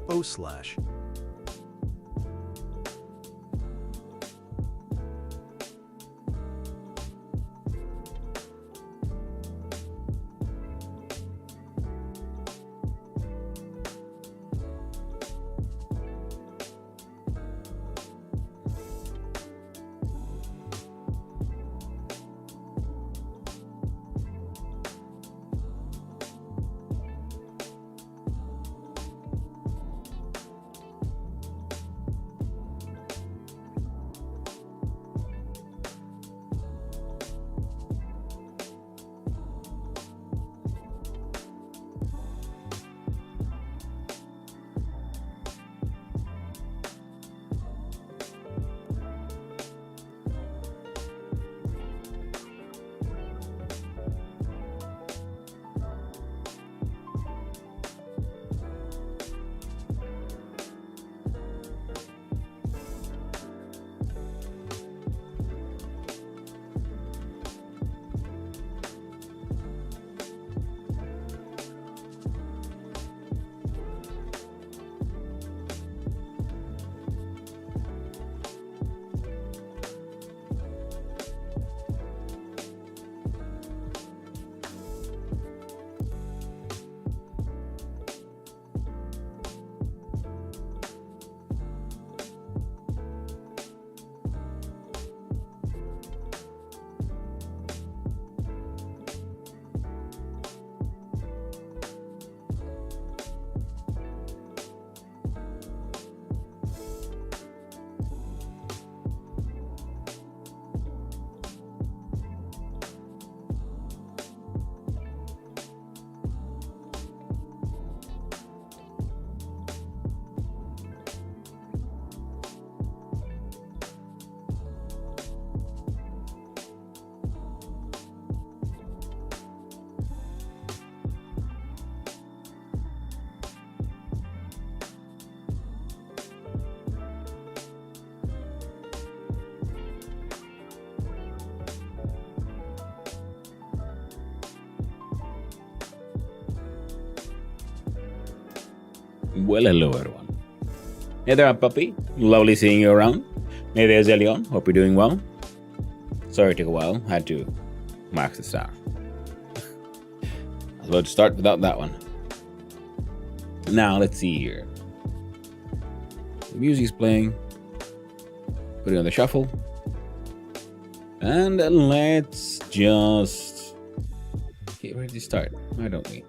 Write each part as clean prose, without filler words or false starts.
O/. Well, hello everyone. Hey there, puppy. Lovely seeing you around. Hey there, Zelion. Hope you're doing well. Sorry it took a while. Had to max the star. I was about to start without that one. Now, let's see here. The music's playing. Put it on the shuffle. And let's just get ready to start. Why don't we?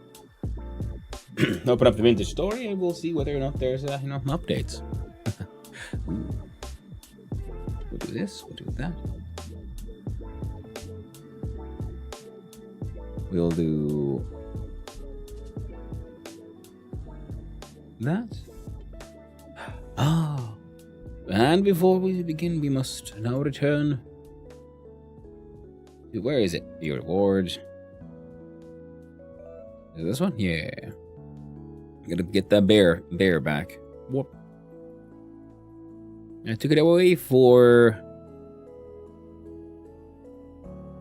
Open up the vintage story and we'll see whether or not there's updates. We'll do this, we'll do that. We'll do that. Ah, and before we begin, we must now return to, where is it? The rewards. Is this one? Yeah. Gotta get that bear back. Whoop. I took it away for,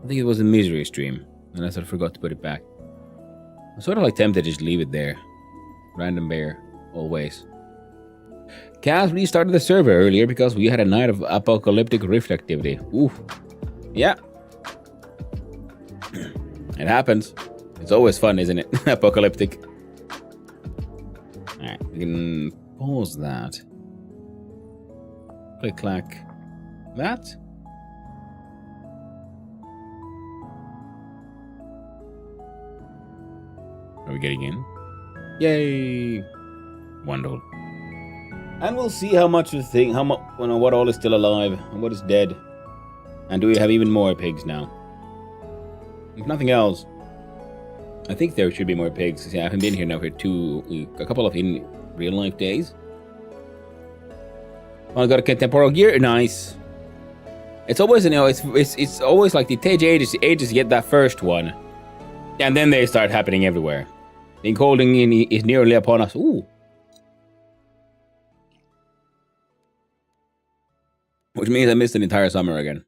I think it was a misery stream, and I sort of forgot to put it back. I'm sort of like tempted to just leave it there. Random bear, always. Kaz restarted the server earlier because we had a night of apocalyptic rift activity. Ooh. Yeah. It happens. It's always fun, isn't it? Apocalyptic. Alright, we can pause that. Click, clack. That. Are we getting in? Yay! Wonderful. And we'll see how much of the thing, what all is still alive and what is dead. And do we have even more pigs now? If nothing else, I think there should be more pigs, because I haven't been here now for a couple of in real life days. Oh, I got a contemporary gear, nice. It's always, it's always like they take ages to get that first one, and then they start happening everywhere. The encoding is nearly upon us. Ooh. Which means I missed an entire summer again.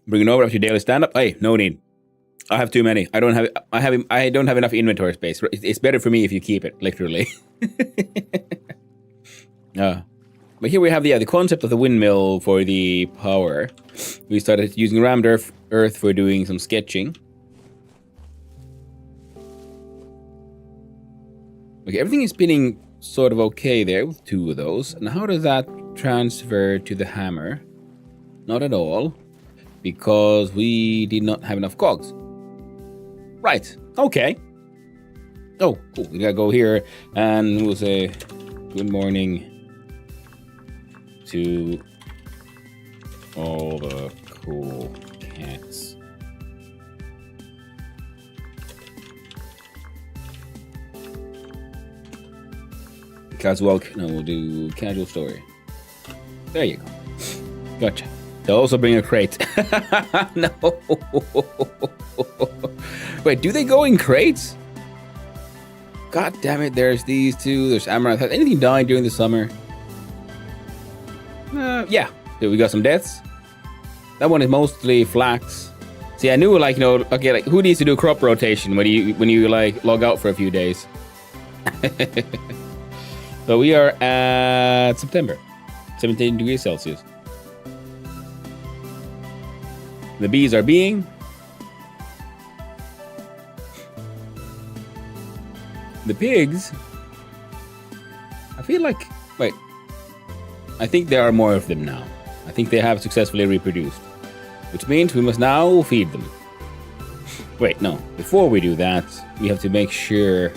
Bring it over after your daily stand-up? Hey, no need. I have too many. I don't have enough inventory space. It's better for me if you keep it, literally. But here we have the concept of the windmill for the power. We started using rammed earth for doing some sketching. Okay, everything is spinning sort of okay there with 2 of those. And how does that transfer to the hammer? Not at all, because we did not have enough cogs. Right, okay. Oh, cool. We gotta go here and we'll say good morning to all the cool cats. We'll do casual story. There you go. Gotcha. They'll also bring a crate. No. Wait, do they go in crates? God damn it, there's these 2. There's Amaranth. Has anything died during the summer? Yeah. So we got some deaths. That one is mostly flax. See, I knew, like, okay, like, who needs to do crop rotation when you like log out for a few days? So we are at September, 17 degrees Celsius. The bees are being. The pigs, I feel like, wait, I think there are more of them now. I think they have successfully reproduced, which means we must now feed them. Wait, no, before we do that, we have to make sure.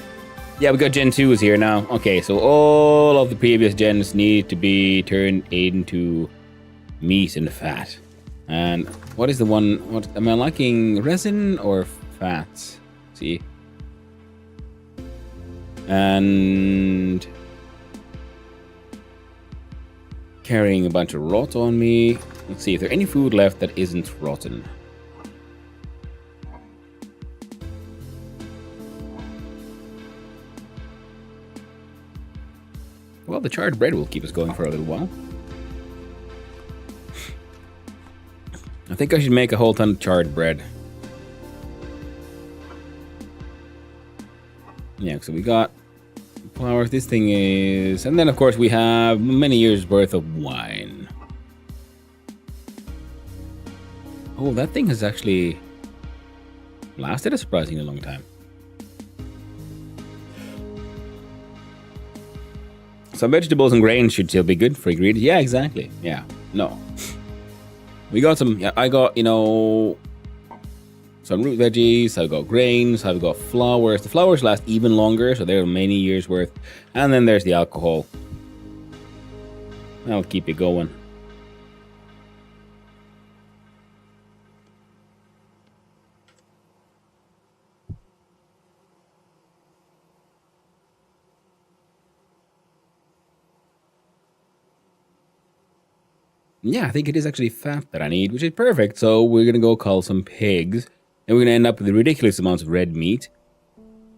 Yeah, we got Gen 2s here now. Okay, so all of the previous gens need to be turned into meat and fat. And what is the one? What am I liking? Resin or fats? See. And carrying a bunch of rot on me. Let's see if there's any food left that isn't rotten. Well, the charred bread will keep us going for a little while. I think I should make a whole ton of charred bread. Yeah, so we got flour. This thing is... And then, of course, we have many years' worth of wine. Oh, that thing has actually lasted a surprisingly long time. Some vegetables and grains should still be good for ingredients. Yeah, exactly. Yeah. No. We got some... Yeah, I got, some root veggies. I've got grains. I've got flours. The flours last even longer, so they're many years worth. And then there's the alcohol. That'll keep it going. Yeah, I think it is actually fat that I need, which is perfect. So we're going to go cull some pigs. And we're going to end up with ridiculous amounts of red meat.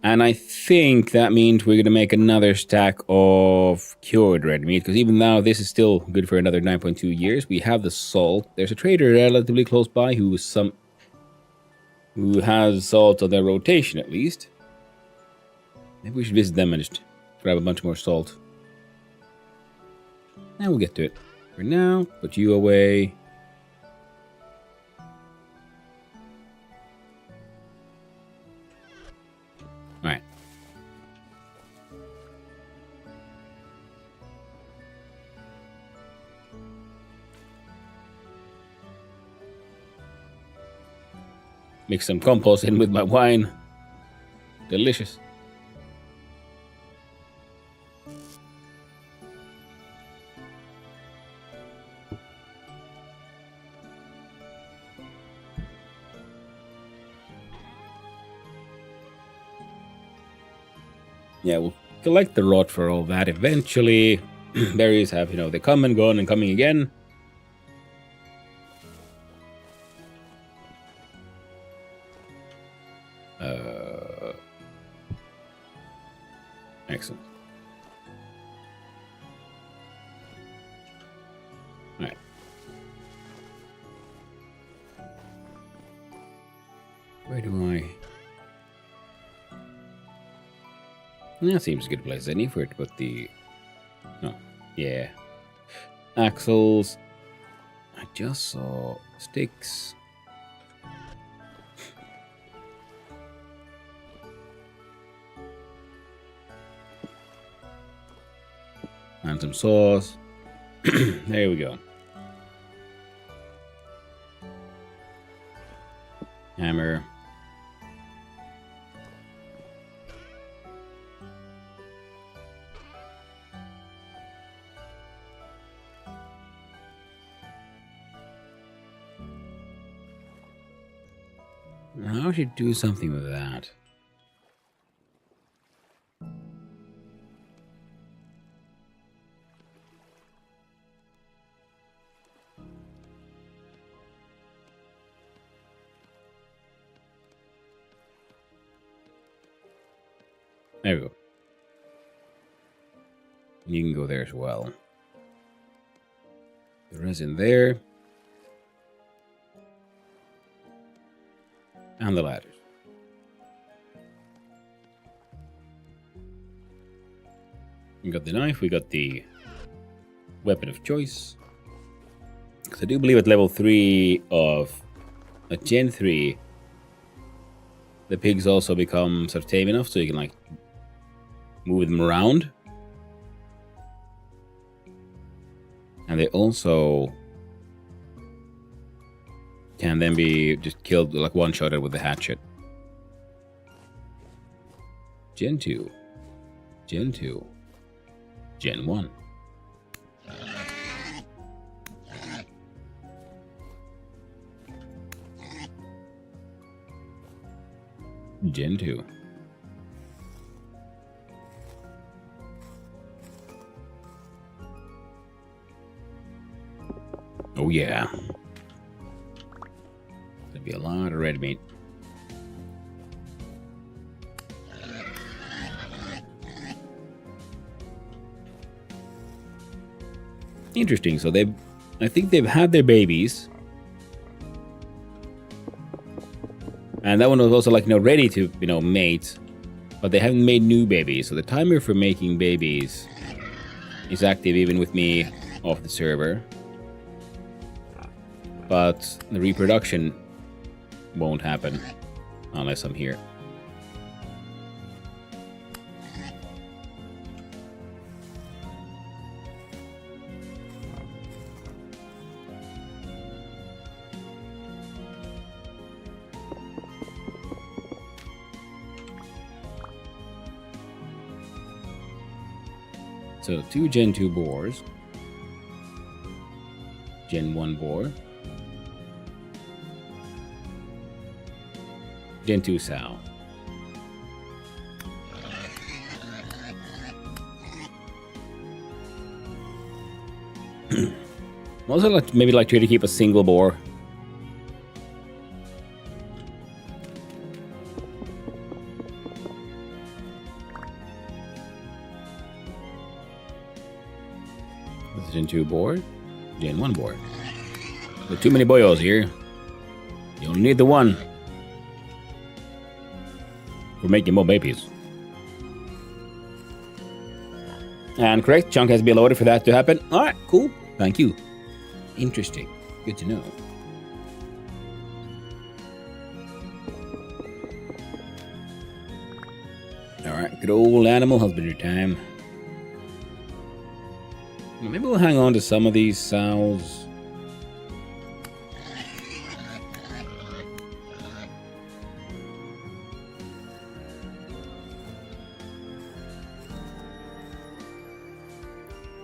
And I think that means we're going to make another stack of cured red meat. Because even now, this is still good for another 9.2 years. We have the salt. There's a trader relatively close by who has salt on their rotation, at least. Maybe we should visit them and just grab a bunch more salt. And we'll get to it. For now, put you away. Alright. Mix some compost in with my wine. Delicious. Yeah, we'll collect the rot for all that eventually. Berries have, they come and gone and coming again. Excellent. Alright. Where do I That seems a good place. I need for it to put the... Oh, yeah. Axles. I just saw sticks. And some saws. There we go. Hammer. How should do something with that? There we go. You can go there as well. The resin there. And the ladders. We got the knife, we got the weapon of choice. Because I do believe at level 3 of Gen 3, the pigs also become sort of tame enough so you can like move them around. And they also can then be just killed, like one-shotted with the hatchet. Gen 2. Gen 2. Gen 1. Gen 2. Oh yeah. There'll be a lot of red meat. Interesting. So I think they've had their babies. And that one was also like, ready to, mate. But they haven't made new babies. So the timer for making babies is active even with me off the server. But the reproduction won't happen unless I'm here. So 2 Gen 2 boars. Gen 1 boar. Gen 2 sow. Also, maybe try to keep a single boar. This is Gen 2 boar. Gen 1 boar. There's too many boyos here. You only need the one. We're making more babies. And correct, chunk has been loaded for that to happen. Alright, cool. Thank you. Interesting. Good to know. Alright, good old animal husbandry time. Maybe we'll hang on to some of these sows.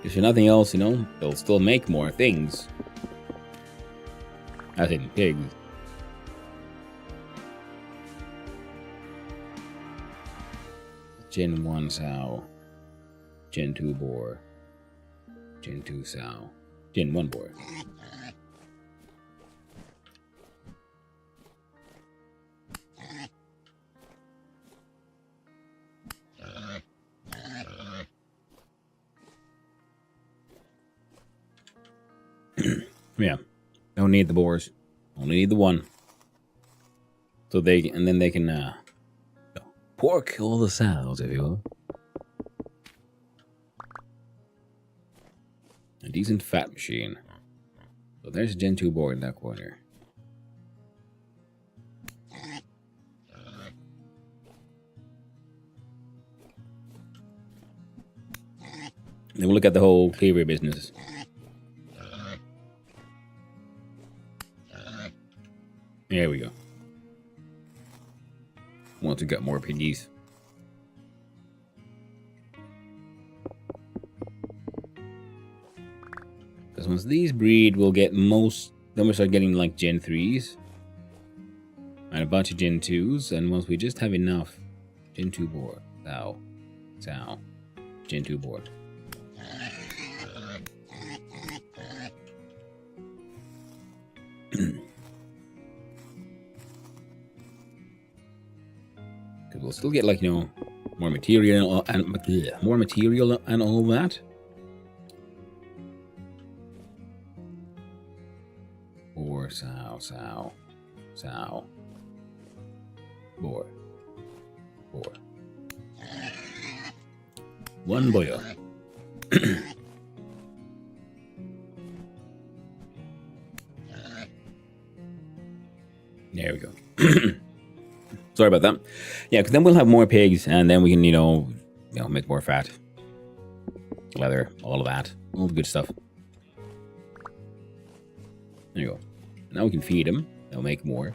If nothing else, they'll still make more things. As in pigs. Gen 1 sow. Gen 2 boar. Gen 2 sow. Gen 1 boar. Yeah, don't need the boars. Only need the one. So then they can pork all the sows, if you will. decent fat machine. So there's a Gen 2 boar in that corner. Then we'll look at the whole cleaver business. There we go. Once we got more piggies. Because once these breed, we'll get most... Then we'll start getting like Gen 3s. And a bunch of Gen 2s. And once we just have enough... Gen 2 boar. Sow. Gen 2 boar. We'll still get, like, you know, more material and more material and all that. Boar, sow. Boar. One boyo. There we go. Sorry about that. Yeah, because then we'll have more pigs, and then we can, you know, make more fat, leather, all of that, all the good stuff. There you go. Now we can feed them. They'll make more,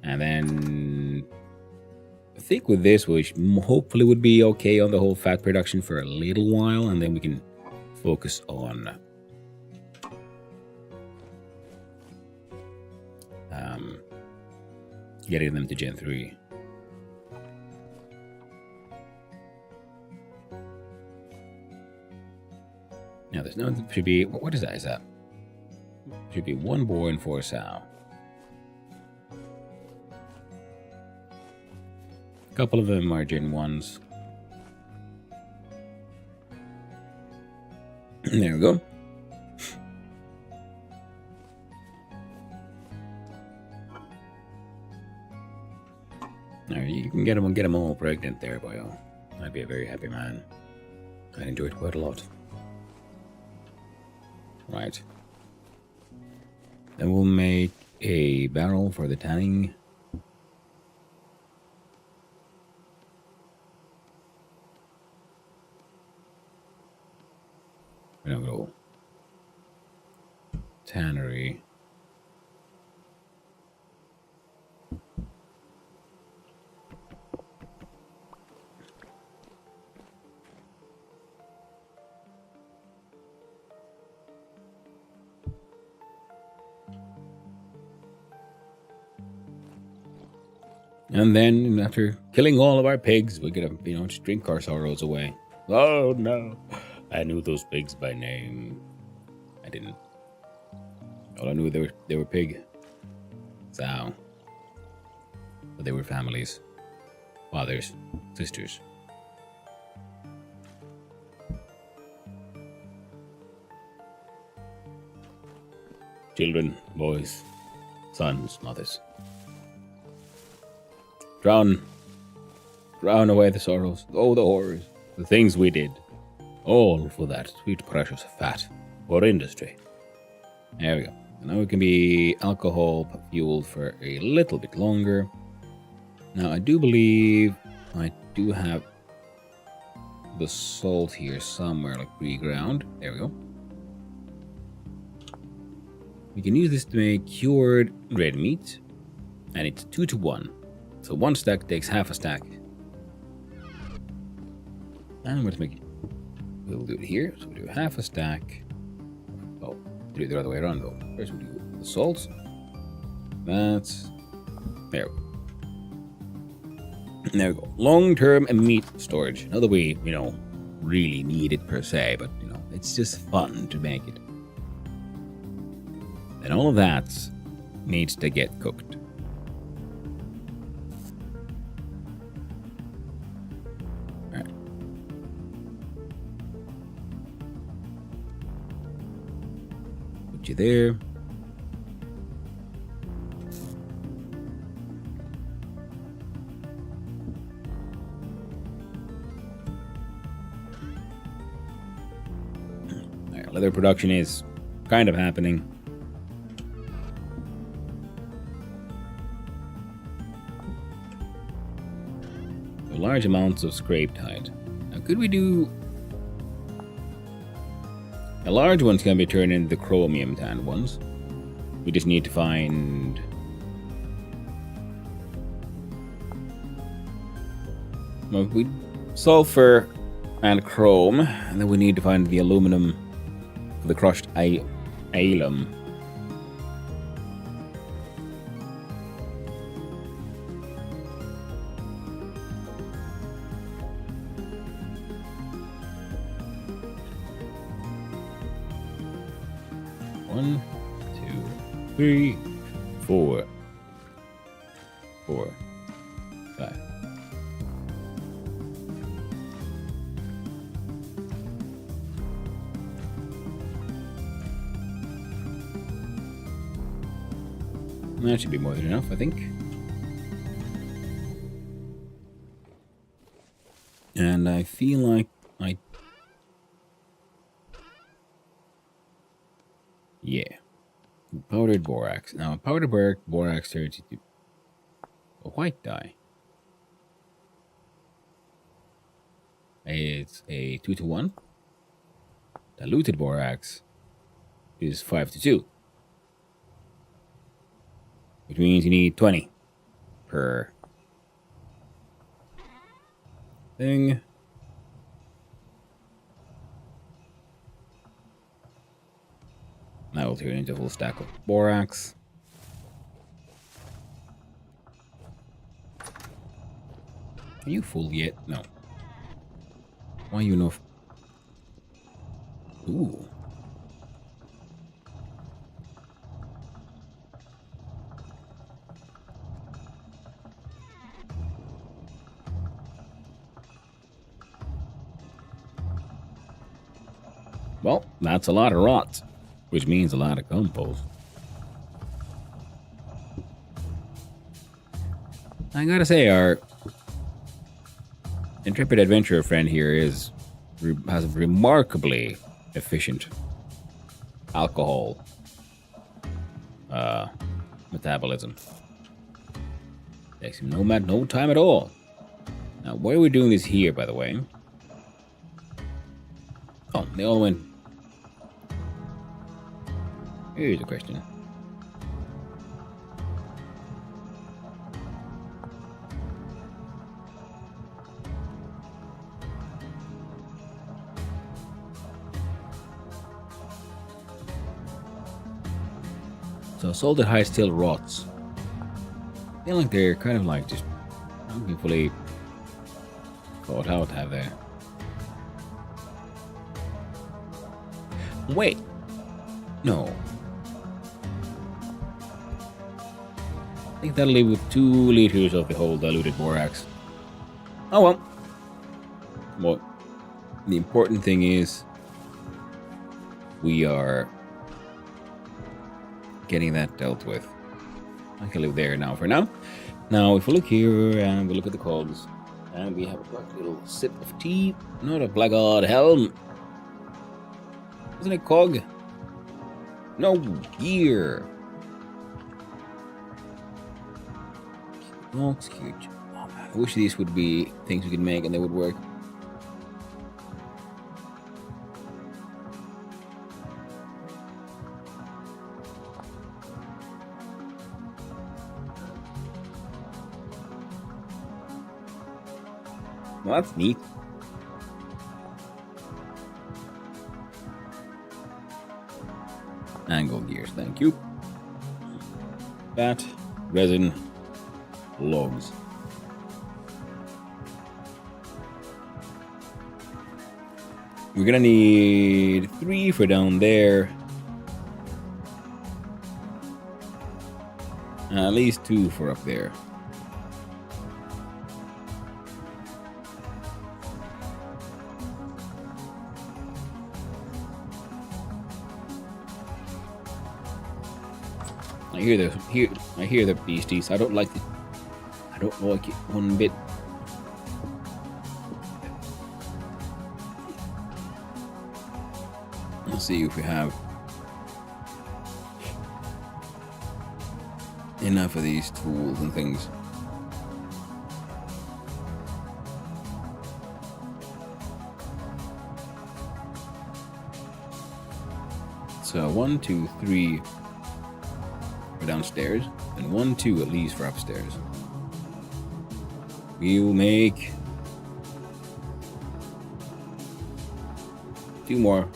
and then I think with this, we hopefully would be okay on the whole fat production for a little while, and then we can focus on getting them to Gen 3. Now there's no, should be, what is that? Is that? Should be 1 boar and 4 sow. A couple of them are Gen 1s. There we go. Now you can get them all pregnant there, boyo. I'd be a very happy man. I enjoy it quite a lot. Right. Then we'll make a barrel for the tanning. We're gonna go tannery. And then, after killing all of our pigs, we're gonna, just drink our sorrows away. Oh no, I knew those pigs by name. I didn't. All I knew they were pig, sow, but they were families, fathers, sisters. Children, boys, sons, mothers. Drown away the sorrows, oh the horrors, the things we did, all for that sweet precious fat for industry. There we go. Now we can be alcohol fueled for a little bit longer. Now I do believe I do have the salt here somewhere, like pre-ground. There we go. We can use this to make cured red meat, and it's 2 to 1. So 1 stack takes half a stack. And we'll do it here. So we do half a stack. Oh, do it the other way around though. First we do the salt. That's, there we go. There we go. Long-term meat storage. Not that we, really need it per se, but it's just fun to make it. And all of that needs to get cooked. You there. There. Leather production is kind of happening. Large amounts of scraped hide. Now, could we do... The large ones can be turned into the chromium tanned ones. We just need to find... Well, we sulfur and chrome, and then we need to find the aluminum for the crushed alum. One, two, three, four, 5. That should be more than enough, I think. And I feel like yeah. Powdered borax. Now, powdered borax 32. A white dye. It's a 2-to-1. Diluted borax is 5-to-2. Which means you need 20 per thing. That will turn into a full stack of borax. Are you full yet? No. Why you know? Ooh. Well, that's a lot of rot, which means a lot of compost. I gotta say, our intrepid adventurer friend here has a remarkably efficient alcohol metabolism. Takes him no time at all. Now, why are we doing this here, by the way? Oh, they all went. Here's a question. So salted hide still rots. I feel like they're kind of like just not being fully thought out, have they? Wait. No. I think that'll leave with 2 liters of the whole diluted borax. Oh well. Well, the important thing is we are getting that dealt with. I can live there now for now. Now, if we look here and we look at the cogs, and we have a little sip of tea, not a blackguard helm. Isn't it cog? No, gear. Oh, it's huge. Oh man, I wish these would be things we could make and they would work. Well, that's neat. Angle gears, thank you. That, resin, logs. We're gonna need 3 for down there. At least 2 for up there. I hear the beasties. I don't like it one bit. Let's see if we have enough of these tools and things. So 1, 2, 3 for downstairs, and 1, 2 at least for upstairs. We will make 2 more.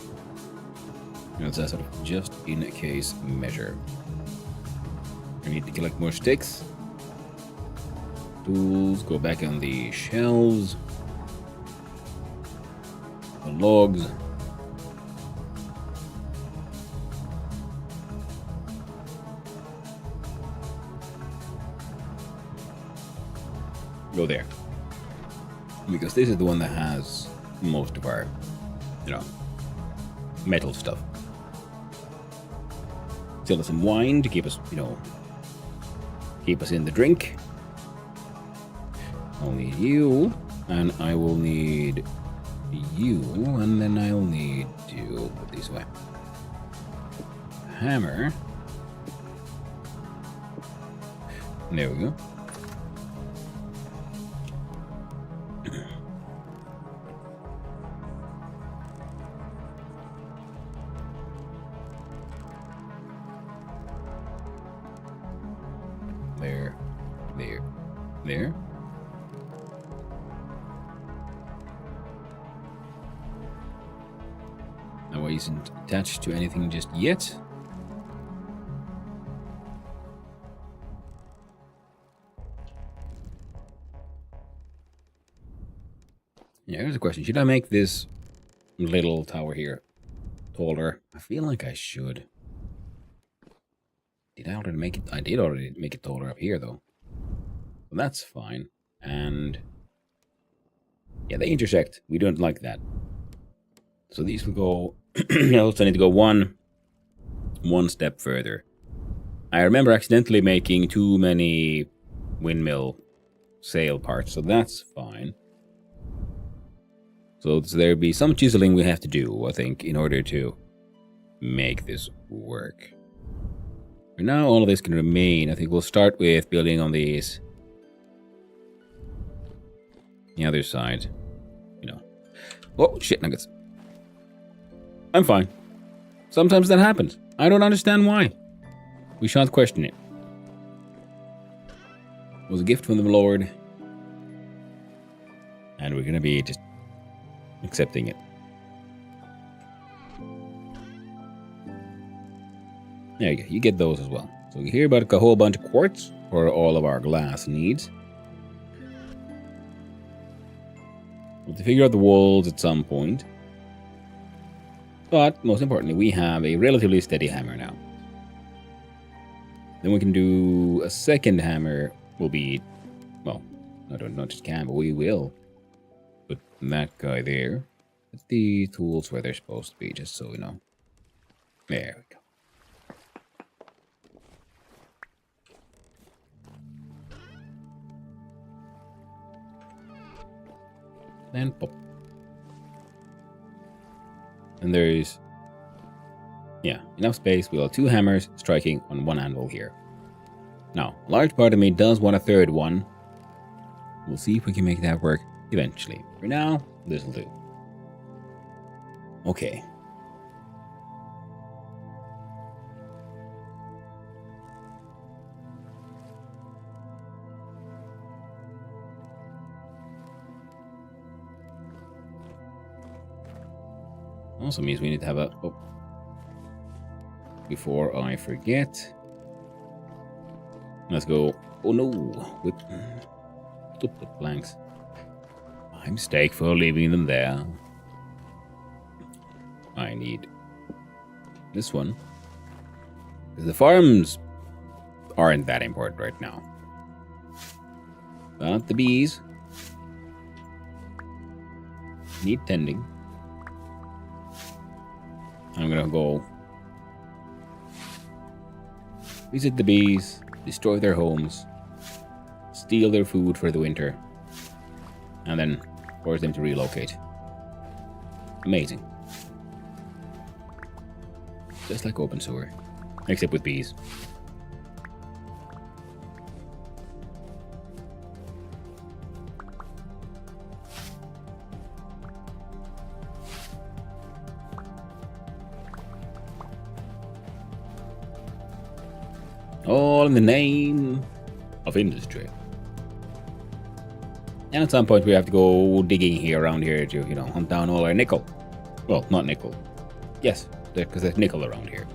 That's a sort of just in case measure. I need to collect more sticks. Tools go back on the shelves. The logs. Go there. Because this is the one that has most of our, metal stuff. Still have some wine to keep us, keep us in the drink. I'll need you, and I will need you, and then I'll need to put these away. Hammer. There we go. There. Now it isn't attached to anything just yet. Yeah, here's a question. Should I make this little tower here taller? I feel like I should. Did I already make it? I did already make it taller up here, though. Well, that's fine. And yeah, they intersect. We don't like that. So these will go. I also need to go one step further. I remember accidentally making too many windmill sail parts, so that's fine. So there'll be some chiseling we have to do, I think, in order to make this work. For now, all of this can remain. I think we'll start with building on these. The other side. Oh, shit nuggets. I'm fine. Sometimes that happens. I don't understand why. We shan't question it. It was a gift from the Lord. And we're gonna be just accepting it. There you go. You get those as well. So you hear about a whole bunch of quartz for all of our glass needs. We'll have to figure out the walls at some point. But most importantly, we have a relatively steady hammer now. Then we can do a second hammer. Will be, well, I don't know, just can, but we will put that guy there. Put the tools where they're supposed to be, just so we know. There we go. Then pop. And there's, enough space. We'll have 2 hammers striking on 1 anvil here. Now, a large part of me does want a third one. We'll see if we can make that work eventually. For now, this'll do. Okay. Also means we need to have a... Oh. Before I forget. Let's go. Oh no. With the planks. My mistake for leaving them there. I need this one. Because the farms aren't that important right now. But the bees need tending. I'm gonna go visit the bees, destroy their homes, steal their food for the winter, and then force them to relocate. Amazing. just like open sewer. Except with bees. All in the name of industry. And at some point we have to go digging here around here to, you know, hunt down all our nickel. Well, not nickel. Yes, because there's nickel around here.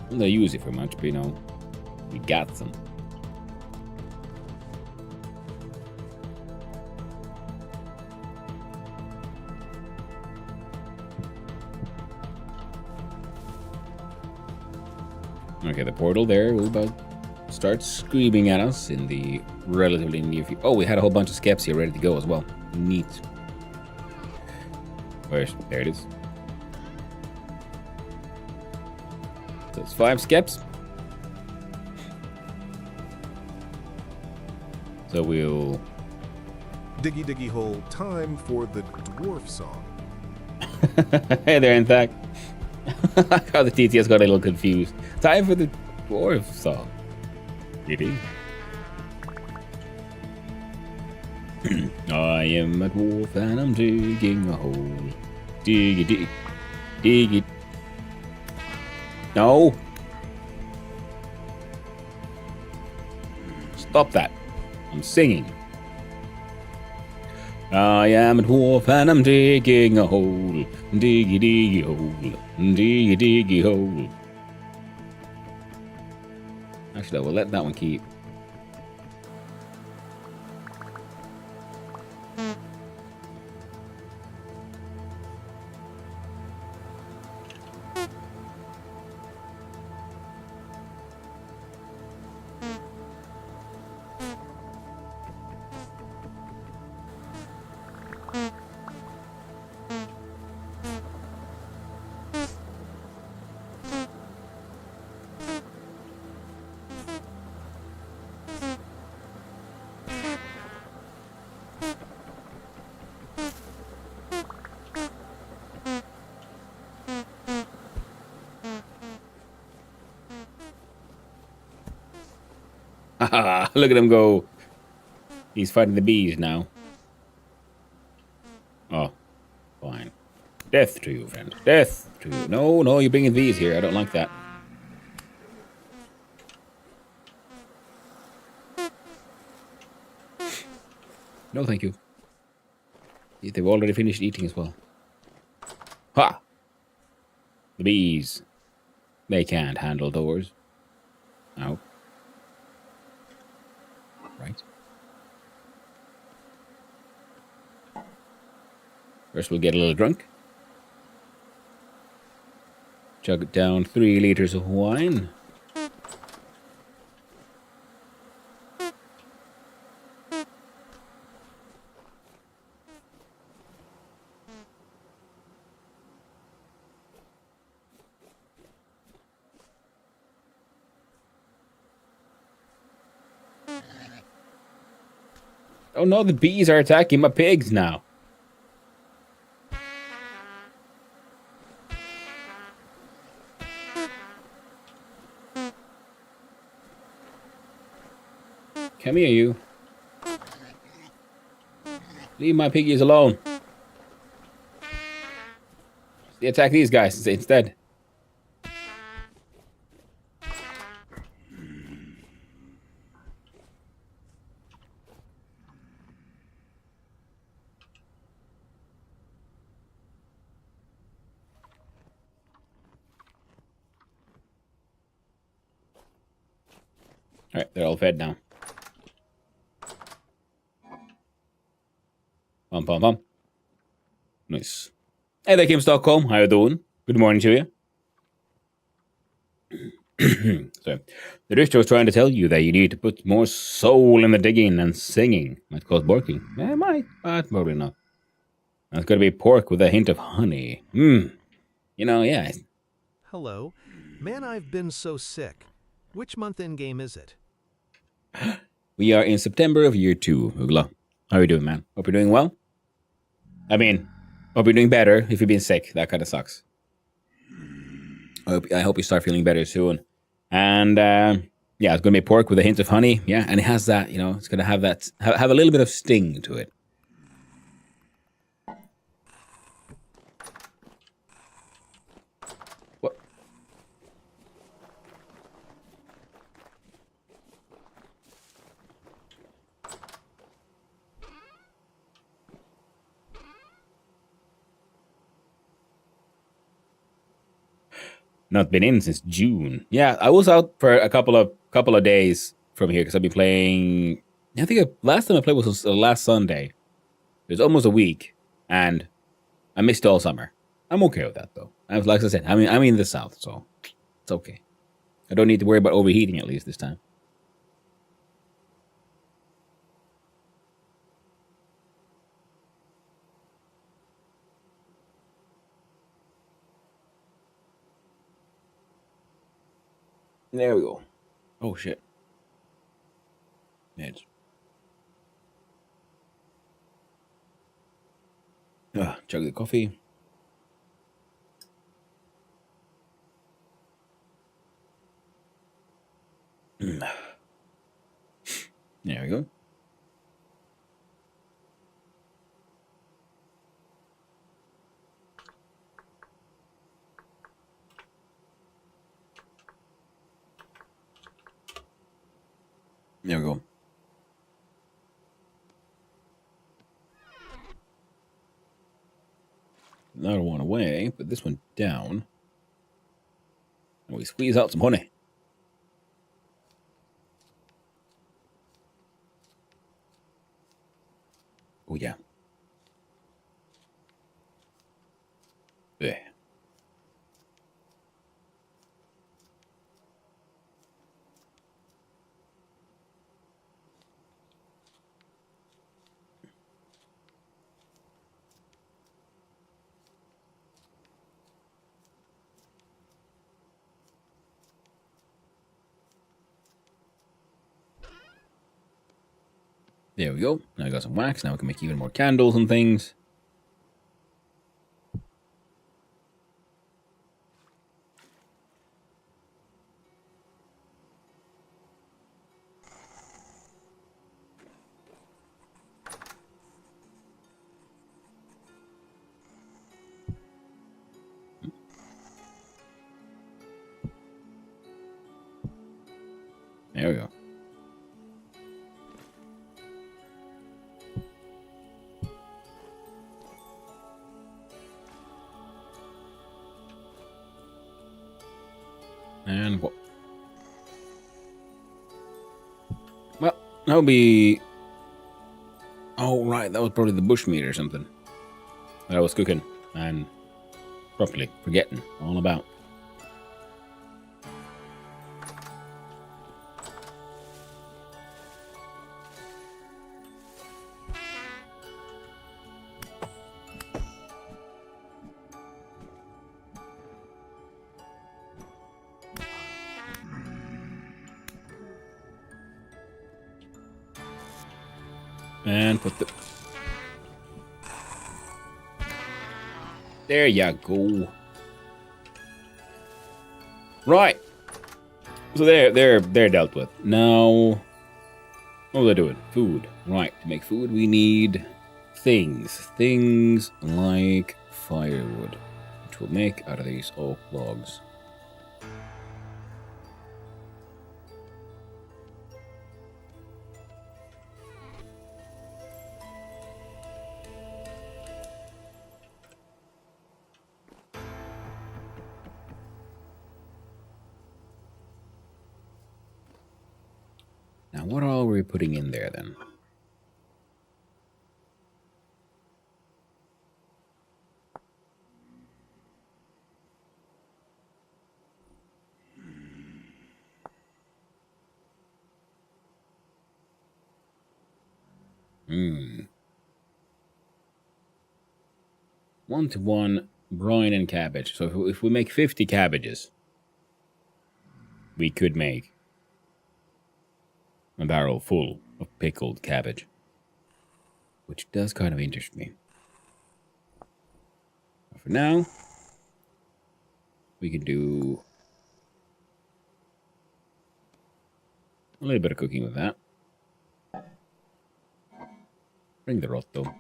I don't use it for much, but you know, we got some. Okay, the portal there will about start screaming at us in the relatively near future. Oh, we had a whole bunch of skeps here ready to go as well. Neat. Where's there it is. So it's 5 skeps. So we'll Diggy diggy hole, time for the dwarf song. hey there, in fact. How the TTS got a little confused. Time for the dwarf song. Maybe. I am a dwarf and I'm digging a hole. Dig it, dig it, dig it. No. Stop that. I'm singing. I am a dwarf and I'm digging a hole. Diggy diggy hole. Diggy diggy hole. Actually, I will let that one keep. Look at him go. He's fighting the bees now. Oh, fine. Death to you, friend. Death to you. No, no, you're bringing bees here. I don't like that. No, thank you. They've already finished eating as well. Ha! The bees. They can't handle doors. No. Right. First we'll get a little drunk. Chug down 3 liters of wine. Oh no, the bees are attacking my pigs now. Come here, you. Leave my piggies alone. They attack these guys instead. Alright, they're all fed now. Pum pum pum. Nice. Hey there, Kim Stockholm. How you doing? Good morning to you. So, the distro is trying to tell you that you need to put more soul in the digging and singing. Might cause barking. It might, but probably not. It's going to be pork with a hint of honey. You know, yeah. Hello. Man, I've been so sick. Which month in game is it? We are in September of year 2, Ugla. How are you doing, man? Hope you're doing well. I mean, hope you're doing better if you've been sick. That kind of sucks. I hope you start feeling better soon. And yeah, it's gonna be pork with a hint of honey. Yeah, and it has that. You know, it's gonna have that have a little bit of sting to it. What? Not been in since June. Yeah, I was out for a couple of days from here because I've been playing. I think last time I played was last Sunday. It was almost a week, and I missed all summer. I'm okay with that though. Like I said, I'm in the south, so it's okay. I don't need to worry about overheating at least this time. There we go. Oh shit. Meds. Chug the coffee. There we go. There we go. Another one away, put this one down. And we squeeze out some honey. Oh yeah. There. There we go. Now I got some wax. Now we can make even more candles and things. There we go. And what? Well, that'll be. Oh, right. That was probably the bush meat or something that I was cooking and properly forgetting all about. And put the... There you go. Right. So they're dealt with. Now, what was I doing? Food. Right. To make food, we need things. Things like firewood, which we'll make out of these oak logs. Now, what all are we putting in there then? Hmm. 1-to-1 brine and cabbage. So if we make 50 cabbages, we could make a barrel full of pickled cabbage, which does kind of interest me. But for now, We could do a little bit of cooking with that. Bring the rot though.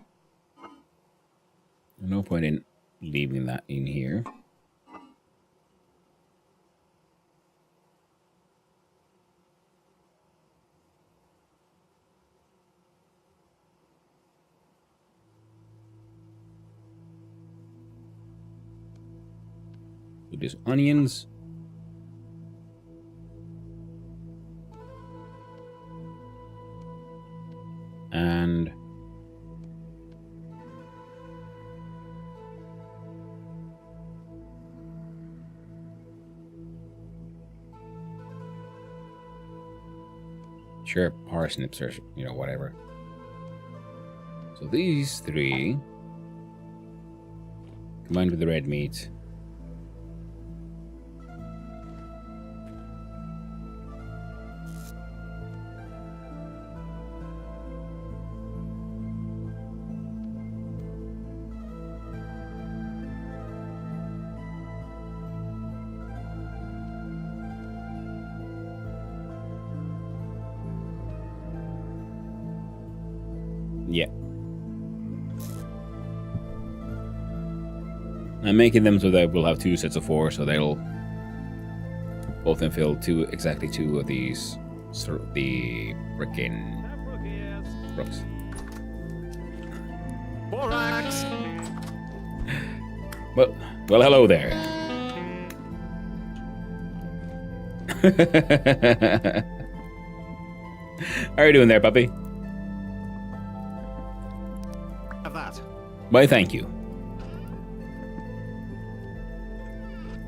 No point in leaving that in here. We'll do some onions. And sure, parsnips or, you know, whatever. So these three combined with the red meat. Yeah. I'm making them so that we'll have 2 sets of 4, so they'll both then fill exactly two of these. So the frickin' rooks. Borax! Well, hello there. How are you doing there, puppy? Have that. Why, thank you.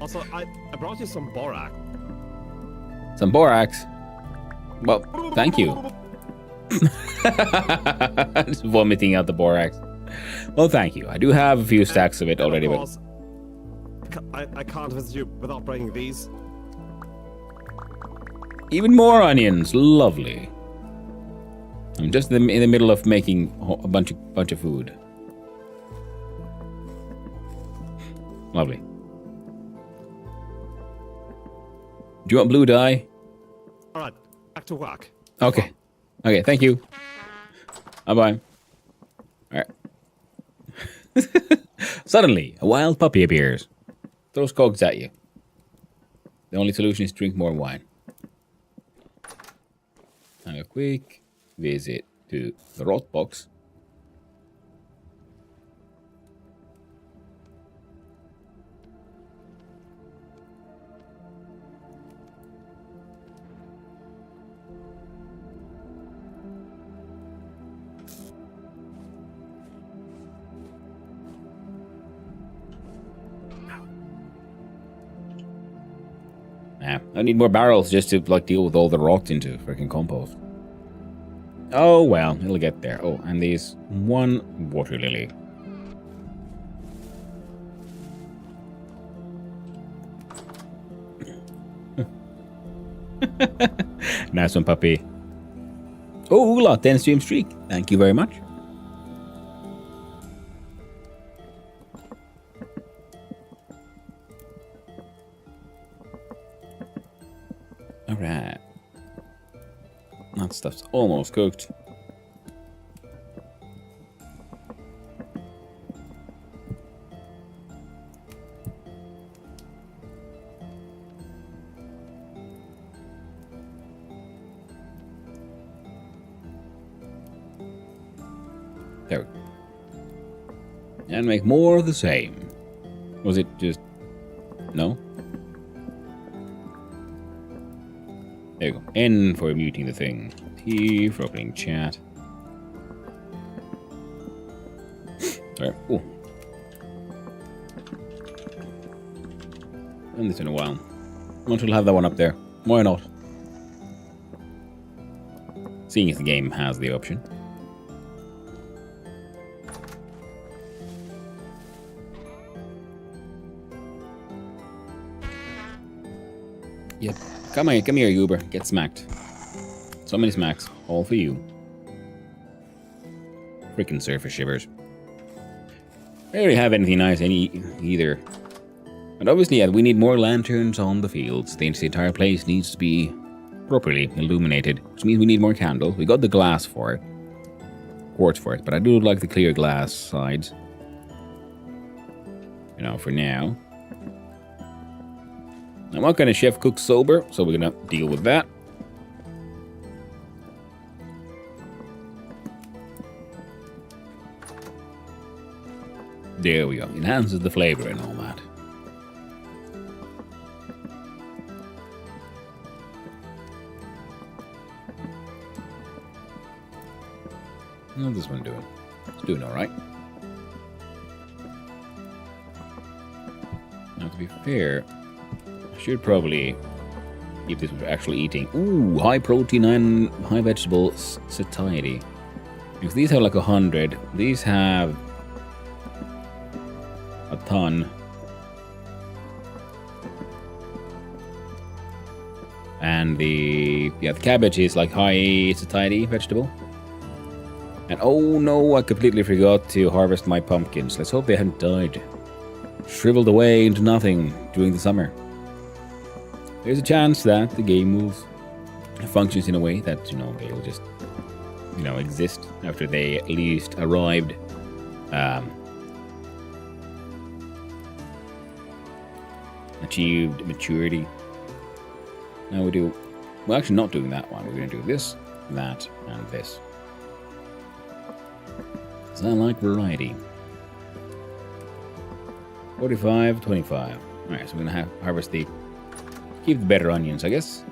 Also, I brought you some borax. Some borax. Well, thank you. Just vomiting out the borax. Well, thank you. I do have a few stacks of it already, Of but course, I can't visit you without bringing these. even more onions. Lovely. I'm just in the middle of making a bunch of food. Lovely. Do you want blue dye? All right, back to work. Okay. Okay, thank you. Bye-bye. All right. Suddenly, a wild puppy appears. Throws cogs at you. The only solution is to drink more wine. And a quick visit to the rot box. I need more barrels just to like deal with all the rot into freaking compost. Oh well, it'll get there. Oh, and these one water lily. Nice one, puppy. Oh, Ula, 10 stream streak. Thank you very much. Alright. That stuff's almost cooked. There we go. And make more of the same. Was it just... No? There you go. N for muting the thing. T for opening chat. Sorry. Oh. Done this in a while. Want to have that one up there. Why not? Seeing as the game has the option. Yep. Come here, Uber. Get smacked. So many smacks. All for you. Freaking surface shivers. I don't really have anything nice either. And obviously, yeah, we need more lanterns on the fields. The entire place needs to be properly illuminated, which means we need more candles. We got the glass for it, quartz for it, but I do like the clear glass sides. You know, for now. I'm not gonna chef cook sober, so we're gonna deal with that. There we go. Enhances the flavor and all that. How's this one doing? It's doing alright. Now, to be fair, I should probably keep this for actually eating. Ooh, high protein and high vegetable satiety. If these have like 100, these have a ton. And the cabbage is like high satiety vegetable. And oh no, I completely forgot to harvest my pumpkins. Let's hope they hadn't died. Shriveled away into nothing during the summer. There's a chance that the game will functions in a way that, you know, they'll just, you know, exist after they at least arrived. Achieved maturity. Now we're actually not doing that one. We're going to do this, that, and this. I like variety. 45, 25. Alright, so we're gonna harvest keep the better onions, I guess.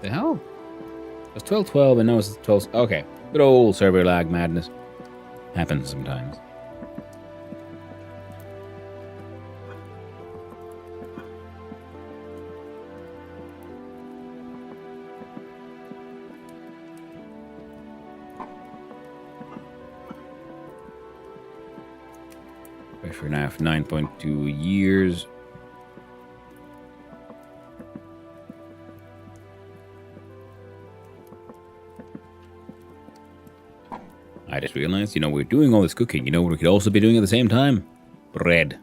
The hell? It's 12, 12, and now it's 12. Okay, good old server lag madness. Happens sometimes. For now, 9.2 years. I just realized, you know, we're doing all this cooking. You know what we could also be doing at the same time? Bread.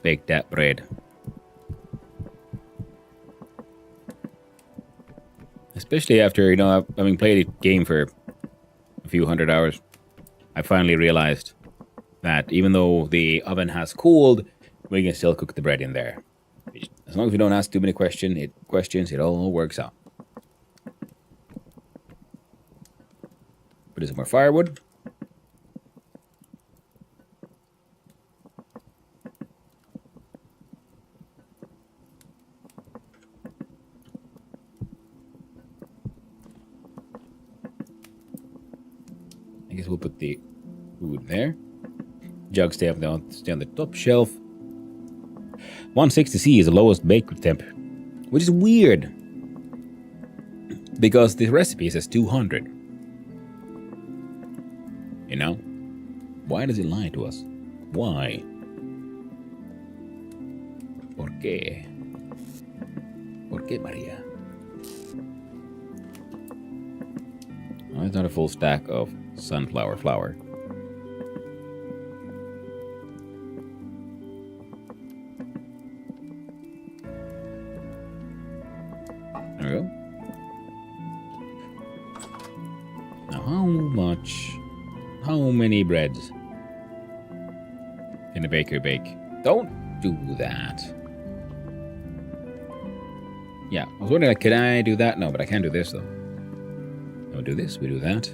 Bake that bread. Especially after, you know, having played a game for a few hundred hours, I finally realized that even though the oven has cooled, we can still cook the bread in there. As long as we don't ask too many questions, it all works out. Put in some more firewood. I guess we'll put the food there. Jug stay on the top shelf. 160C is the lowest bakery temp, which is weird because the recipe says 200. You know, why does it lie to us? Why? ¿Por qué? ¿Por qué, Maria? Oh, it's not a full stack of sunflower flour. There we go. Now, how many breads can a baker bake? Don't do that. Yeah, I was wondering, like, can I do that? No, but I can do this, though. I'll do this, we do that.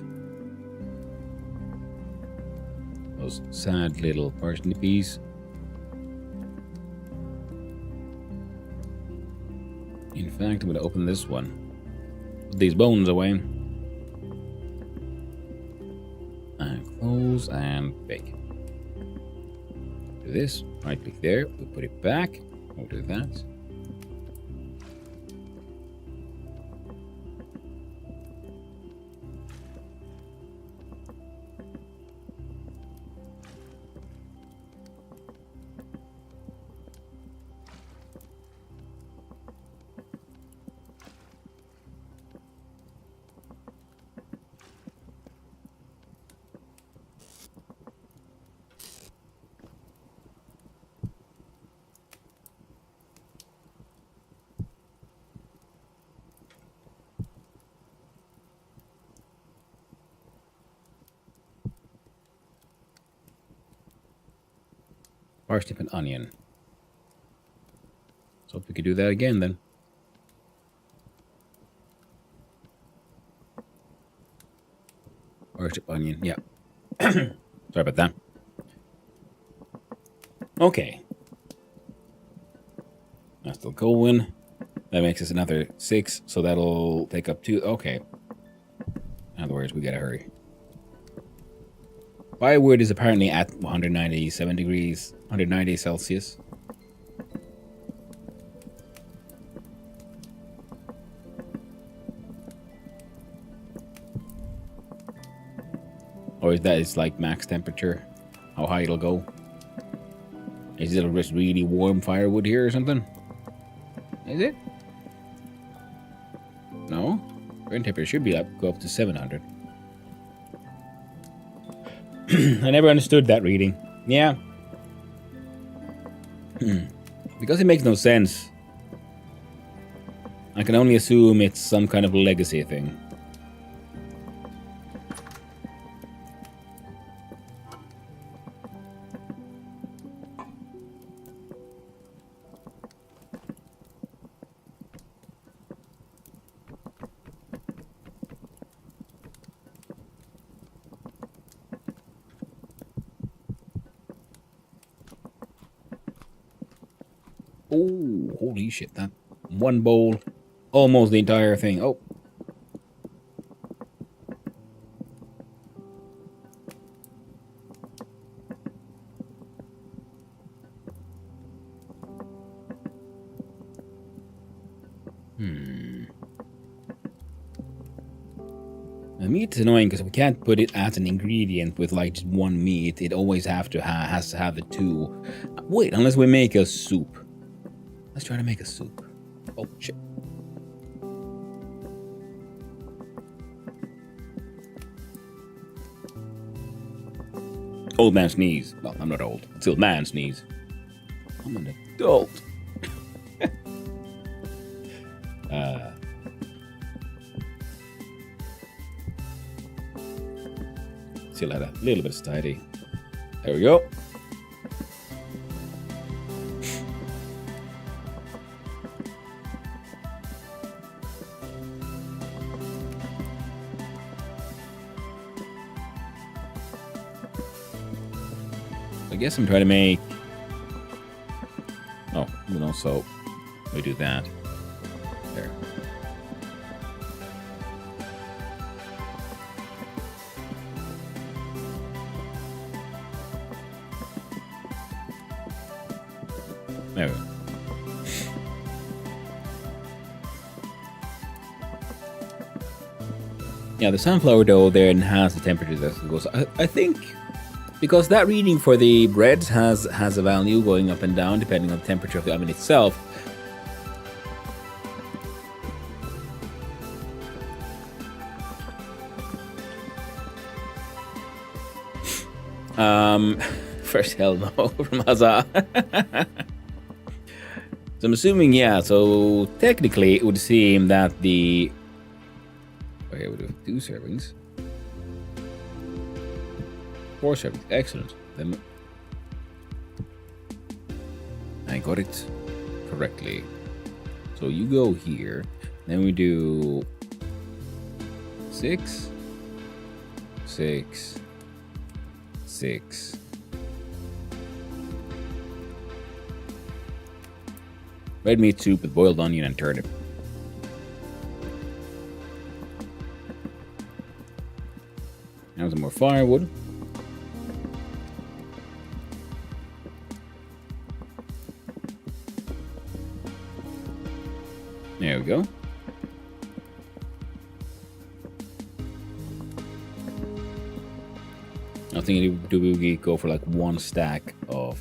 Those sad little parsnips. In fact, I'm going to open this one. Put these bones away. And close and bake. Do this. Right click there. We'll put it back. We'll do that. Parsnip and onion. So if we could do that again then. Parsnip, onion, yeah. Sorry about that. Okay. That's still going. That makes us another 6, so that'll take up 2. Okay. In other words, we gotta hurry. Firewood is apparently at 197 degrees, 190 Celsius. Or is that it's like max temperature? How high it'll go? Is it just really warm firewood here or something? Is it? No? Current temperature should be go up to 700. I never understood that reading. Yeah. Because it makes no sense. I can only assume it's some kind of legacy thing. Oh, holy shit, that one bowl, almost the entire thing. Oh. The meat's annoying because we can't put it as an ingredient with like just one meat. It always has to have the two. Wait, unless we make a soup. Let's try to make a soup. Oh, shit. Old man sneeze. Well, I'm not old. It's old man sneeze. I'm an adult. Still had a little bit of steady. There we go. I guess I'm trying to make... Oh, and also we do that. There. There we go. Yeah, the sunflower dough then has the temperature that goes. I think because that reading for the breads has a value going up and down depending on the temperature of the oven itself. First hell no from Hazza. So I'm assuming, yeah, so technically it would seem that the... Okay, we'll do 2 servings. 4 servings, excellent. Then I got it correctly. So you go here, then we do 6, 6, 6. Red meat soup with boiled onion and turnip. Now some more firewood. There we go. I was thinking, do we go for like 1 stack of...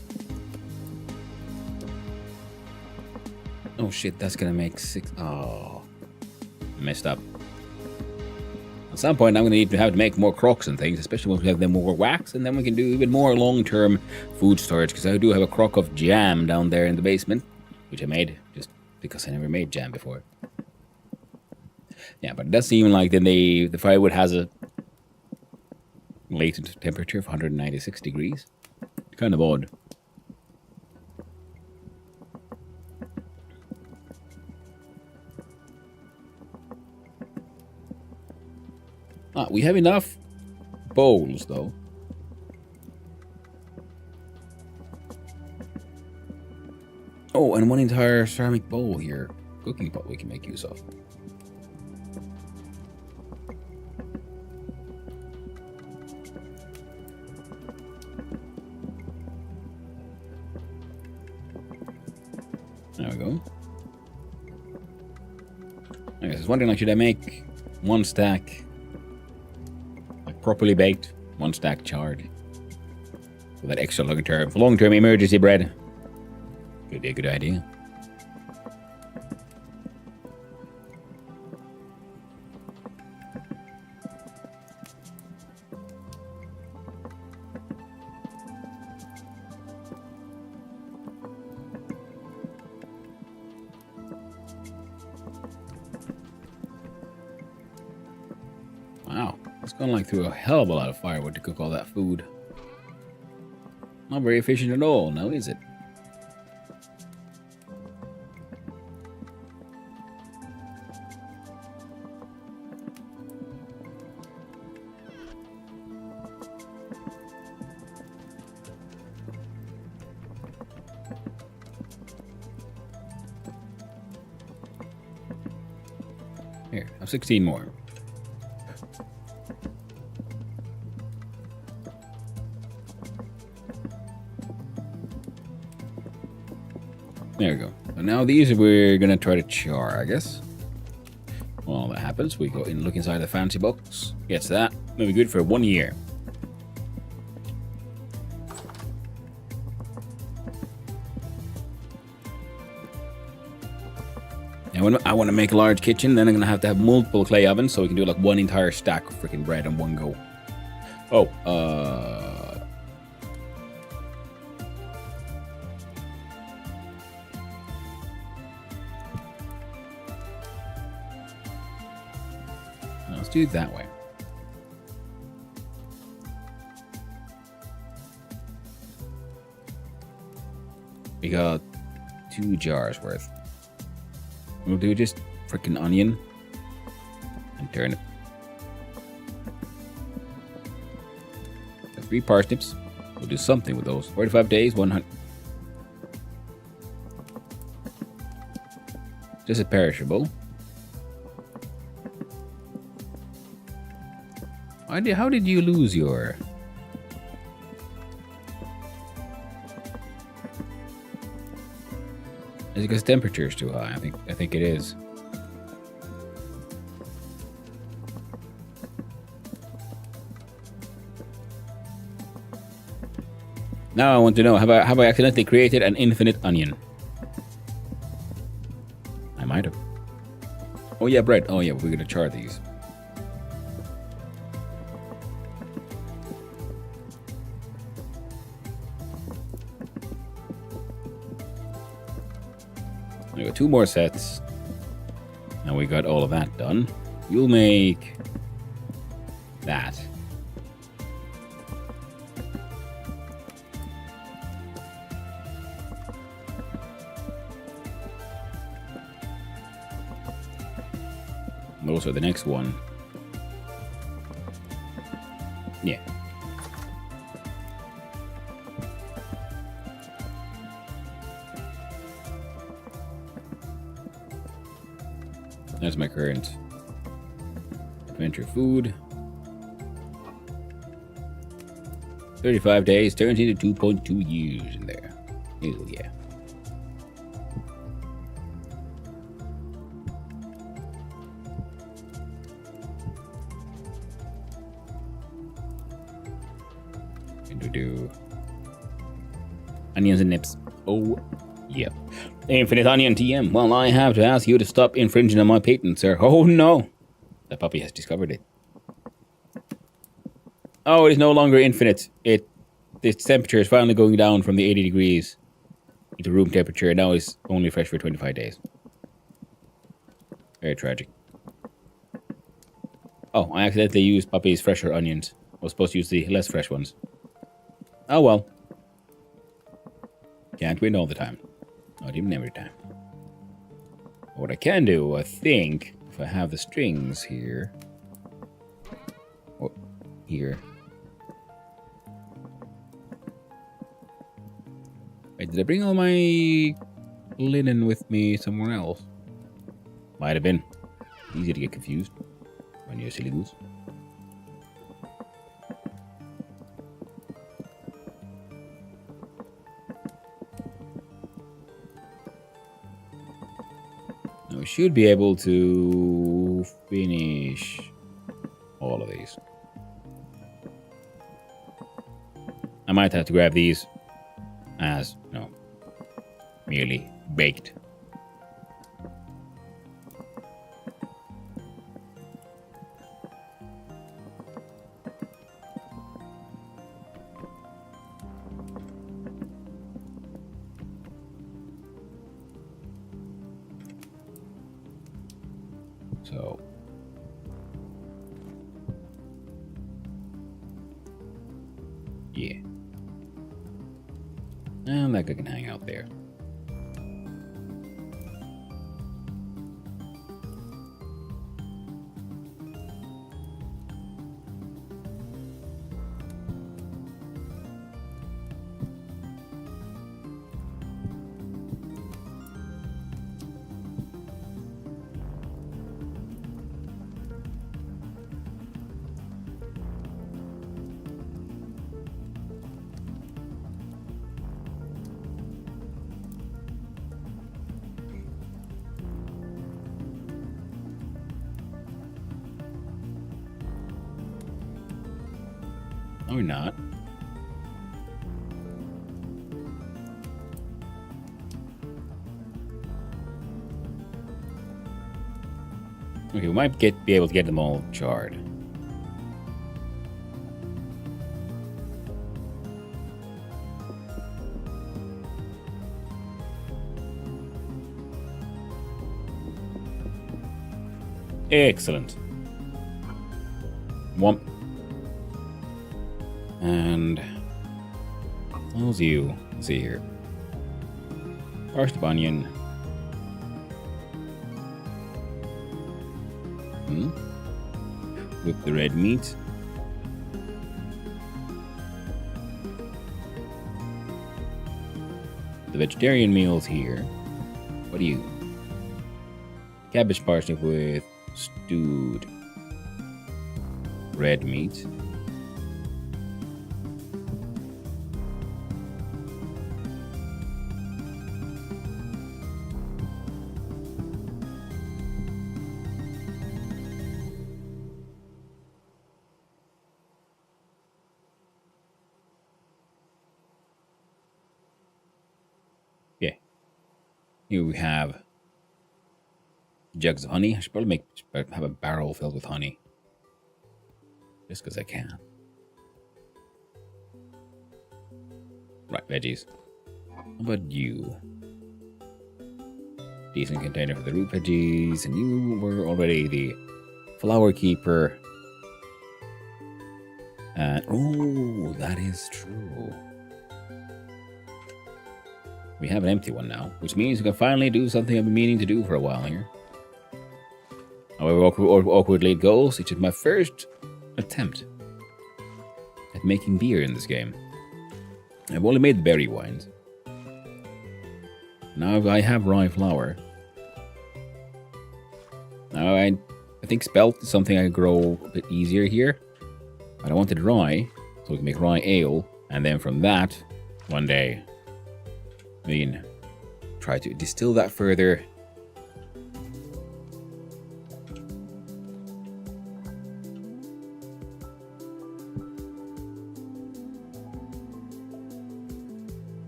Oh shit, that's gonna make 6... Oh, messed up. At some point, I'm gonna need to have to make more crocks and things, especially once we have them more wax, and then we can do even more long-term food storage, because I do have a crock of jam down there in the basement, which I made just because I never made jam before. Yeah, but it does seem like then the firewood has a latent temperature of 196 degrees. Kind of odd. Ah, we have enough bowls, though. Oh, and one entire ceramic bowl here. Cooking pot we can make use of. There we go. I was wondering, like, should I make one stack like properly baked, one stack charred, for that extra long-term emergency bread? Could be a good idea. Wow, it's gone like through a hell of a lot of firewood to cook all that food. Not very efficient at all, now is it? Here, I have 16 more. There we go. So now these we're gonna try to char, I guess. Well, that happens. We go in, look inside the fancy box. Gets that. That'll be good for 1 year. Now, when I want to make a large kitchen, then I'm gonna have to have multiple clay ovens, so we can do like one entire stack of freaking bread in one go. Oh, let's do it that way. We got 2 jars worth. We'll do just freaking onion and turnip. 3 parsnips. We'll do something with those. 45 days, 100. Just a perishable. How did you lose your... Is it because temperature is too high? I think it is. Now I want to know, have I accidentally created an infinite onion? I might have. Oh yeah, bread. Oh yeah, we're gonna char these. We got 2 more sets. Now we got all of that done. You'll make that. And also the next one. Yeah. That's my current adventure food. 35 days turns into 2.2 years in there. Ew, yeah. And we do onions and nips. Oh, yeah. Infinite Onion TM. Well, I have to ask you to stop infringing on my patent, sir. Oh, no. The puppy has discovered it. Oh, it is no longer infinite. Its temperature is finally going down from the 80 degrees into room temperature, and now it's only fresh for 25 days. Very tragic. Oh, I accidentally used puppy's fresher onions. I was supposed to use the less fresh ones. Oh, well. Can't win all the time. Not even every time. What I can do, I think, if I have the strings here, here. Wait, did I bring all my linen with me somewhere else? Might have been. Easy to get confused when you're silly goose. Now we should be able to finish all of these. I might have to grab these as, no, merely baked. So, yeah. And that guy can hang out there. No, we're not. Okay, we might be able to get them all charred. Excellent. Womp. And how's you? Let's see here. Parsed onion. With the red meat. The vegetarian meals here. What are you? Cabbage parsnip with stewed red meat. Okay. Here we have jugs of honey. I should probably have a barrel filled with honey. Just because I can. Right, veggies. How about you? Decent container for the root veggies. And you were already the flower keeper. And, oh, that is true. We have an empty one now, which means we can finally do something I've been meaning to do for a while here. However awkwardly it goes, it is my first attempt at making beer in this game. I've only made the berry wines. Now I have rye flour. Now I think spelt is something I grow a bit easier here. But I wanted rye, so we can make rye ale, and then from that, one day, try to distill that further.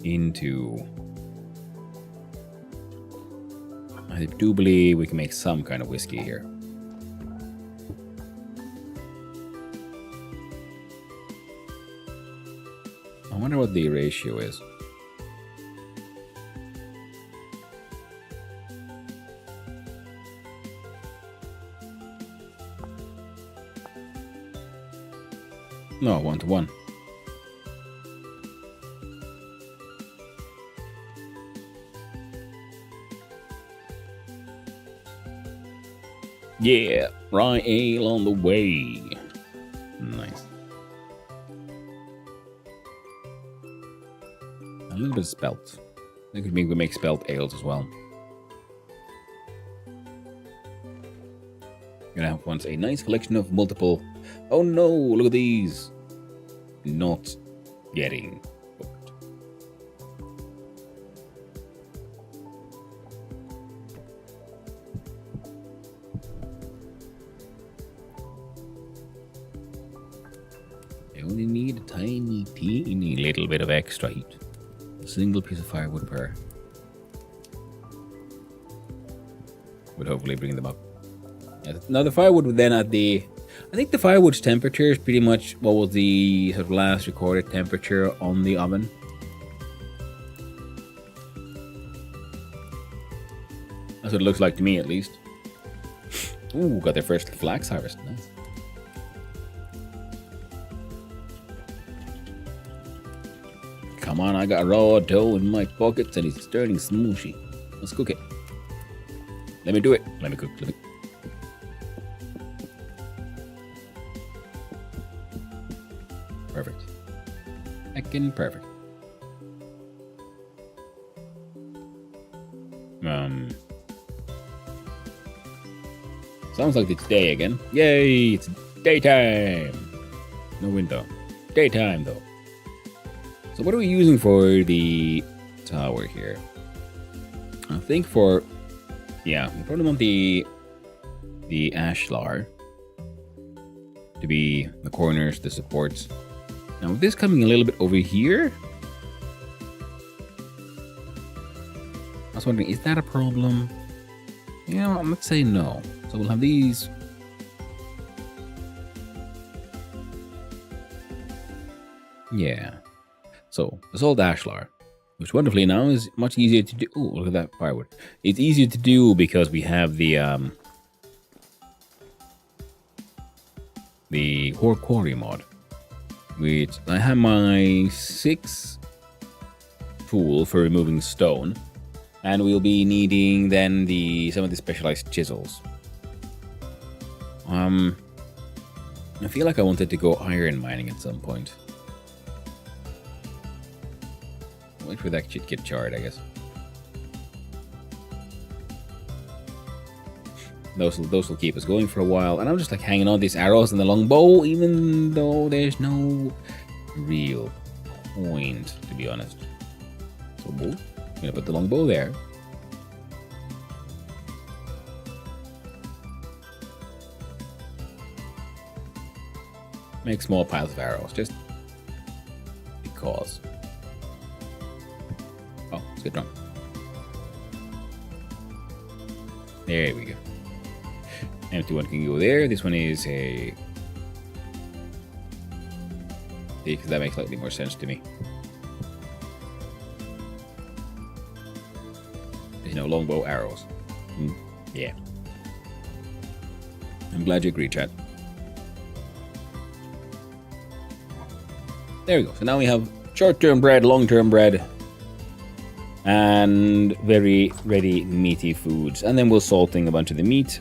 Into, I do believe we can make some kind of whiskey here. I wonder what the ratio is. No, 1-to-1. Yeah, rye ale on the way. Nice. A little bit of spelt. I think we make spelt ales as well. Gonna have once a nice collection of multiple. Oh no! Look at these. Not getting booked. I only need a tiny, teeny little bit of extra heat. A single piece of firewood per. Would hopefully bring them up. Now the firewood would then at the... I think the firewood's temperature is pretty much what was the sort of last recorded temperature on the oven. That's what it looks like to me, at least. Ooh, got their first flax harvest. Nice. Come on, I got raw dough in my pockets and it's turning smooshy. Let's cook it. Let me do it. Let me cook. Perfect. Heckin' perfect. Sounds like it's day again. Yay! It's daytime. No window. Daytime though. So what are we using for the tower here? I think for... Yeah, we probably want the ashlar to be the corners, the supports. Now with this coming a little bit over here, I was wondering, is that a problem? You know, let's say no. So we'll have these. Yeah. So basalt ashlar, which wonderfully now is much easier to do. Oh, look at that firewood. It's easier to do because we have the Ore Quarry mod, which I have my 6 tool for removing stone, and we'll be needing then some of the specialized chisels. I feel like I wanted to go iron mining at some point. Wait for that shit to get charred, I guess. Those will keep us going for a while, and I'm just like hanging on these arrows and the longbow, even though there's no real point, to be honest. So I'm gonna put the longbow there. Make small piles of arrows, just because. Oh, let's get drunk. There we go. Empty one can go there. This one is a... because that makes slightly more sense to me. There's no longbow arrows. Yeah. I'm glad you agree, chat. There we go. So now we have short-term bread, long-term bread, and very ready meaty foods. And then we're salting a bunch of the meat.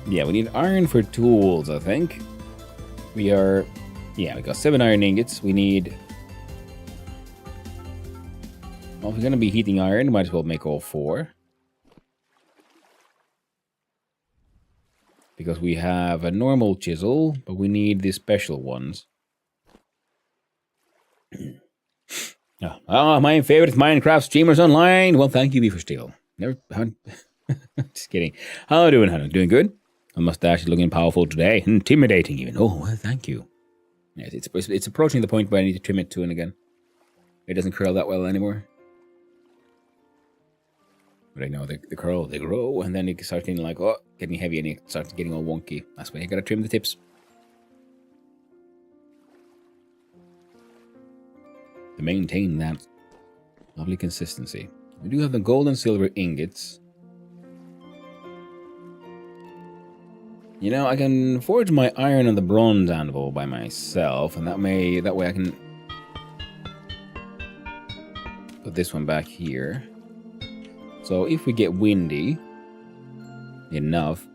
Yeah, we need iron for tools, I think. We got 7 iron ingots. We need... well, if we're going to be heating iron, might as well make all 4. Because we have a normal chisel, but we need the special ones. My favorite Minecraft streamers online. Well, thank you, Beaver Steel. Never... just kidding. How are you doing? Doing good? My mustache is looking powerful today. Intimidating even. Oh, well, thank you. Yes, it's approaching the point where I need to trim it to and again. It doesn't curl that well anymore. But I know they curl, they grow, and then it starts getting like, oh, getting heavy, and it starts getting all wonky. That's why you gotta trim the tips. To maintain that lovely consistency. We do have the gold and silver ingots. You know, I can forge my iron and the bronze anvil by myself, and that way I can put this one back here. So if we get windy enough,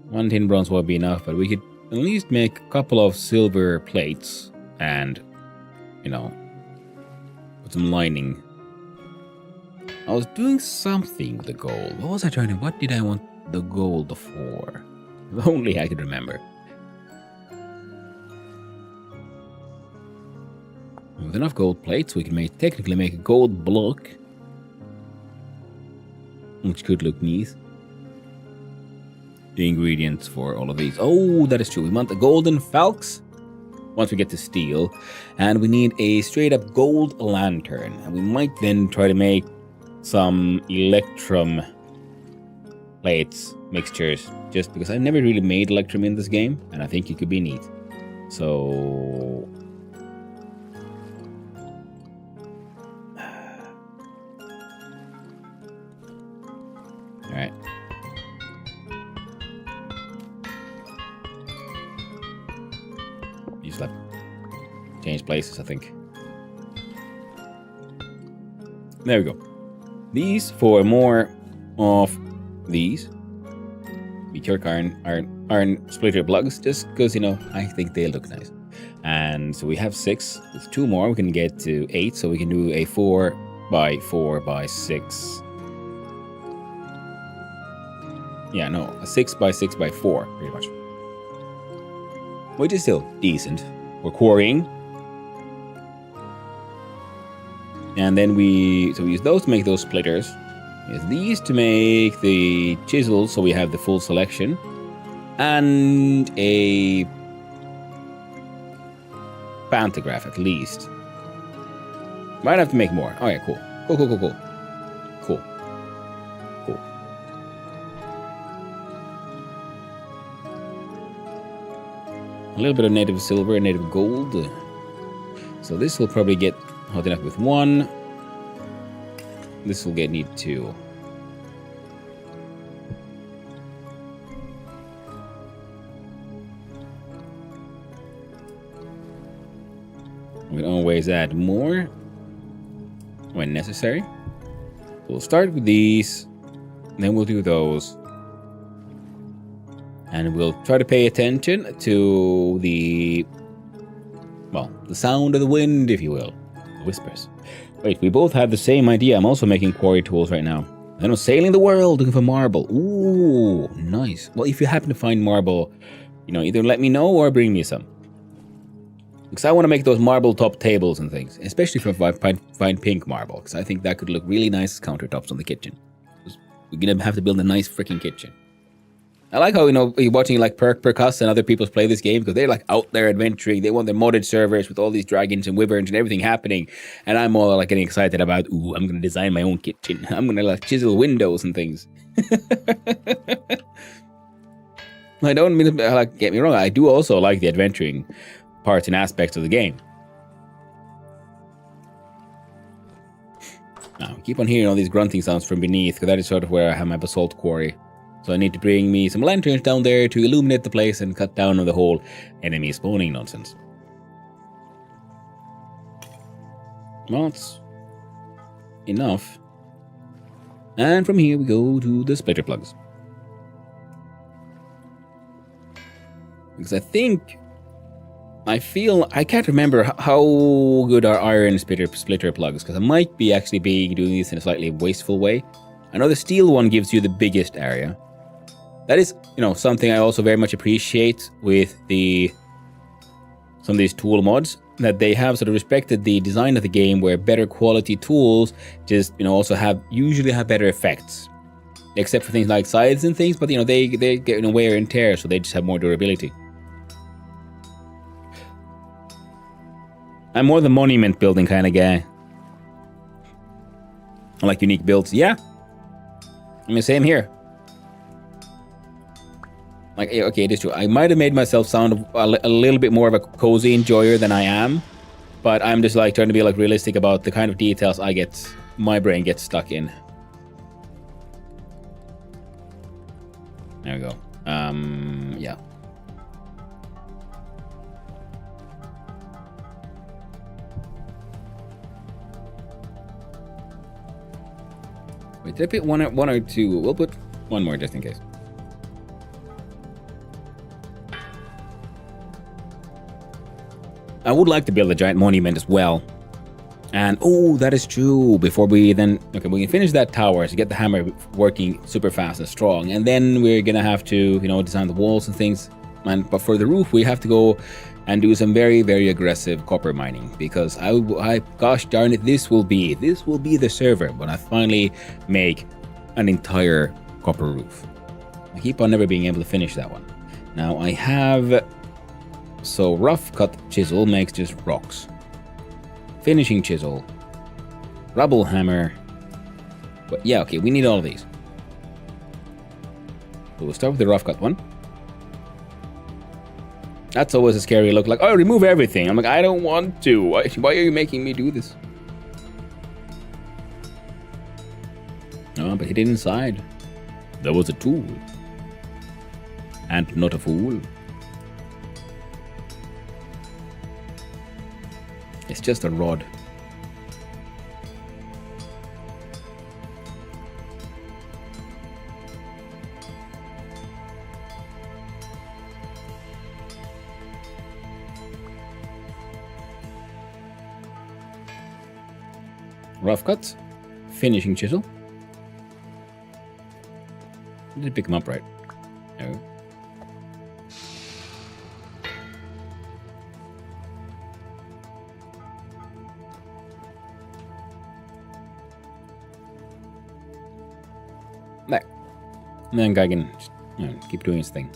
1 tin bronze will be enough, but we could at least make a couple of silver plates and, you know, put some lining. I was doing something with the gold. What was I trying to... What did I want the gold for? If only I could remember. With enough gold plates, we can technically make a gold block. Which could look nice. The ingredients for all of these. Oh, that is true. We want the golden falx once we get to steel. And we need a straight up gold lantern. And we might then try to make some electrum plates, mixtures. Just because I've never really made electrum in this game. And I think it could be neat. So... Alright. Use that. Change places, I think. There we go. These for more of these. Beaker iron splitter plugs, just because, you know, I think they look nice. And so we have 6. With 2 more, we can get to 8. So we can do a 4x4x6. Yeah, no, a 6x6x4, pretty much. Which is still decent. We're quarrying. And then we use those to make those splitters. We use these to make the chisels, so we have the full selection. And a pantograph at least. Might have to make more. Oh yeah, cool. Cool. A little bit of native silver and native gold. So this will probably get hot enough with 1. This will need 2. We can always add more when necessary. We'll start with these, then we'll do those. And we'll try to pay attention to the sound of the wind, if you will. The whispers. Wait, we both have the same idea. I'm also making quarry tools right now. Then I'm sailing the world looking for marble. Ooh, nice. Well, if you happen to find marble, you know, either let me know or bring me some. Because I want to make those marble top tables and things. Especially if I find pink marble. Because I think that could look really nice as countertops on the kitchen. We're going to have to build a nice freaking kitchen. I like how, you know, you're watching like Percuss and other people play this game because they're like out there adventuring. They want their modded servers with all these dragons and wyverns and everything happening. And I'm all like getting excited about, ooh, I'm going to design my own kitchen. I'm going to like chisel windows and things. I don't mean to, like, get me wrong. I do also like the adventuring parts and aspects of the game. Now, keep on hearing all these grunting sounds from beneath because that is sort of where I have my basalt quarry. So I need to bring me some lanterns down there to illuminate the place and cut down on the whole enemy spawning nonsense. Well, it's enough. And from here we go to the splitter plugs. Because I can't remember how good are iron splitter plugs, because I might be actually doing this in a slightly wasteful way. I know the steel one gives you the biggest area. That is, you know, something I also very much appreciate with some of these tool mods, that they have sort of respected the design of the game where better quality tools just, you know, also usually have better effects. Except for things like scythes and things, but, you know, they get, you know, wear and tear, so they just have more durability. I'm more the monument building kind of guy. I like unique builds. Yeah. I mean, same here. Like, okay, it is true. I might have made myself sound a little bit more of a cozy enjoyer than I am. But I'm just like trying to be like realistic about the kind of details my brain gets stuck in. There we go. Yeah. Wait, did I put one or two? We'll put one more just in case. I would like to build a giant monument as well. And, oh, that is true. Before we then... Okay, we can finish that tower to get the hammer working super fast and strong. And then we're gonna have to, you know, design the walls and things. But for the roof, we have to go and do some very, very aggressive copper mining. Because gosh darn it, this will be the server when I finally make an entire copper roof. I keep on never being able to finish that one. Now I have... So rough cut chisel makes just rocks. Finishing chisel, rubble hammer. But yeah, okay, we need all of these. So we'll start with the rough cut one. That's always a scary look, like, oh, remove everything. I'm like, I don't want to. Why are you making me do this? Oh, but he did inside. There was a tool. And not a fool. It's just a rod. Rough cut. Finishing chisel. Did it pick him up right? No. There. And then guy can just, you know, keep doing his thing.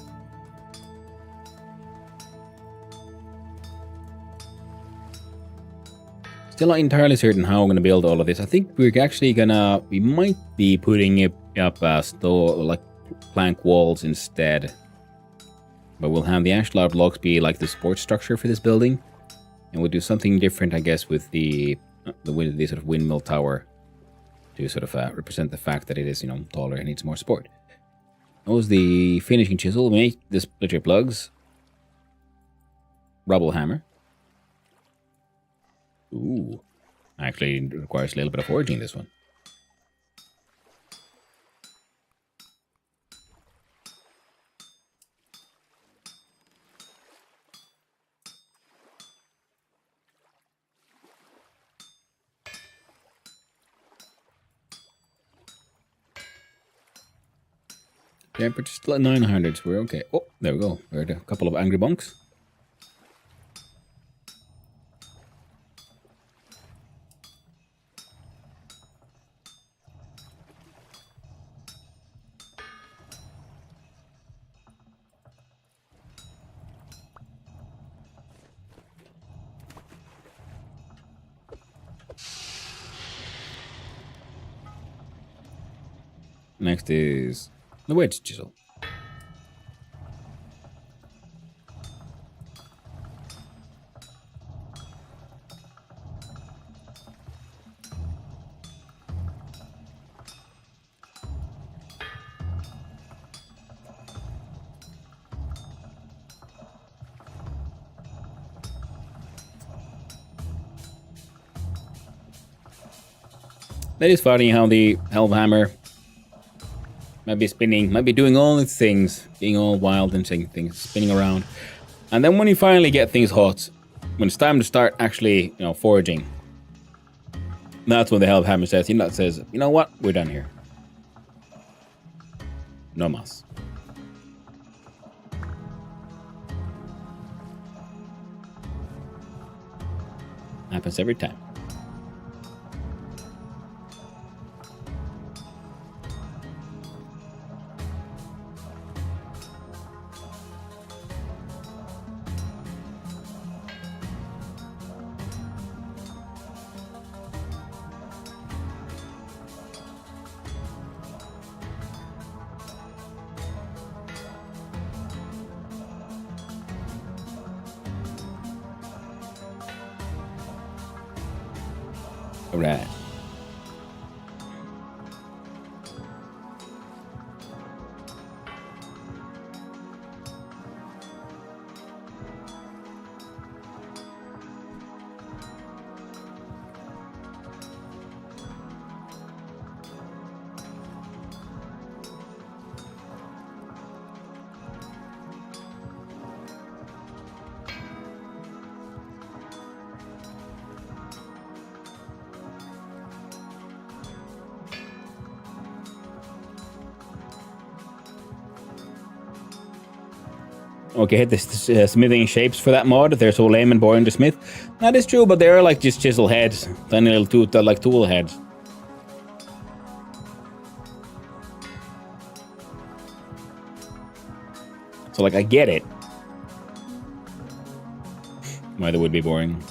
Still not entirely certain how I'm gonna build all of this. I think we might be putting it up like plank walls instead. But we'll have the ashlar blocks be like the support structure for this building. And we'll do something different, I guess, with the sort of windmill tower to sort of represent the fact that it is, you know, taller and needs more support. That was the finishing chisel. Make the splitter plugs. Rubble hammer. Ooh. Actually, it requires a little bit of forging, this one. Temperature still at 900, so we're okay. Oh, there we go. We're at a couple of angry bunks. Next is the wedge chisel. That is funny how the Hellhammer might be spinning, might be doing all its things, being all wild and saying things, spinning around. And then when you finally get things hot, when it's time to start actually, you know, foraging, that's when the Hellhammer says, you know what, we're done here. No mas. Happens every time. Alright. Okay, hit the smithing shapes for that mod. They're so lame and boring to smith. That is true, but they're like just chisel heads. Tiny little like tool heads. So, like, I get it. Why they would be boring.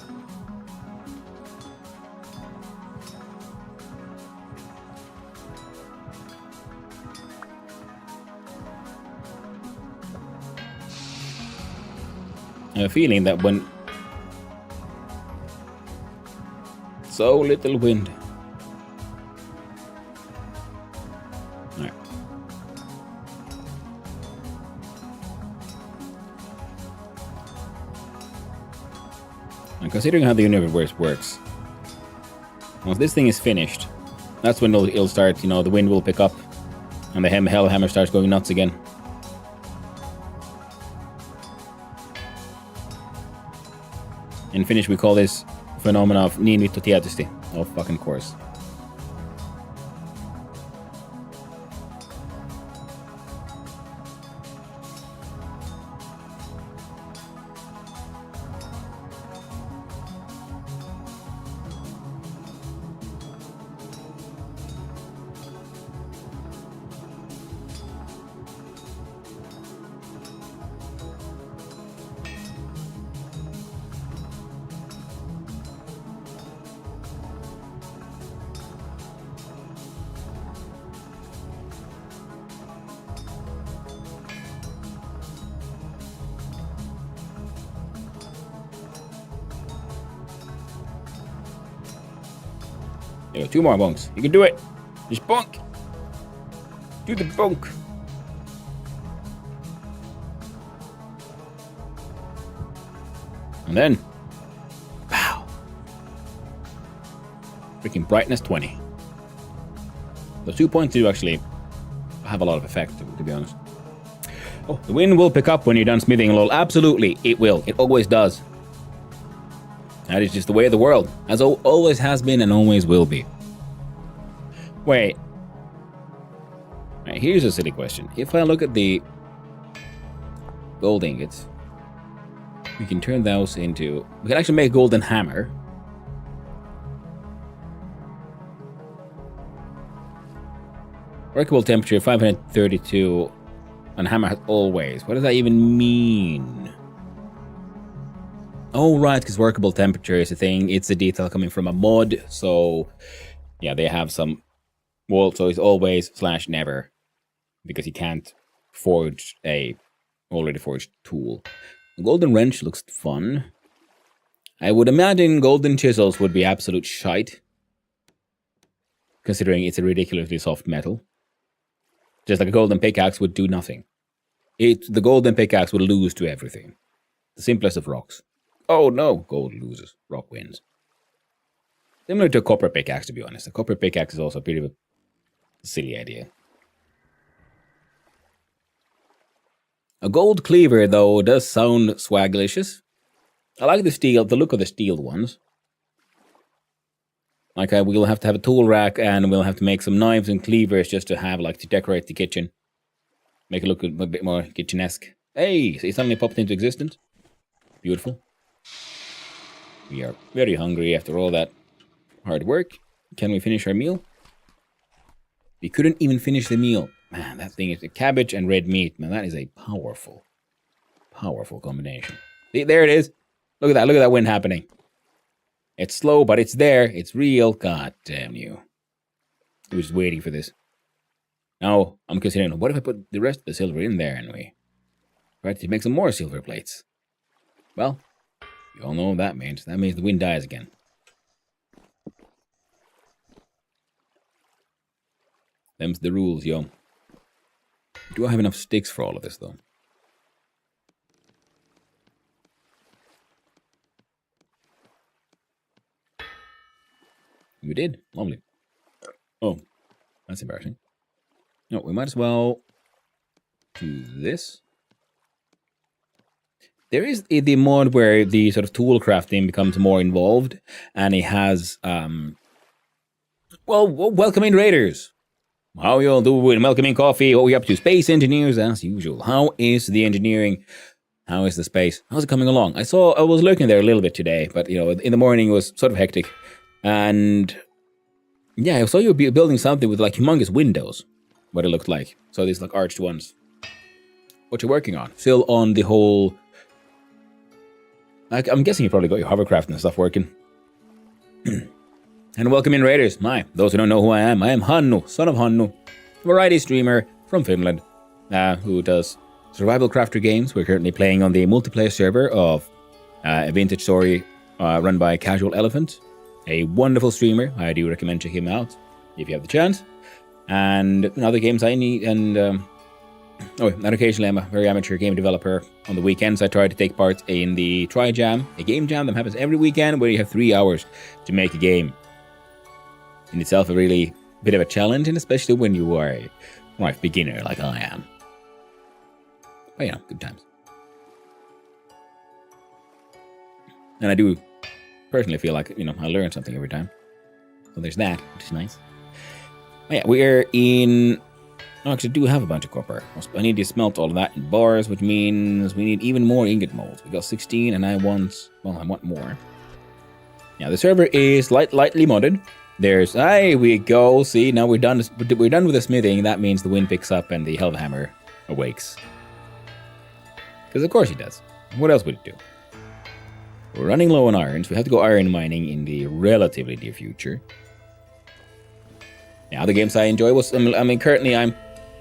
I have a feeling that when... So little wind. Alright. And considering how the universe works, once this thing is finished, that's when it'll start, you know, the wind will pick up, and the Hellhammer starts going nuts again. In Finnish, we call this phenomenon of niin vittu tietysti. Of fucking course. There go, 2 more bunks. You can do it. Just bunk. Do the bunk. And then, pow. Freaking brightness 20. Those 2 points do actually have a lot of effect, to be honest. Oh, the wind will pick up when you're done smithing, lol. Absolutely, it will. It always does. That is just the way of the world, as always has been and always will be. Wait. Right, here's a silly question. If I look at the gold ingots, we can turn those into... We can actually make a golden hammer. Workable temperature 532 and hammer has always. What does that even mean? Oh, right, because workable temperature is a thing. It's a detail coming from a mod. So, yeah, they have some... Well, so it's always / never. Because you can't forge a already forged tool. The golden wrench looks fun. I would imagine golden chisels would be absolute shite. Considering it's a ridiculously soft metal. Just like a golden pickaxe would do nothing. The golden pickaxe would lose to everything. The simplest of rocks. Oh no, gold loses, rock wins. Similar to a copper pickaxe, to be honest. A copper pickaxe is also a bit of a silly idea. A gold cleaver, though, does sound swaglicious. I like the look of the steel ones. Like, we'll have to have a tool rack, and we'll have to make some knives and cleavers just to have, like, to decorate the kitchen. Make it look a bit more kitchen-esque. Hey, it suddenly popped into existence. Beautiful. We are very hungry after all that hard work. Can we finish our meal? We couldn't even finish the meal. Man, that thing is a cabbage and red meat. Man, that is a powerful, powerful combination. See, there it is. Look at that. Look at that wind happening. It's slow, but it's there. It's real. God damn you. I was just waiting for this. Now, I'm considering, what if I put the rest of the silver in there and we try to make some more silver plates? Well, you all know what that means. That means the wind dies again. Them's the rules, yo. Do I have enough sticks for all of this, though? We did. Lovely. Oh, that's embarrassing. No, we might as well do this. There is the mod where the sort of tool crafting becomes more involved, and it has, well, welcoming raiders. How y'all doing? Welcoming coffee. What we up to? Space engineers, as usual. How is the engineering? How is the space? How's it coming along? I was lurking there a little bit today, but in the morning it was sort of hectic. And yeah, I saw you building something with like humongous windows, what it looked like. So these like arched ones. What you're working on? Still on the whole... I'm guessing you probably got your hovercraft and stuff working. And welcome in, Raiders. Those who don't know who I am Hannu, son of Hannu, variety streamer from Finland, who does survival crafter games. We're currently playing on the multiplayer server of a vintage story run by Casual Elephant, a wonderful streamer. I do recommend checking him out if you have the chance. And in other games I need, and occasionally I'm a very amateur game developer. On the weekends I try to take part in the Try Jam, a game jam that happens every weekend where you have 3 hours to make a game. In itself a really bit of a challenge, and especially when you are a beginner like I am. But good times. And I do personally feel like, I learn something every time. So there's that, which is nice. But yeah, we're in... I actually do have a bunch of copper. I need to smelt all of that in bars, which means we need even more ingot molds. We got 16 and I want more. Yeah, the server is lightly modded. There we go. See, now we're done with the smithing. That means the wind picks up and the Hellhammer awakes. Because of course he does. What else would it do? We're running low on irons. We have to go iron mining in the relatively near future. Now, the games I enjoy was... currently I'm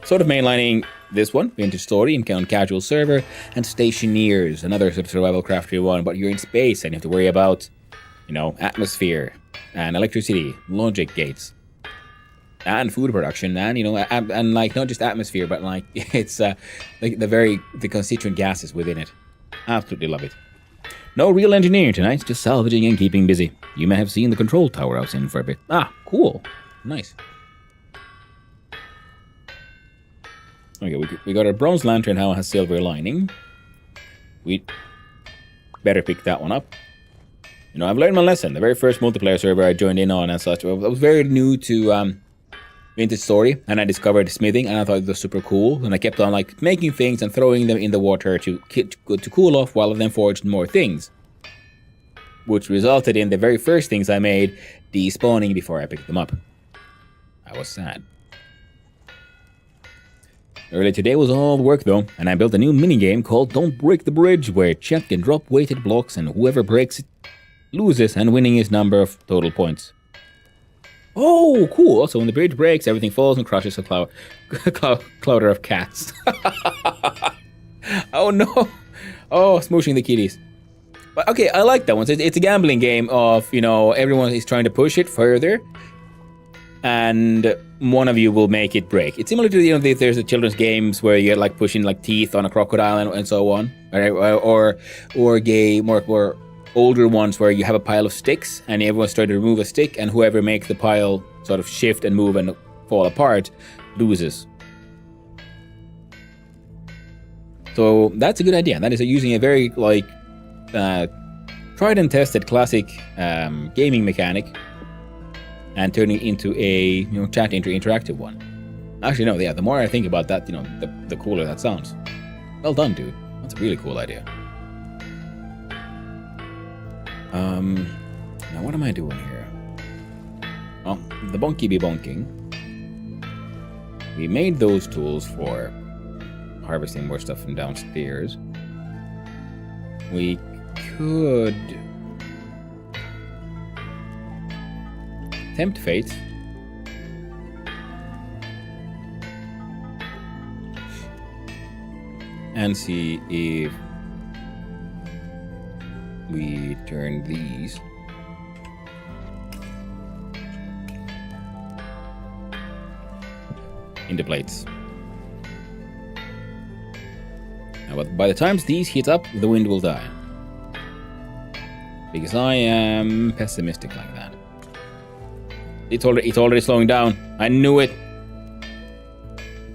sort of mainlining this one, Vintage Story, on casual server, and Stationeers, another sort of survival crafty one, but you're in space and you have to worry about, atmosphere and electricity, logic gates, and food production, and and like not just atmosphere, but like it's the constituent gases within it. Absolutely love it. No real engineering tonight, just salvaging and keeping busy. You may have seen the control tower I was in for a bit. Ah, cool, nice. Okay, we got a bronze lantern now has silver lining. We better pick that one up. I've learned my lesson. The very first multiplayer server I joined in on and such, I was very new to Vintage Story, and I discovered smithing, and I thought it was super cool. And I kept on making things and throwing them in the water to cool off while I then forged more things, which resulted in the very first things I made despawning before I picked them up. I was sad. Earlier today was all work though, and I built a new minigame called Don't Break the Bridge, where check and drop weighted blocks and whoever breaks it loses, and winning is number of total points. Oh, cool! Also, when the bridge breaks, everything falls and crushes a clouder of cats. Oh no! Oh, smooshing the kitties. But okay, I like that one. So it's a gambling game of, everyone is trying to push it further, and one of you will make it break. It's similar to, there's the children's games where you're pushing teeth on a crocodile and so on, right? or more older ones where you have a pile of sticks and everyone's trying to remove a stick, and whoever makes the pile sort of shift and move and fall apart loses. So that's a good idea. That is using a very tried and tested classic gaming mechanic and turning it into a chat interactive one. Actually, no, yeah. The more I think about that, the cooler that sounds. Well done, dude. That's a really cool idea. Now what am I doing here? Well, the bonky be bonking. We made those tools for harvesting more stuff from downstairs. We could tempt fate. And see if we turn these into plates. Now, by the time these heat up, the wind will die. Because I am pessimistic like that. It's already slowing down. I knew it.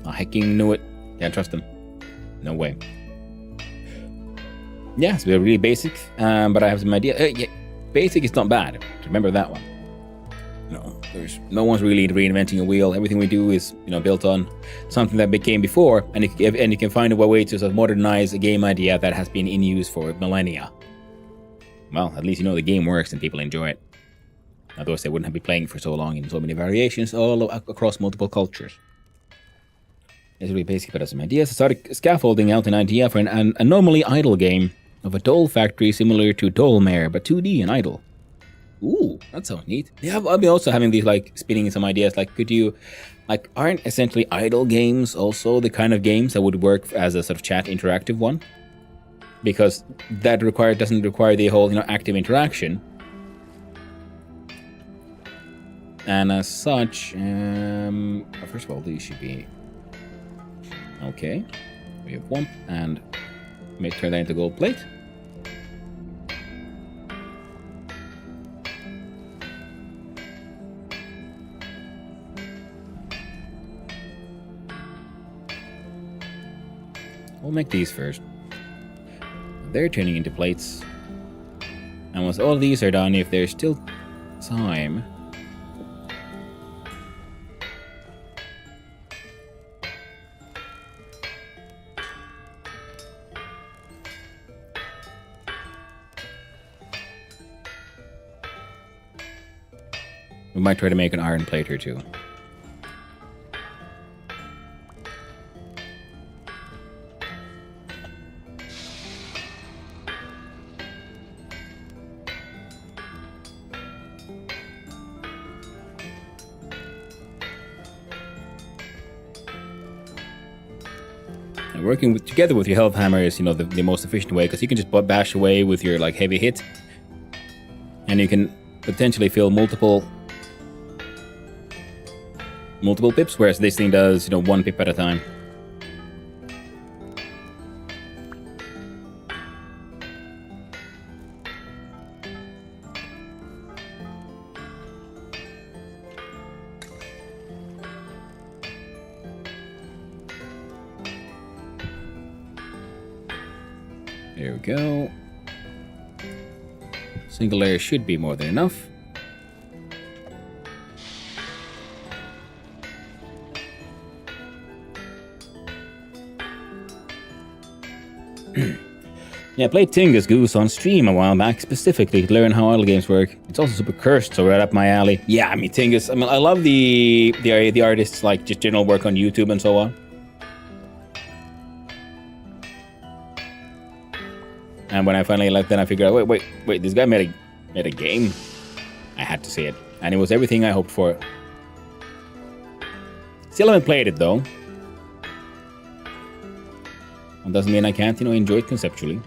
I hecking knew it. Can't trust them. No way. Yeah, it's really basic, but I have some idea. Yeah, basic is not bad. Remember that one. No. No one's really reinventing a wheel. Everything we do is, built on something that became before, and you can find a way to sort of modernize a game idea that has been in use for millennia. Well, at least the game works and people enjoy it. Otherwise, they wouldn't have been playing for so long in so many variations all across multiple cultures. It's really basic, but some ideas. I started scaffolding out an idea for an anomaly idle game of a doll factory similar to Dollmare, but 2D and idle. Ooh, that sounds neat. Yeah, I've been also having these, spinning some ideas, could you, aren't essentially idle games also the kind of games that would work as a sort of chat interactive one? Because that doesn't require the whole, active interaction. And as such, first of all, these should be okay. We have one, and turn that into gold plate. We'll make these first. They're turning into plates. And once all these are done, if there's still time, we might try to make an iron plate or two. And working together with your health hammer is, the most efficient way, because you can just bash away with your heavy hit, and you can potentially fill multiple pips, whereas this thing does, one pip at a time. There we go. Single layer should be more than enough. Yeah, I played Tingus Goose on stream a while back, specifically to learn how idle games work. It's also super cursed, so right up my alley. Yeah, Tingus. I love the artists, just general work on YouTube and so on. And when I finally then I figured out, wait, this guy made a game. I had to see it, and it was everything I hoped for. Still haven't played it though. It doesn't mean I can't, enjoy it conceptually.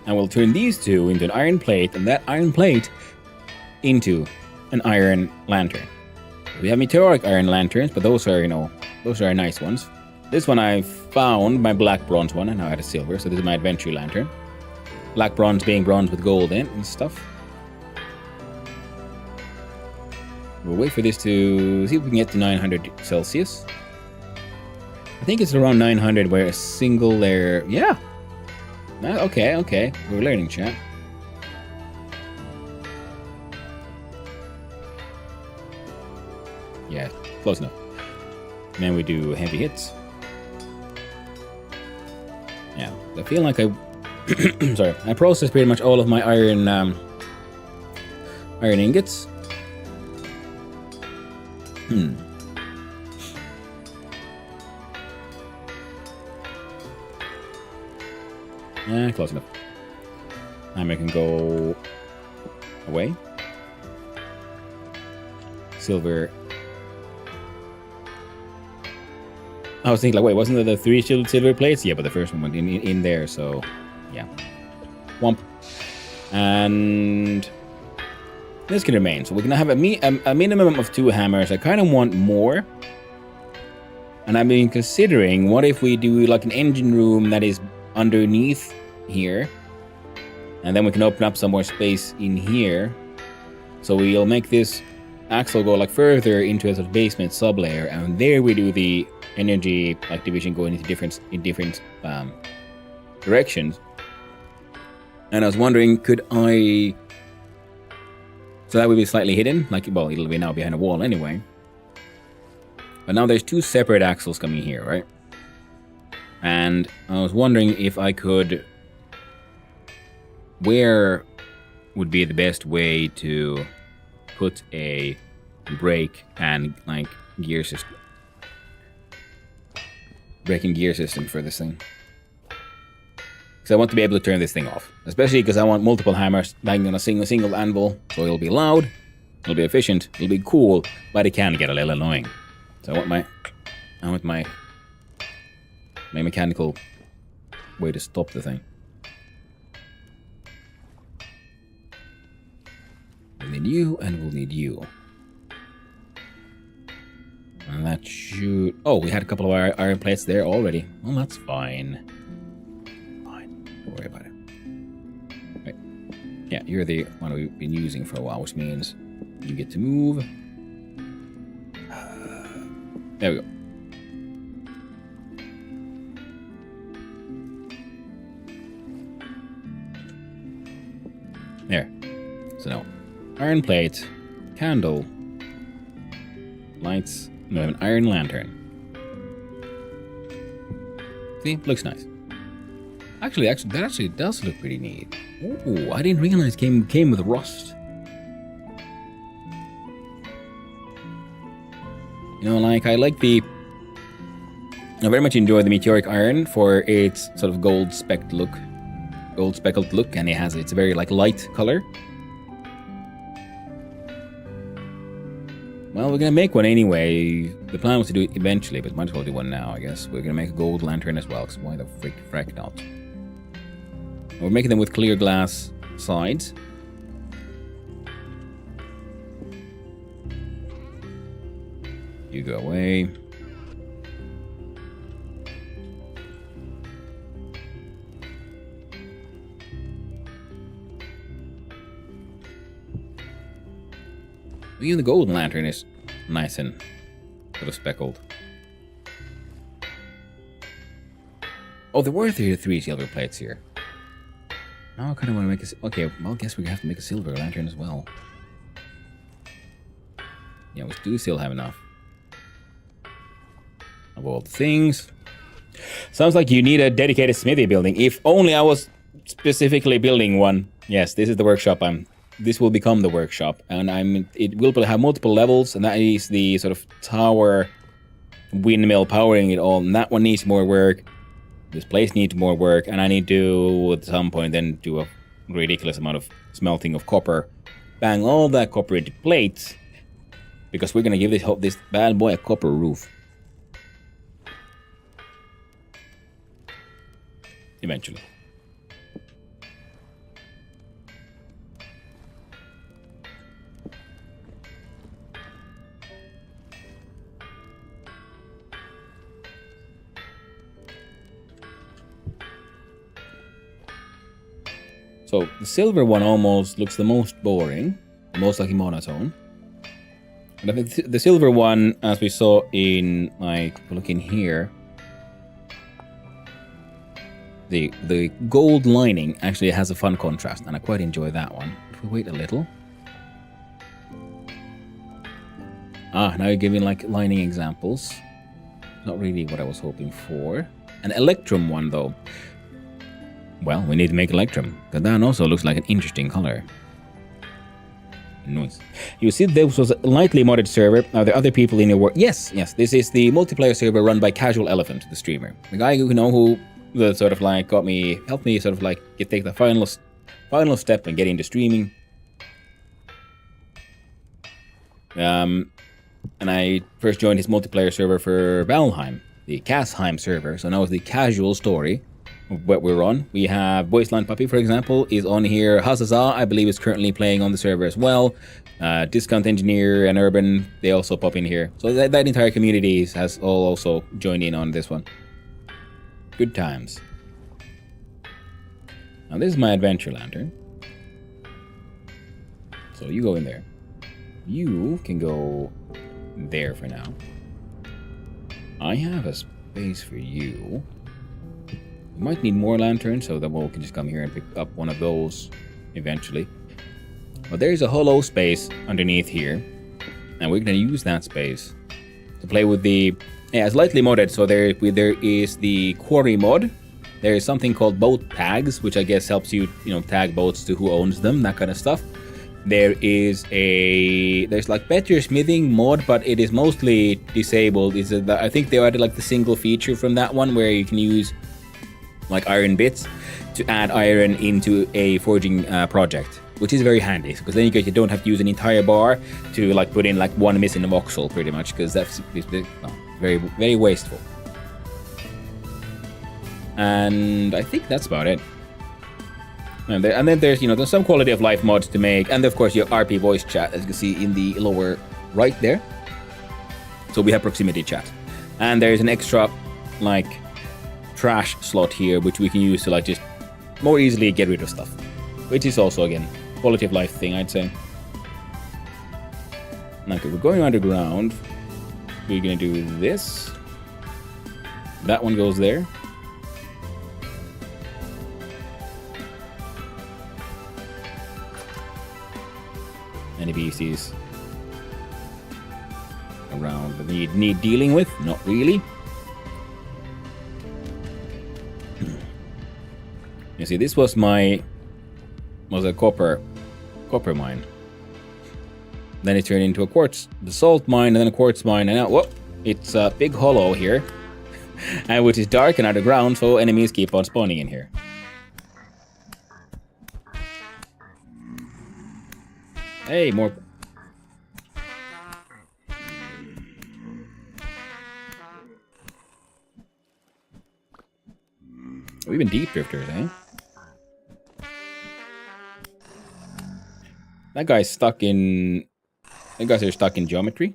And we'll turn these two into an iron plate, and that iron plate into an iron lantern. We have meteoric iron lanterns, but those are nice ones. This one I found, my black bronze one, and now I had a silver, so this is my adventure lantern. Black bronze being bronze with gold in and stuff. We'll wait for this to see if we can get to 900 Celsius. I think it's around 900 where a single layer... Yeah! Okay. We're learning, chat. Yeah, close enough. And then we do heavy hits. Yeah, I feel like I... sorry. I processed pretty much all of my iron ingots. Yeah, close enough. Hammer can go away. Silver. I was thinking, wait, wasn't there the 3 silver plates? Yeah, but the first one went in there, so yeah. Womp. And this can remain. So we're gonna have a minimum of 2 hammers. I kind of want more. And I've been considering, what if we do an engine room that is underneath here, and then we can open up some more space in here, so we'll make this axle go further into a sort of basement sublayer, and there we do the energy division going into different directions. And I was wondering, could I So that would be slightly hidden. Like, well, it'll be now behind a wall anyway. But now there's 2 separate axles coming here, right? And I was wondering if I could... Where would be the best way to put a brake and, like, gear system? Brake and gear system for this thing. Because I want to be able to turn this thing off. Especially because I want multiple hammers banging on a single anvil. So it'll be loud, it'll be efficient, it'll be cool, but it can get a little annoying. So I want my mechanical way to stop the thing. We'll need you, and we'll need you. And that should... Oh, we had a couple of iron plates there already. Well, that's fine. Fine. Don't worry about it. Right. Yeah, you're the one we've been using for a while, which means you get to move. There we go. There. So now, iron plate, candle, lights. We have an iron lantern. See, looks nice. Actually, that actually does look pretty neat. Oh, I didn't realize it came with rust. You know, like, I very much enjoy the meteoric iron for its sort of gold speckled look, and it's a very, like, light color. Well, we're gonna make one anyway. The plan was to do it eventually, but might as well do one now, I guess. We're gonna make a gold lantern as well, because why the frick not? We're making them with clear glass sides. You go away. Even the golden lantern is nice and sort of speckled. Oh, there were 3 silver plates here. Now I kind of want to make a... Okay, well, I guess we have to make a silver lantern as well. Yeah, we do still have enough. Of all the things. Sounds like you need a dedicated smithy building. If only I was specifically building one. Yes, this is the workshop This will become the workshop, and it will have multiple levels, and that is the sort of tower windmill powering it all, and that one needs more work. This place needs more work, and I need to, at some point, then do a ridiculous amount of smelting of copper. Bang all that copper into plates, because we're going to give this bad boy a copper roof. Eventually. So the silver one almost looks the most boring, the most like monotone. And I think the silver one, as we saw in, like, look in here, the gold lining actually has a fun contrast, and I quite enjoy that one. If we wait a little. Ah, now you're giving, like, lining examples. Not really what I was hoping for. An electrum one, though. Well, we need to make electrum, because that also looks like an interesting color. Nice. You see, this was a lightly modded server. Are there other people in your work? Yes, this is the multiplayer server run by Casual Elephant, the streamer. The guy who sort of like helped me sort of like take the final step and get into streaming. And I first joined his multiplayer server for Valheim, the Casheim server. So now it's the casual story of what we're on. We have Wasteland Puppy, for example, is on here. Hazaza, I believe, is currently playing on the server as well. Discount Engineer and Urban, they also pop in here. So that entire community has all also joined in on this one. Good times. Now this is my adventure lantern. So you go in there. You can go there for now. I have a space for you. We might need more lanterns, so that we can just come here and pick up one of those eventually. But there is a hollow space underneath here, and we're gonna use that space to play with the... Yeah, it's lightly modded, so there is the quarry mod. There is something called boat tags, which I guess helps you, tag boats to who owns them, that kind of stuff. There's like better smithing mod, but it is mostly disabled. I think they added like the single feature from that one where you can use like iron bits to add iron into a forging project, which is very handy because then you don't have to use an entire bar to like put in like one missing voxel pretty much, because that's very, very wasteful. And I think that's about it. And then there's some quality of life mods to make, and of course your RP voice chat, as you can see in the lower right there. So we have proximity chat, and there's an extra like trash slot here, which we can use to like just more easily get rid of stuff, which is also again quality of life thing, I'd say. Okay, we're going underground. We're gonna do this. That one goes there. Any beasties around that need dealing with? Not really. You see, this was a copper mine. Then it turned into a quartz, the salt mine, and then a quartz mine, and now it's a big hollow here, and which is dark and underground, so enemies keep on spawning in here. Hey, more. We've been deep drifters, eh? That guy's stuck in... You guys are stuck in geometry.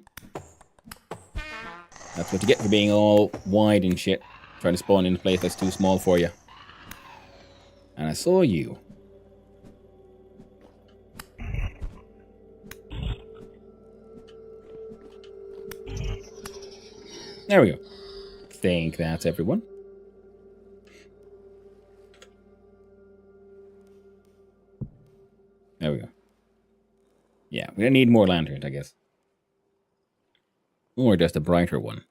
That's what you get for being all wide and shit. Trying to spawn in a place that's too small for you. And I saw you. There we go. Think that's everyone. There we go. Yeah, we're gonna need more lanterns, I guess. Or just a brighter one.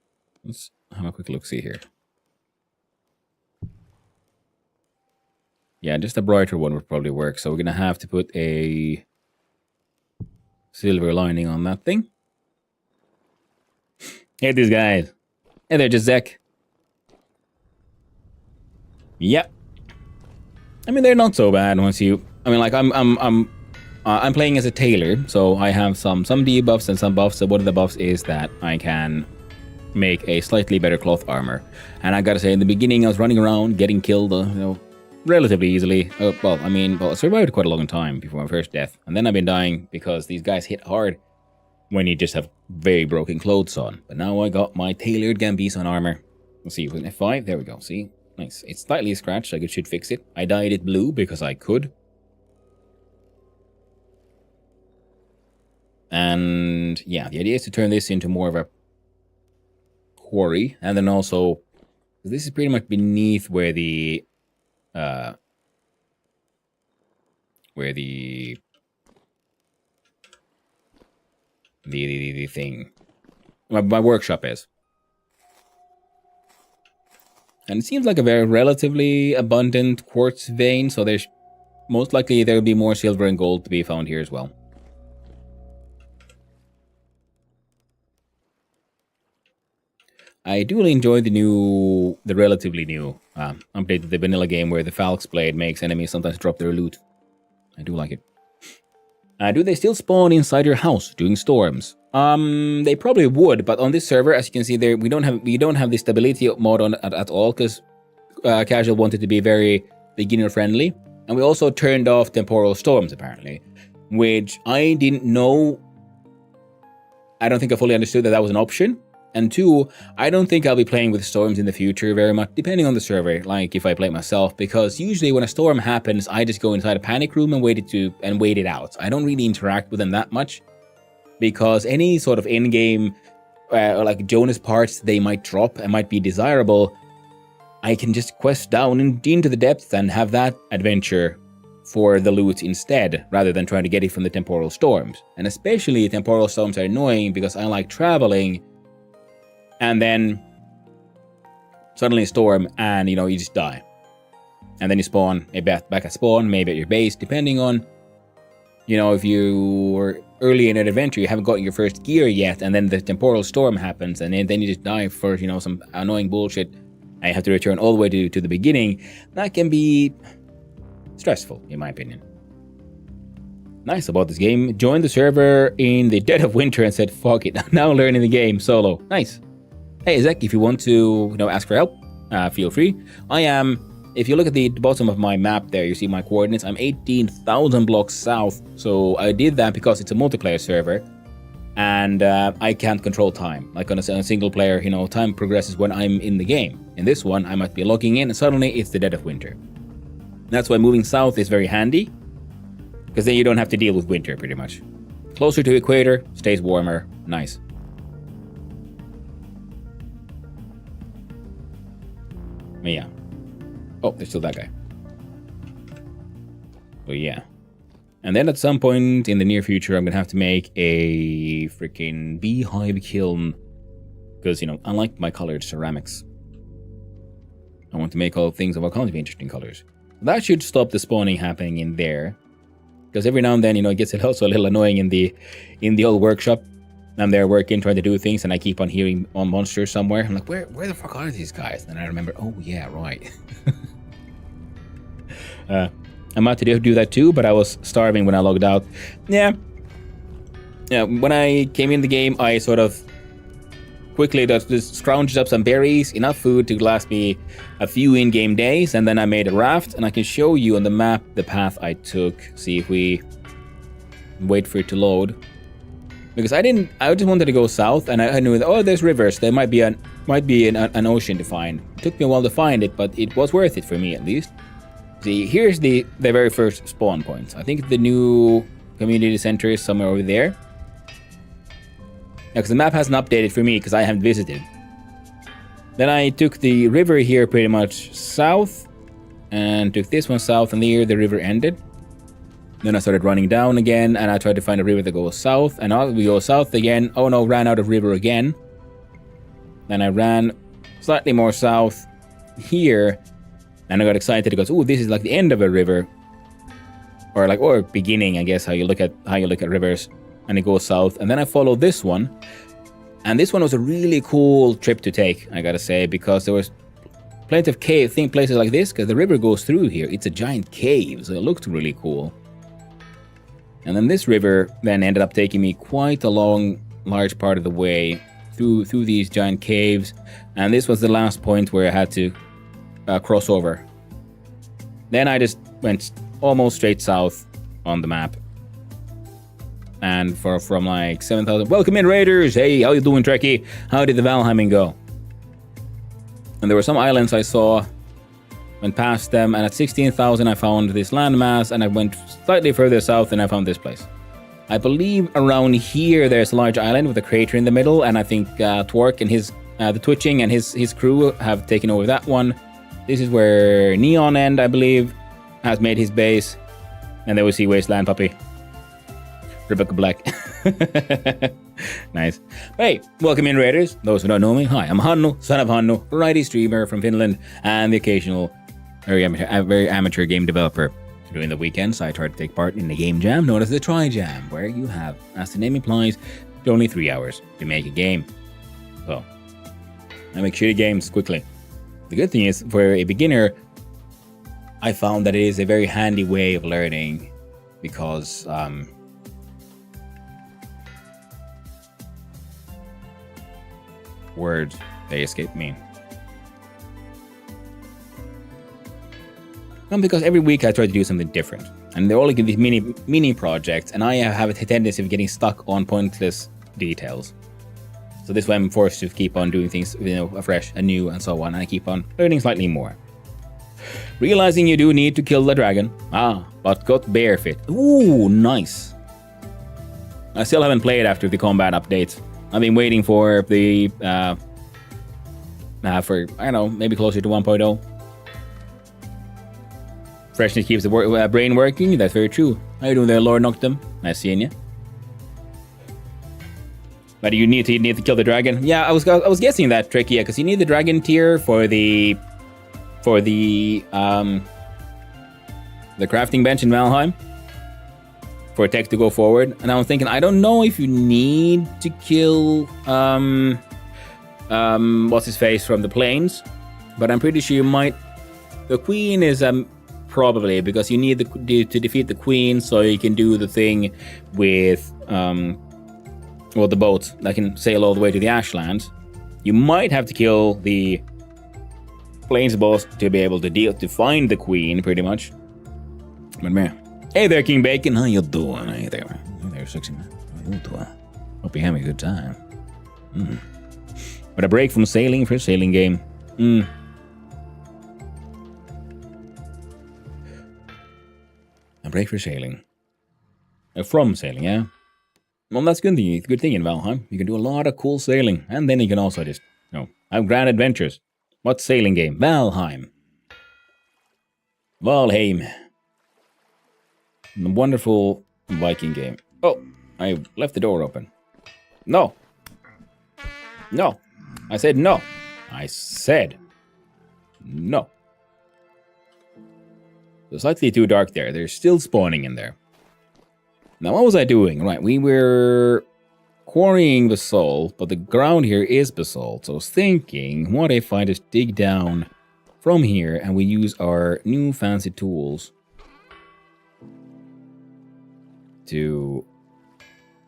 Let's have a quick look-see here. Yeah, just a brighter one would probably work. So we're gonna have to put a silver lining on that thing. Hey, these guys. Hey there, Jazek. Yep. I mean, they're not so bad once you... I mean, like, I'm playing as a tailor, so I have some debuffs and some buffs. So one of the buffs is that I can make a slightly better cloth armor. And I gotta say, in the beginning, I was running around, getting killed, relatively easily. I survived quite a long time before my first death. And then I've been dying because these guys hit hard when you just have very broken clothes on. But now I got my tailored Gambison armor. Let's see, with F5, there we go, see? Nice. It's slightly scratched, I should fix it. I dyed it blue because I could. And yeah, the idea is to turn this into more of a quarry. And then also, this is pretty much beneath where the thing, my workshop is. And it seems like a very relatively abundant quartz vein, so there's most likely there will be more silver and gold to be found here as well. I do really enjoy the relatively new update to the vanilla game where the Falx blade makes enemies sometimes drop their loot. I do like it. Do they still spawn inside your house during storms? They probably would, but on this server, as you can see there, we don't have the stability mod on at all because Casual wanted to be very beginner friendly, and we also turned off temporal storms apparently, which I didn't know. I don't think I fully understood that was an option. And two, I don't think I'll be playing with storms in the future very much, depending on the server, like if I play it myself, because usually when a storm happens, I just go inside a panic room and wait it out. I don't really interact with them that much, because any sort of in-game, like Jonas parts they might drop and might be desirable, I can just quest down into the depths and have that adventure for the loot instead, rather than trying to get it from the temporal storms. And especially temporal storms are annoying because I like traveling and then suddenly a storm and you just die. And then you spawn maybe back at spawn, maybe at your base, depending on, if you were early in an adventure, you haven't gotten your first gear yet, and then the temporal storm happens, and then you just die for, some annoying bullshit, and you have to return all the way to the beginning. That can be stressful, in my opinion. Nice about this game. Joined the server in the dead of winter and said, fuck it, I'm now learning the game solo. Nice. Hey, Zach, if you want to, ask for help, feel free. If you look at the bottom of my map there, you see my coordinates. I'm 18,000 blocks south. So I did that because it's a multiplayer server. And I can't control time. Like on a single player, time progresses when I'm in the game. In this one, I might be logging in and suddenly it's the dead of winter. That's why moving south is very handy. Because then you don't have to deal with winter, pretty much. Closer to equator, stays warmer. Nice. Yeah. Oh, there's still that guy. So yeah. And then at some point in the near future, I'm going to have to make a freaking beehive kiln. Because, I like my colored ceramics. I want to make all things of all kinds of interesting colors. That should stop the spawning happening in there. Because every now and then, it gets also a little annoying in the old workshop. I'm there working, trying to do things, and I keep on hearing monsters somewhere. I'm like, where the fuck are these guys? And I remember, oh yeah, right. I might do that too, but I was starving when I logged out. Yeah, when I came in the game, I sort of quickly just scrounged up some berries, enough food to last me a few in-game days, and then I made a raft, and I can show you on the map the path I took. See if we wait for it to load. Because I just wanted to go south, and I knew that, there's rivers. There might be an ocean to find. It took me a while to find it, but it was worth it for me at least. See, here's the very first spawn point. I think the new community center is somewhere over there. Because the map hasn't updated for me because I haven't visited. Then I took the river here pretty much south, and took this one south, and here the river ended. Then I started running down again, and I tried to find a river that goes south, and now we go south again. Oh no, ran out of river again. Then I ran slightly more south here, and I got excited because, ooh, this is like the end of a river. Or beginning, I guess, how you look at rivers. And it goes south, and then I followed this one. And this one was a really cool trip to take, I gotta say, because there was plenty of places like this, because the river goes through here. It's a giant cave, so it looked really cool. And then this river then ended up taking me quite a large part of the way through these giant caves. And this was the last point where I had to cross over. Then I just went almost straight south on the map. And from like 7,000... Welcome in, Raiders! Hey, how you doing, Trekkie? How did the Valheiming go? And there were some islands I saw. Went past them, and at 16,000 I found this landmass, and I went slightly further south and I found this place. I believe around here there's a large island with a crater in the middle, and I think Twerk and the Twitching and his crew have taken over that one. This is where Neon End, I believe, has made his base. And there we see Wasteland Puppy. Rebecca Black. Nice. Hey, welcome in, Raiders. Those who don't know me, hi, I'm Hannu, son of Hannu, variety streamer from Finland, and the occasional very amateur game developer. During the weekends, I try to take part in a game jam known as the Try Jam, where you have, as the name implies, only 3 hours to make a game. So, I make shitty games quickly. The good thing is, for a beginner, I found that it is a very handy way of learning, because words, they escape me. Because every week I try to do something different, and they're all like these mini projects, and I have a tendency of getting stuck on pointless details. So this way I'm forced to keep on doing things, afresh and new and so on, and I keep on learning slightly more. Realizing you do need to kill the dragon. But got bear fit. Ooh, nice. I still haven't played after the combat updates. I've been waiting for the, I don't know, maybe closer to 1.0. Freshness keeps the brain working. That's very true. How you doing there, Lord Noctum? Nice seeing you. But you need to kill the dragon. Yeah, I was guessing that tricky, because you need the dragon tier for the crafting bench in Valheim for tech to go forward. And I was thinking, I don't know if you need to kill what's his face from the plains, but I'm pretty sure you might. The queen is probably, because you need to defeat the queen so you can do the thing with the boats that can sail all the way to the Ashlands. You might have to kill the plains boss to be able to find the queen, pretty much. But man, hey there, King Bacon, how you doing? Hey there, sexy man. How you doing? Hope you're having a good time. But a break from sailing for a sailing game. A break for sailing. From sailing, yeah. Well, that's good thing. Good thing in Valheim. You can do a lot of cool sailing, and then you can also just, have grand adventures. What sailing game? Valheim. Valheim. The wonderful Viking game. Oh, I left the door open. No. No. I said no. I said no. It's slightly too dark there. They're still spawning in there. Now, what was I doing? Right, we were quarrying basalt, but the ground here is basalt. So I was thinking, what if I just dig down from here and we use our new fancy tools to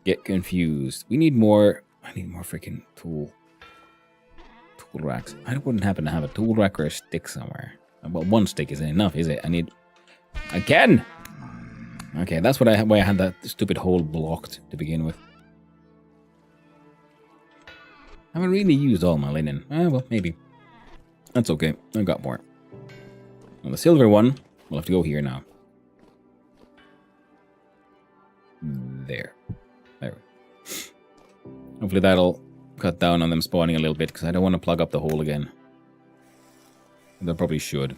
get confused. I need more freaking tool racks. I wouldn't happen to have a tool rack or a stick somewhere. Well, one stick isn't enough, is it? I need again. Okay, that's why I had that stupid hole blocked to begin with. I haven't really used all my linen. Well, maybe. That's okay. I got more. Well, the silver one, we'll have to go here now. There. Hopefully that'll cut down on them spawning a little bit, because I don't want to plug up the hole again. They probably should.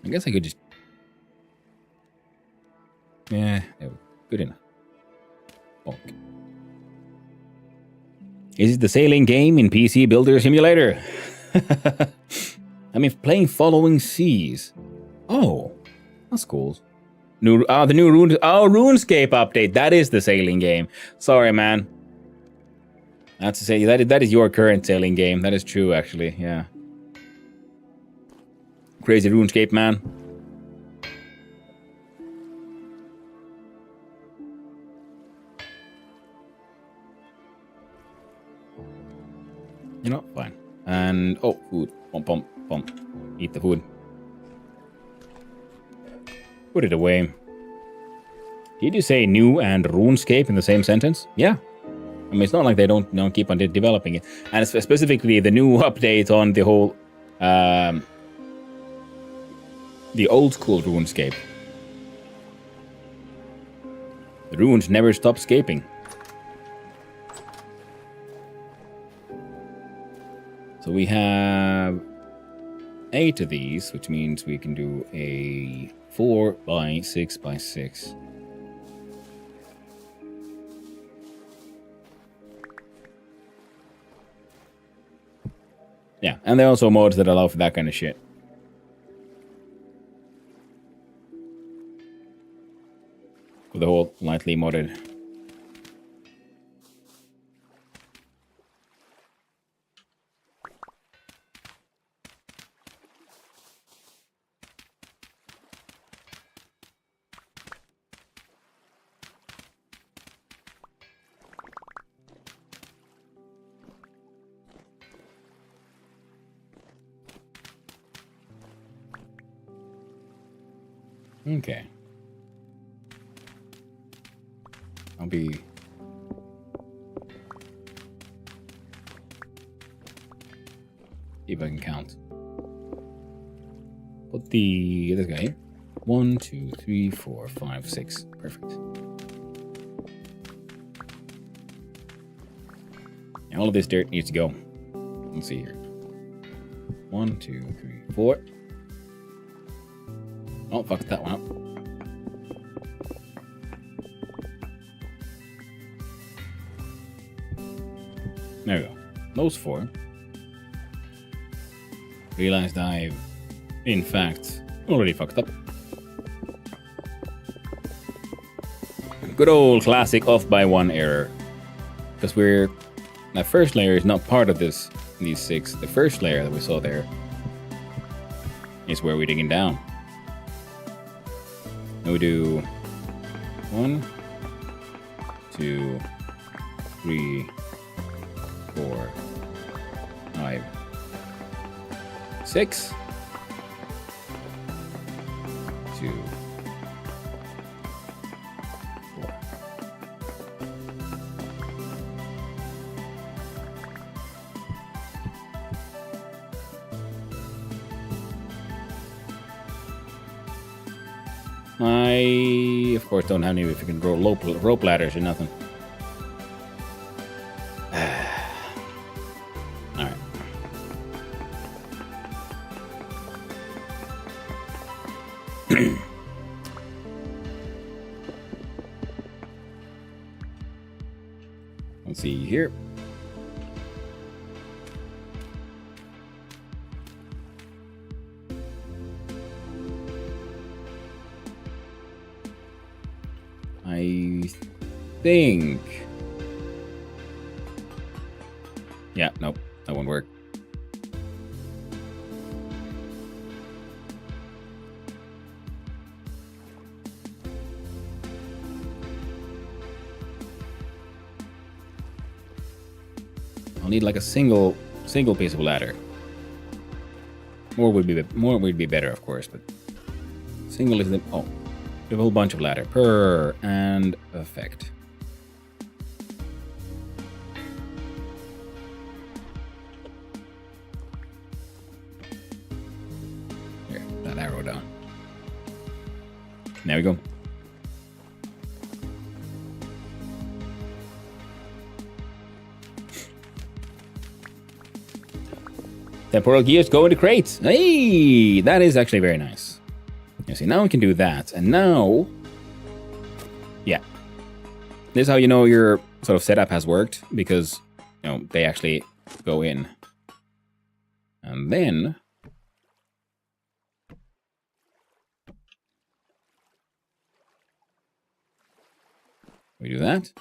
I guess I could just... Yeah, there we go. Good enough. Bonk. Is it the sailing game in PC Builder Simulator? I mean, playing Following Seas. Oh, that's cool. The new RuneScape update. That is the sailing game. Sorry, man. I have to say that is your current sailing game. That is true, actually. Yeah. Crazy RuneScape, man. You know, fine. And food. Pump. Eat the food. Put it away. Did you say new and RuneScape in the same sentence? Yeah. I mean, it's not like they don't keep on developing it. And specifically the new update on the whole, the old school RuneScape. The runes never stop scaping. So we have 8 of these, which means we can do a 4x6x6. Yeah, and there are also mods that allow for that kind of shit. For the whole lightly modded. Okay. I'll be... if I can count. Put this guy. 1, 2, 3, 4, 5, 6. Perfect. And all of this dirt needs to go. Let's see here. 1, 2, 3, 4. Oh, fuck that one up. There we go. Those 4. Realized I've, in fact, already fucked up. Good old classic off by 1 error. Because that first layer is not part of these 6. The first layer that we saw there is where we're digging down. And we do 1, 2, 3, 4, 5, 6, 2, 4. I, of course, don't have any if you can grow rope ladders or nothing. Alright. Let's see here. I think. Yeah, nope, that won't work. I'll need like a single piece of ladder. More would be better, of course, but single is the we have a whole bunch of ladder per and effect. Here, that arrow down. There we go. Temporal gears go into crates. Hey, that is actually very nice. You see, now we can do that, and now, yeah, this is how you know your sort of setup has worked, because they actually go in, and then we do that.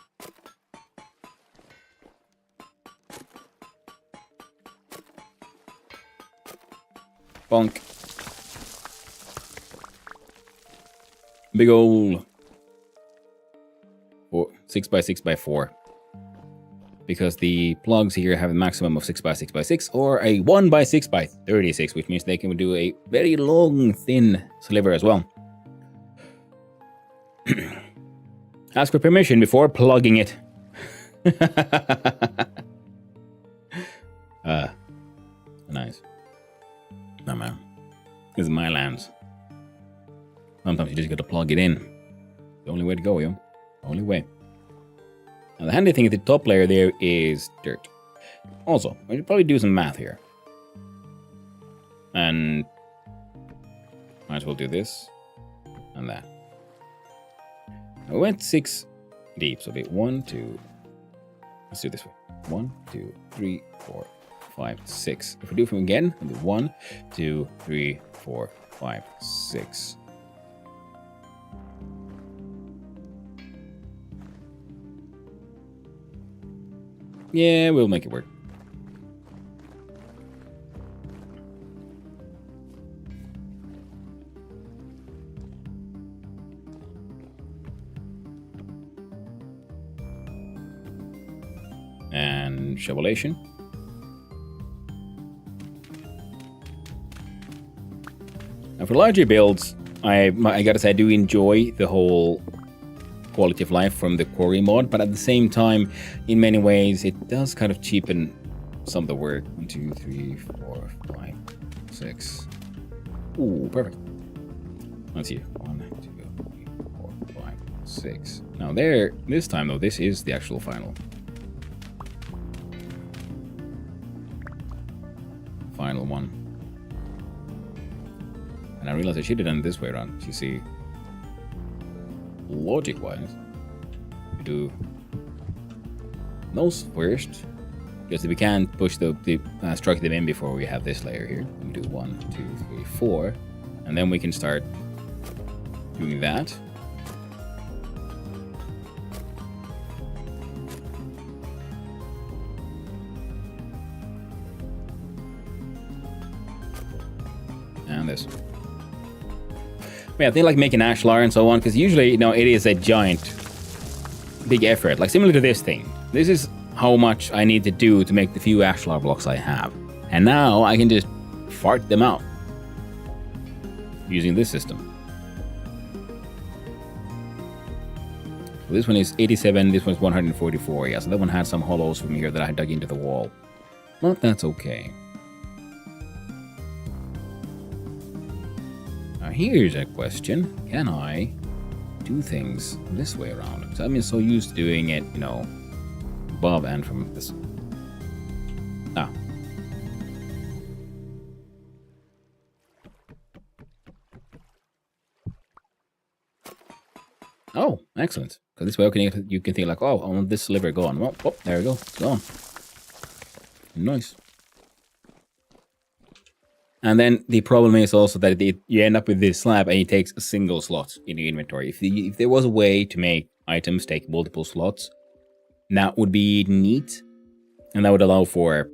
Bonk. Big ol' 6x6x4. Because the plugs here have a maximum of 6x6x6 or a 1x6x36, which means they can do a very long, thin sliver as well. Ask for permission before plugging it. Nice. No, man. This is my lands. Sometimes you just gotta plug it in. The only way to go, yo. Only way. Now, the handy thing at the top layer there is dirt. Also, we should probably do some math here. And might as well do this and that. Now, we went 6 deep, so it'll be 1, 2. Let's do it this way. 1, 2, 3, 4, 5, 6. If we do it from again, it'll be 1, 2, 3, 4, 5, 6. Yeah, we'll make it work. And shovelation. Now for larger builds, I gotta say I do enjoy the whole quality of life from the quarry mod, but at the same time, in many ways, it does kind of cheapen some of the work. 1, 2, 3, 4, 5, 6. Ooh, perfect. Let's see. 1, 2, 3, 4, 5, 6. Now this time though, this is the actual final. final one. And I realized I should have done it this way around. You see, logic-wise, we do those first, because we can't push strike them in before we have this layer here. We do 1, 2, 3, 4, and then we can start doing that. And this. Yeah, they like making ashlar and so on, because usually, you know, it is a giant, big effort. Like similar to this thing. This is how much I need to do to make the few ashlar blocks I have. And now I can just fart them out using this system. So this one is 87, this one's 144. Yeah, so that one had some hollows from here that I dug into the wall. But that's okay. Now here's a question. Can I do things this way around? Because I've been so used to doing it, you know, above and from this. Ah. Oh, excellent. Because this way you can think like, oh, I want this sliver gone. Well, oh, there we go. It's gone. Nice. And then the problem is also that you end up with this slab and it takes a single slot in your inventory. If there was a way to make items take multiple slots, that would be neat. And that would allow for,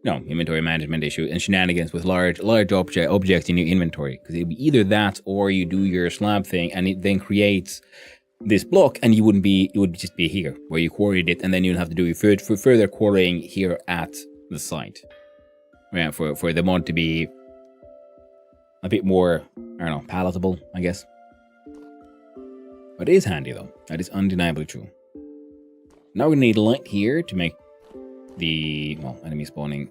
you know, inventory management issues and shenanigans with large objects in your inventory. Because it would be either that or you do your slab thing and it then creates this block and it would just be here where you quarried it, and then you'd have to do further quarrying here at the site. Yeah, for the mod to be a bit more, I don't know, palatable, I guess. But it is handy though. That is undeniably true. Now we're gonna need light here to make the, well, enemy spawning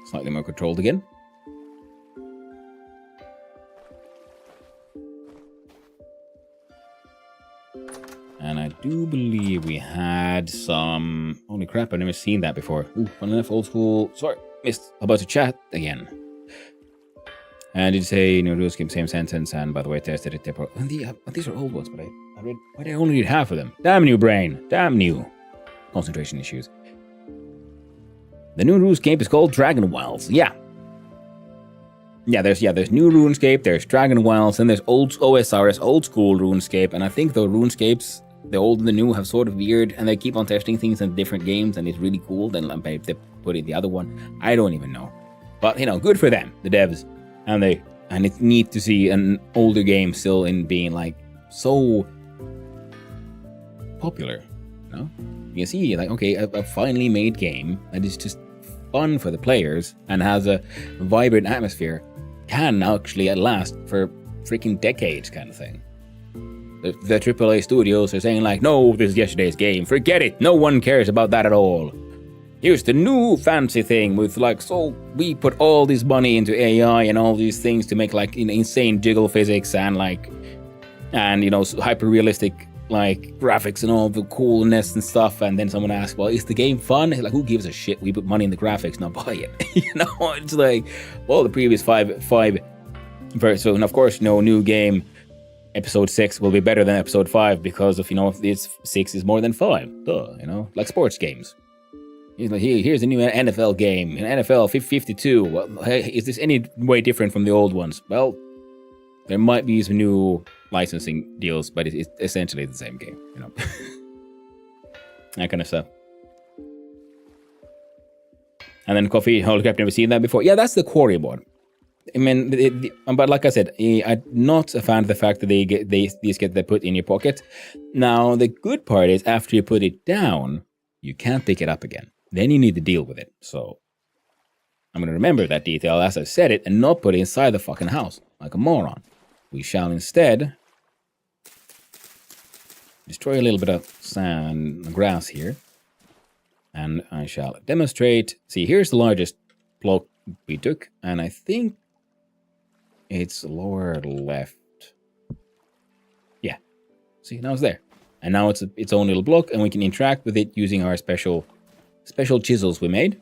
slightly more controlled again. And I do believe we had some, holy crap, I've never seen that before. Ooh, fun enough, old school. Sorry, missed about to chat again. And did you say, you know, rules keep same sentence, and by the way, tested it. These are old ones, but I read, why did I only read half of them? Damn you, brain. Damn you. Concentration issues. The new RuneScape is called Dragon Wilds. Yeah. Yeah, there's new RuneScape, there's Dragon Wilds, and there's old OSRS, old school RuneScape, and I think the RuneScapes, the old and the new, have sort of weird, and they keep on testing things in different games, and it's really cool. Then maybe they put in the other one. I don't even know. But, you know, good for them, the devs. And it's neat to see an older game still in being like so popular, you know? You see, like, okay, a finally made game that is just fun for the players and has a vibrant atmosphere can actually last for freaking decades, kind of thing. The AAA studios are saying like, no, this is yesterday's game, forget it, no one cares about that at all. Here's the new fancy thing with like, so we put all this money into AI and all these things to make like insane jiggle physics and like, and you know, hyper realistic like graphics and all the coolness and stuff. And then someone asks, well, is the game fun? It's like, who gives a shit? We put money in the graphics, not buy it. You know, it's like, well, the previous five, so, and of course, no new game. Episode 6 will be better than episode 5 because of, you know, it's 6 is more than 5. Duh, you know, like sports games. Here's a new NFL game, an NFL 52. Well, hey, is this any way different from the old ones? Well, there might be some new licensing deals, but it's essentially the same game, you know. That kind of stuff. And then coffee, holy crap, never seen that before. Yeah, that's the quarry mod. I mean, but like I said, I'm not a fan of the fact that these get put in your pocket. Now, the good part is after you put it down, you can't pick it up again. Then you need to deal with it. So I'm going to remember that detail as I said it and not put it inside the fucking house like a moron. We shall instead destroy a little bit of sand and grass here. And I shall demonstrate. See, here's the largest block we took. And I think it's lower left. Yeah. See, now it's there. And now it's its own little block, and we can interact with it using our special chisels we made.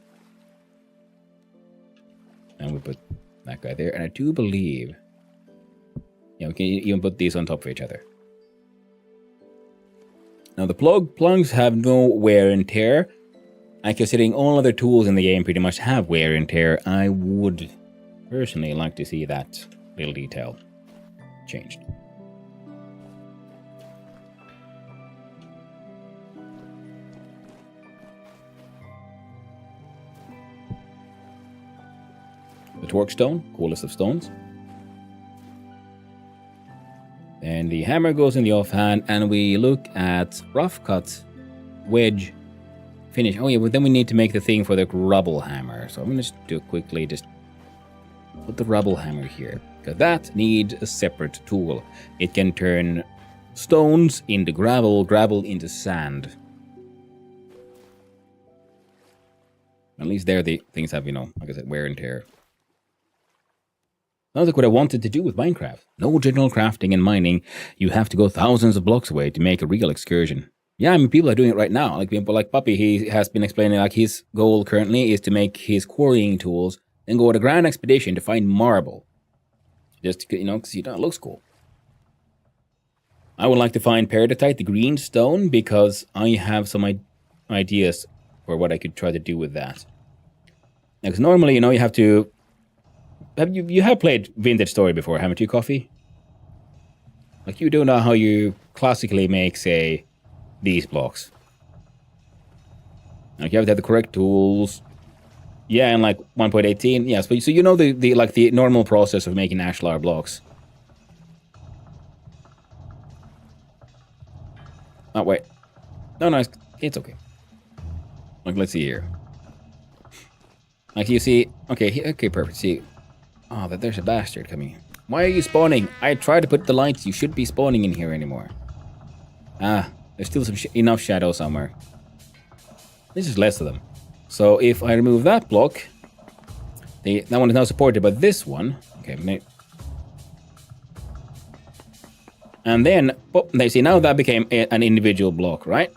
And we put that guy there. And I do believe... Yeah, we can even put these on top of each other. Now the plugs have no wear and tear. And considering all other tools in the game pretty much have wear and tear, I would personally like to see that little detail changed. The torque stone, coolest of stones. Then the hammer goes in the offhand, and we look at rough cut, wedge, finish. Oh yeah, but then we need to make the thing for the rubble hammer. So I'm gonna just do it quickly, just put the rubble hammer here. Because that needs a separate tool. It can turn stones into gravel, gravel into sand. At least there the things have, like I said, wear and tear. Sounds like what I wanted to do with Minecraft. No general crafting and mining. You have to go thousands of blocks away to make a real excursion. Yeah, I mean, people are doing it right now. Like people like Puppy, he has been explaining like his goal currently is to make his quarrying tools and go on a grand expedition to find marble. Just, because it looks cool. I would like to find peridotite, the green stone, because I have some ideas for what I could try to do with that. Because normally, you have to... You have played Vintage Story before, haven't you, Coffee? Like, you do know how you classically make, say, these blocks. Like, you have to have the correct tools. Yeah, and like 1.18. Yes, but so you know the normal process of making ashlar blocks. Oh, wait. No, it's okay. Like, let's see here. Like, you see... Okay, perfect. See... Oh, there's a bastard coming. Why are you spawning? I tried to put the lights. You should be spawning in here anymore. Ah, there's still enough shadow somewhere. This is less of them. So if I remove that block, that one is now supported by this one. Okay, and then, they see now that became an individual block, right?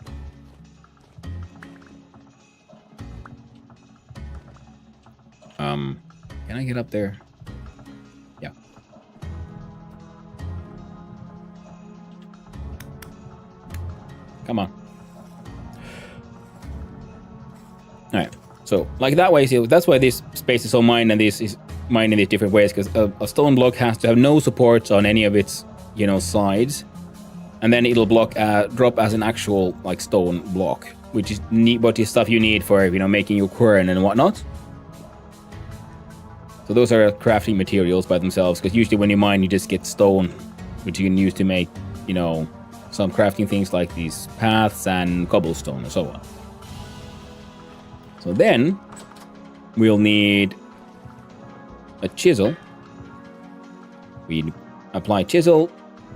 Can I get up there? Yeah. Come on. Alright, so like that way, see, that's why this space is so mined and this is mined in these different ways, because a stone block has to have no supports on any of its, sides, and then it'll drop as an actual like stone block, which is what is stuff you need for making your quern and whatnot. So those are crafting materials by themselves, because usually when you mine, you just get stone, which you can use to make, some crafting things like these paths and cobblestone and so on. So then, we'll need a chisel. We apply chisel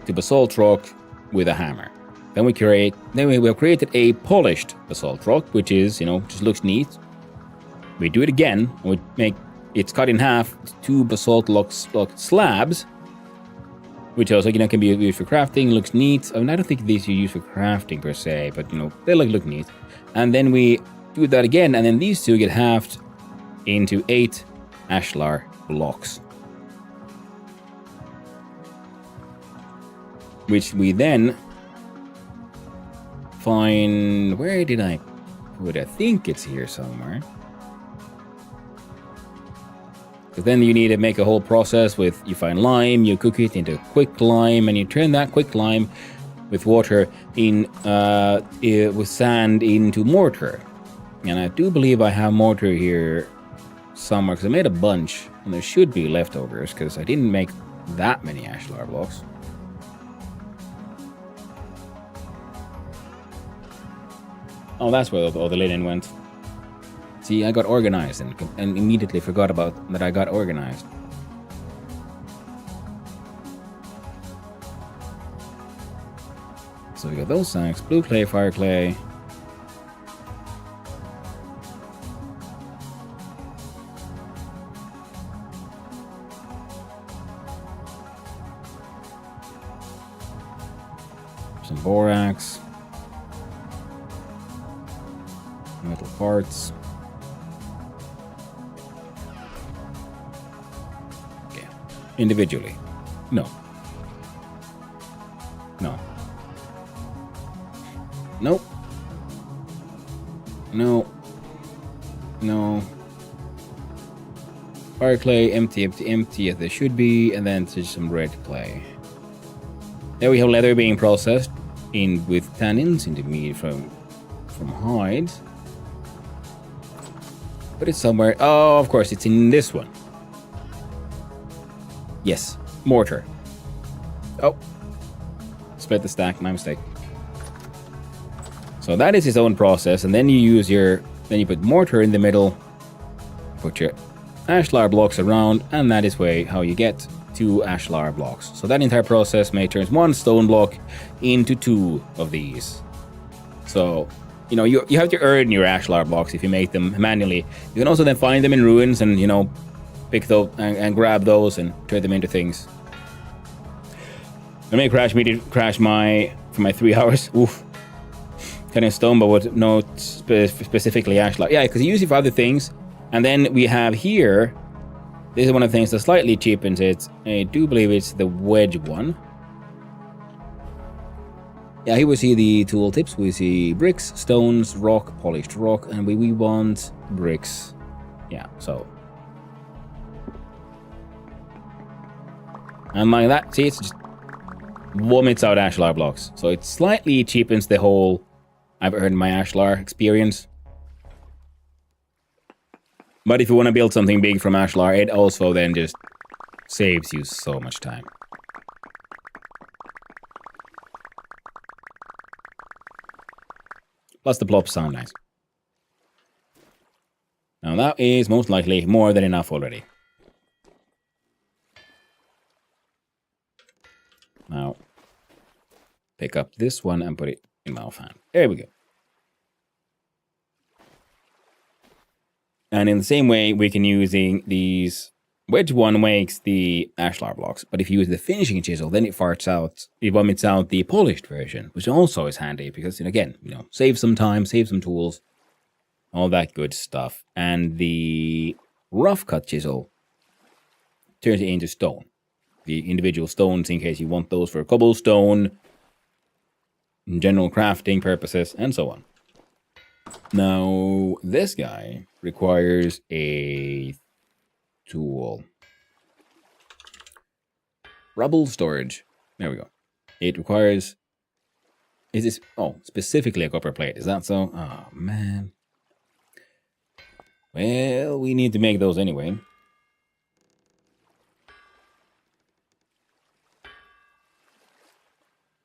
to basalt rock with a hammer. Then we have created a polished basalt rock, which is, just looks neat. We do it again, and we make it's cut in half, 2 basalt block slabs, which also, can be used for crafting, looks neat. I mean, I don't think these are used for crafting per se, but, they look neat. And then we do that again, and then these 2 get halved into 8 ashlar blocks. Which we then find... Where did I put it? I think it's here somewhere. Because then you need to make a whole process with... You find lime, you cook it into quick lime, and you turn that quick lime with water with sand into mortar. And I do believe I have mortar here somewhere, because I made a bunch, and there should be leftovers, because I didn't make that many ashlar blocks. Oh, that's where all the linen went. See, I got organized and immediately forgot about that I got organized. So we got those sacks, blue clay, fire clay. Some borax. Metal parts. individually? No. No. Nope. No. No. Fire clay, empty, empty, empty, as they should be, and then just some red clay. There we have leather being processed in with tannins into meat from hides. But it's somewhere. Oh, of course, it's in this one. Yes, mortar. Oh, split the stack. My mistake. So that is its own process, and then you use your. Then you put mortar in the middle. Put your ashlar blocks around, and that is how you get 2 ashlar blocks. So that entire process may turn 1 stone block into 2 of these. So, you know, you have to earn your ashlar blocks if you make them manually. You can also then find them in ruins and, you know, pick those and grab those and turn them into things. I may crash for my 3 hours. Oof. Kind of stone, but with no specifically ashlar. Yeah, because you use it for other things. And then we have here, this is one of the things that slightly cheapens it. I do believe it's the wedge one. Yeah, here we see the tool tips. We see bricks, stones, rock, polished rock, and we want bricks. Yeah, so. And like that, see, it's just vomits out ashlar blocks. So it slightly cheapens the whole I've earned my ashlar experience. But if you want to build something big from ashlar, it also then just saves you so much time. Plus the plops sound nice. Now that is most likely more than enough already. Now, pick up this one and put it in my offhand. There we go. And in the same way, we can using these. Wedge one makes the ashlar blocks, but if you use the finishing chisel, then it vomits out the polished version, which also is handy because, again, you know, save some time, save some tools, all that good stuff. And the rough cut chisel turns it into stone. The individual stones, in case you want those for cobblestone, general crafting purposes, and so on. Now, this guy requires a tool. Rubble storage. There we go. It requires... Is this... Oh, specifically a copper plate. Is that so? Oh, man. Well, we need to make those anyway.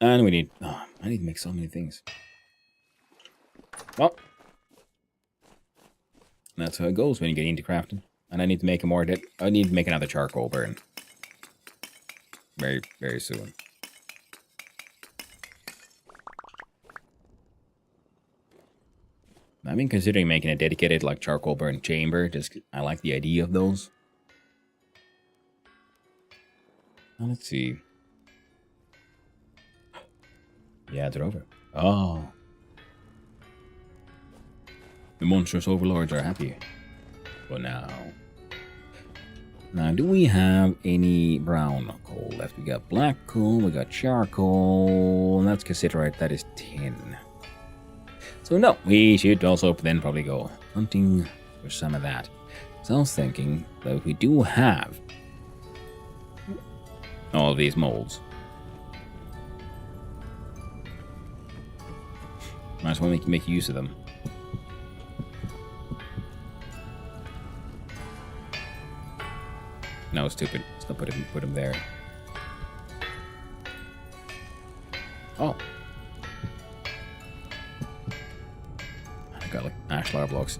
And we need... Oh, I need to make so many things. Well... That's how it goes when you get into crafting. And I need to make I need to make another charcoal burn. Very, very soon. I've been considering making a dedicated like charcoal burn chamber. Just I like the idea of those. Now let's see. Yeah, they're over. Oh. The monstrous overlords are happy. For now. Now, do we have any brown coal left? We got black coal, we got charcoal, and that's cassiterite, that is tin. So no, we should also then probably go hunting for some of that. So I was thinking that we do have all of these molds. Might as well make use of them. No, stupid. Let's not put him there. Oh. I got like ashlar blocks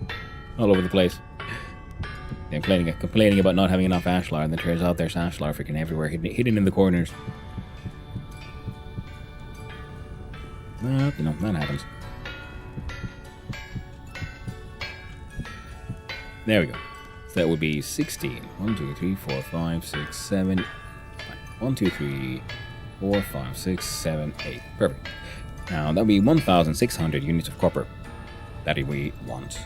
all over the place. They're complaining about not having enough ashlar, and then turns out there's ashlar freaking everywhere, hidden in the corners. Well, you know, that happens. There we go. So that would be 16. 1, 2, 3, 4, 5, 6, 7. 1, 2, 3, 4, 5, 6, 7, 8. Perfect. Now that would be 1,600 units of copper that we want.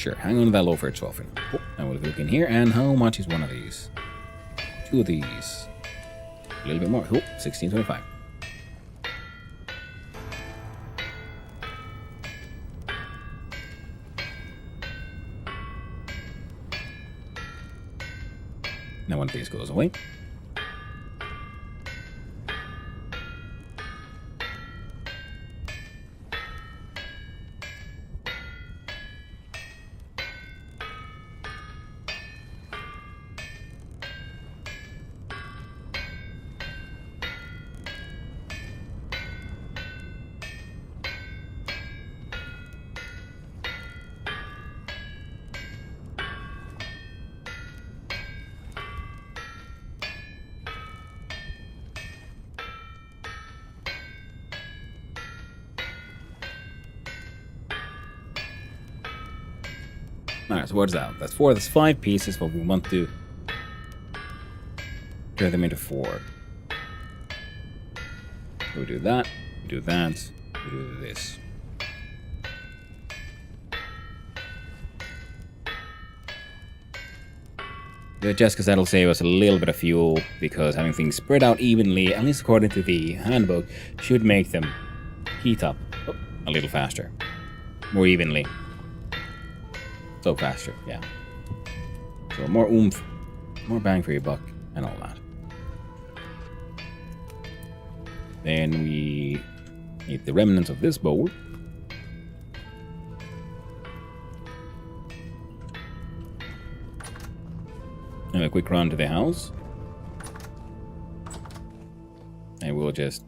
Sure, hang on to that low for 12. Oh, and we'll look in here. And how much is one of these? 2 of these. A little bit more. Oh, 16.25. Now one of these goes away. Alright, so what's that? That's 4. That's 5 pieces, but we want to turn them into 4. We do that, we do that, we do this. Just because that'll save us a little bit of fuel, because having things spread out evenly, at least according to the handbook, should make them heat up a little faster. More evenly. So faster, yeah. So more oomph, more bang for your buck, and all that. Then we need the remnants of this bowl. And a quick run to the house. And we'll just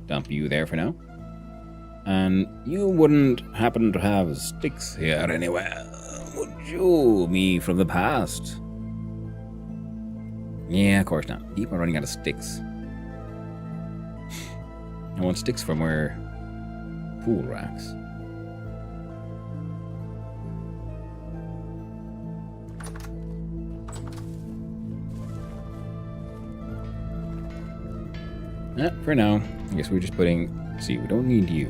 dump you there for now. And you wouldn't happen to have sticks here anywhere, would you? Me from the past? Yeah, of course not. Keep on running out of sticks. I want sticks from where pool racks. For now, I guess we're just putting. See, we don't need you.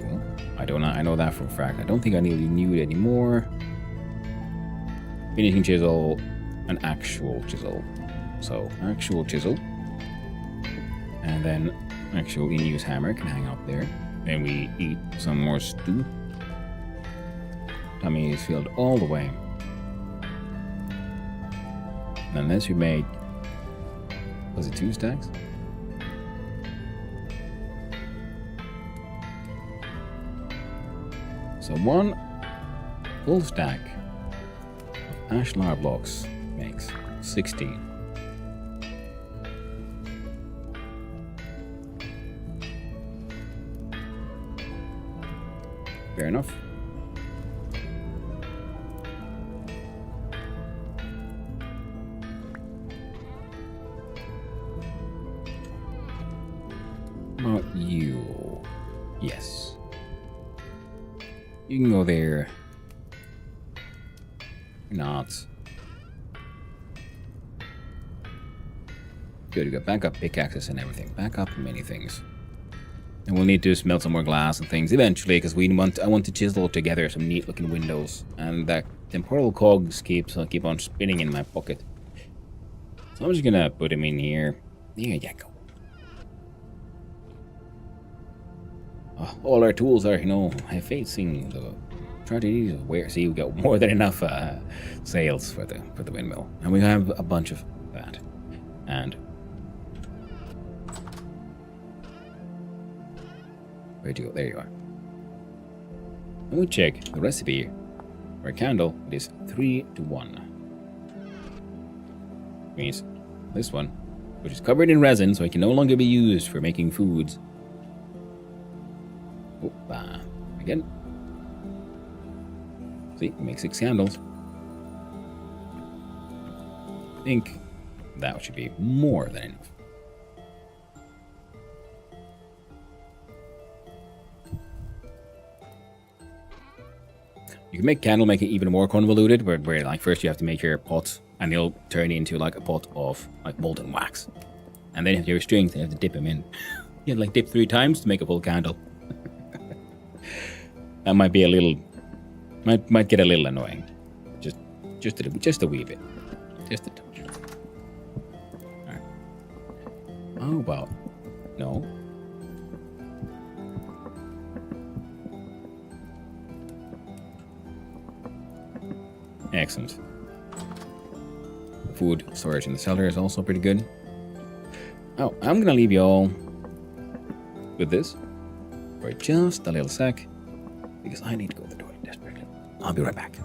I know that for a fact. I don't think I need you anymore. Finishing chisel, an actual chisel. So actual chisel, and then actual in-use hammer can hang out there. And we eat some more stew. Tummy is filled all the way. Unless we made, was it 2 stacks? So 1 full stack of ashlar blocks makes 16. Fair enough. About you. Yes. You can go there. Not. Good, you got backup pickaxes and everything. Backup many things. And we'll need to smelt some more glass and things eventually, because I want to chisel together some neat looking windows. And that temporal cogs keep on spinning in my pocket. So I'm just gonna put them in here. There you go. All our tools are, facing the tragedies of where. See, we got more than enough sails for the windmill, and we have a bunch of that. And where'd you go? There you are. And we check the recipe for a candle. It is 3 to 1. Means this one, which is covered in resin, so it can no longer be used for making foods. Again. See, make 6 candles. I think that should be more than enough. You can make candle making even more convoluted, where like first you have to make your pot, and it'll turn into like a pot of like molten wax, and then if your strings, you have to dip them in. You have to like dip 3 times to make a full candle. That might be a little Might get a little annoying. Just a wee bit. Just a touch. Alright. How about... No. Excellent. Food storage in the cellar is also pretty good. Oh, I'm gonna leave you all with this for just a little sec, because I need to go to the toilet desperately. I'll be right back.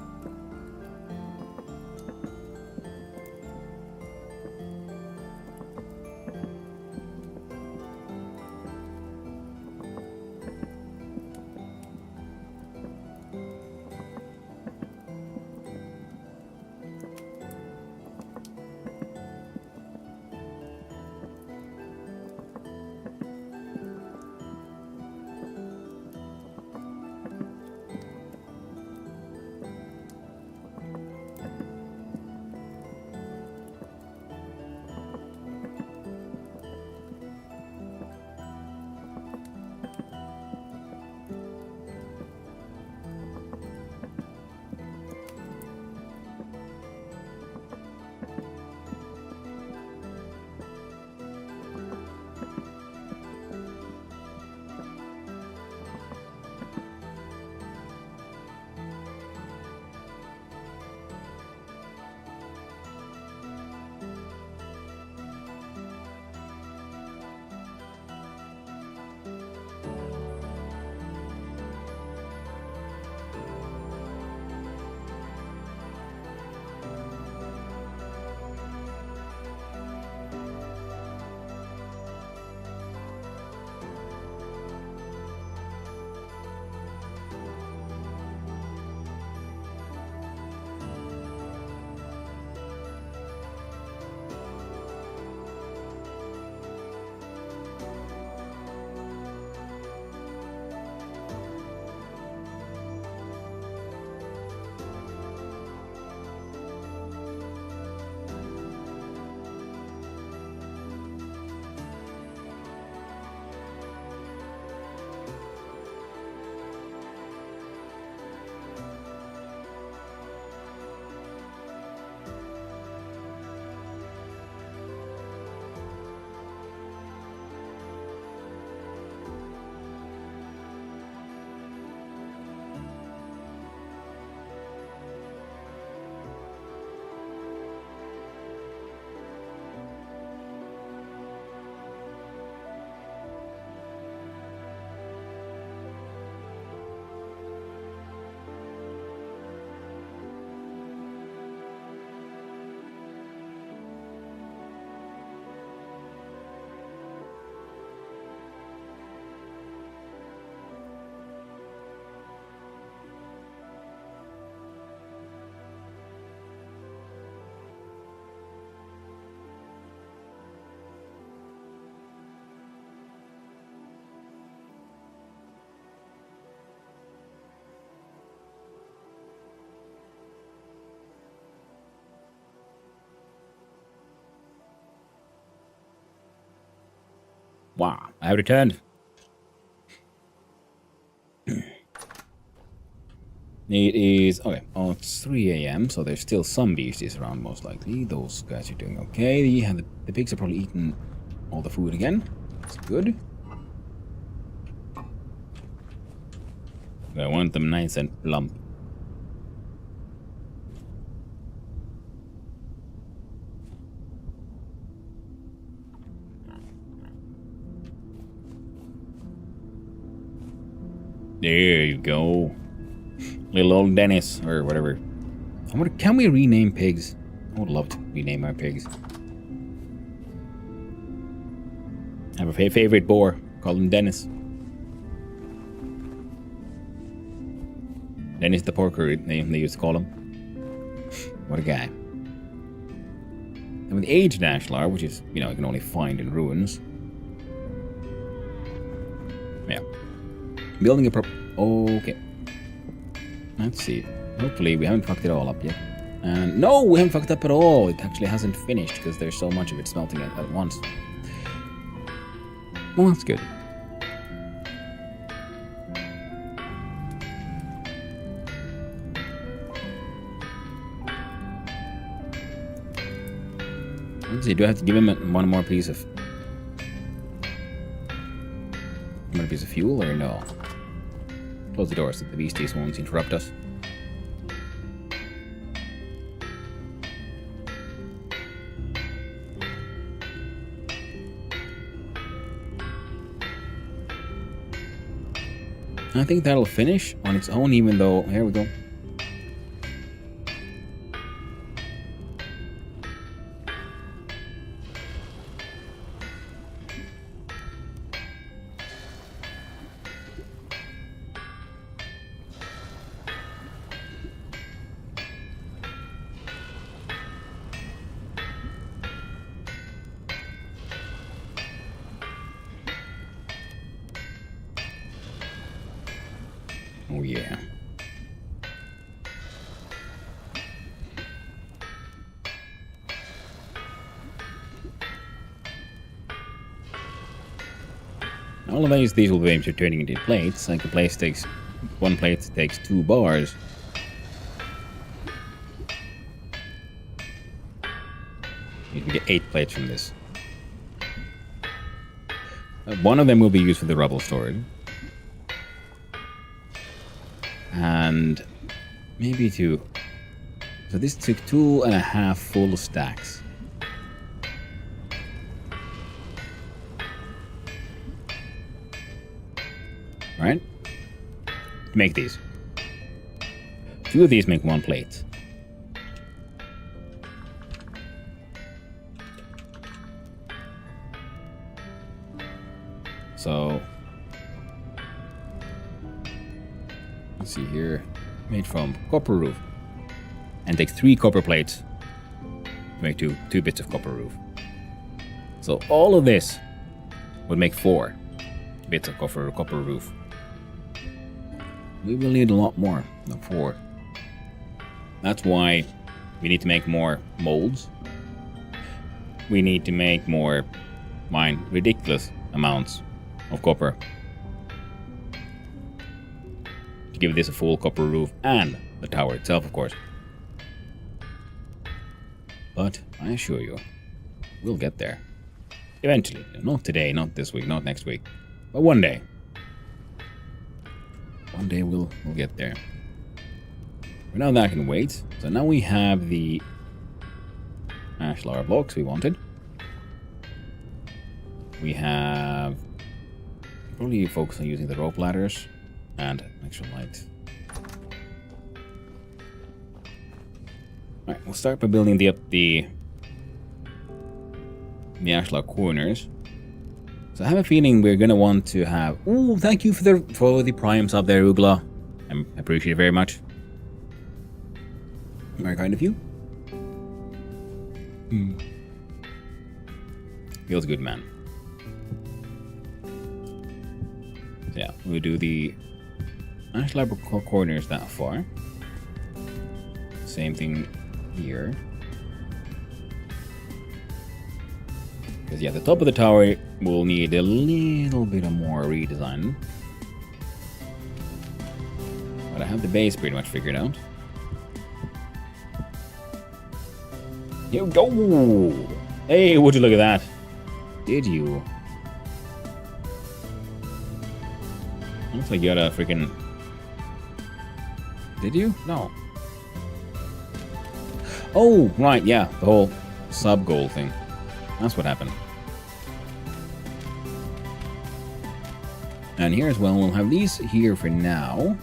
Wow, I have returned. It is, okay, oh, it's 3 a.m., so there's still some beasties around, most likely. Those guys are doing okay. The pigs are probably eating all the food again. That's good. I want them nice and plump. There you go. Little old Dennis, or whatever. Can we rename pigs? I would love to rename our pigs. I have a favorite boar. Call him Dennis. Dennis the porker, they used to call him. What a guy. And with Age Nashlar, which is, you can only find in ruins. Yeah. Building a okay. Let's see. Hopefully we haven't fucked it all up yet. And no, we haven't fucked up at all. It actually hasn't finished because there's so much of it smelting at once. Well, that's good. Let's see, do I have to give him one more piece of... One piece of fuel or no? Close the door so the beasties won't interrupt us. I think that'll finish on its own, even though... Here we go. Oh yeah. All of these will be turning into plates. Like one plate takes 2 bars. You can get 8 plates from this. One of them will be used for the rubble storage. And maybe 2. So this took 2.5 full stacks. Alright? Make these. 2 of these make 1 plate. So... let's see here. Made from copper roof. And takes 3 copper plates to make two bits of copper roof. So all of this would make 4 bits of copper roof. We will need a lot more than 4. That's why we need to make more molds. We need to make more, ridiculous amounts of copper to give this a full copper roof and the tower itself, of course. But I assure you, we'll get there. Eventually. Not today, not this week, not next week. But one day. One day we'll get there. But now that can wait. So now we have the ashlar blocks we wanted. We have... probably focus on using the rope ladders and extra light. Alright, we'll start by building the ashlar corners. So I have a feeling we're gonna want to have... Ooh, thank you for the prime sub there, Ugla. I appreciate it very much. Very kind of you. Feels good, man. So yeah, we'll do the ashlar corners that far. Same thing here. Because yeah, the top of the tower will need a little bit of more redesign. But I have the base pretty much figured out. Here we go! Hey, would you look at that? Did you? Looks like you got a freaking... Did you? No. Oh, right, yeah, the whole sub-goal thing. That's what happened. And here as well, we'll have these here for now.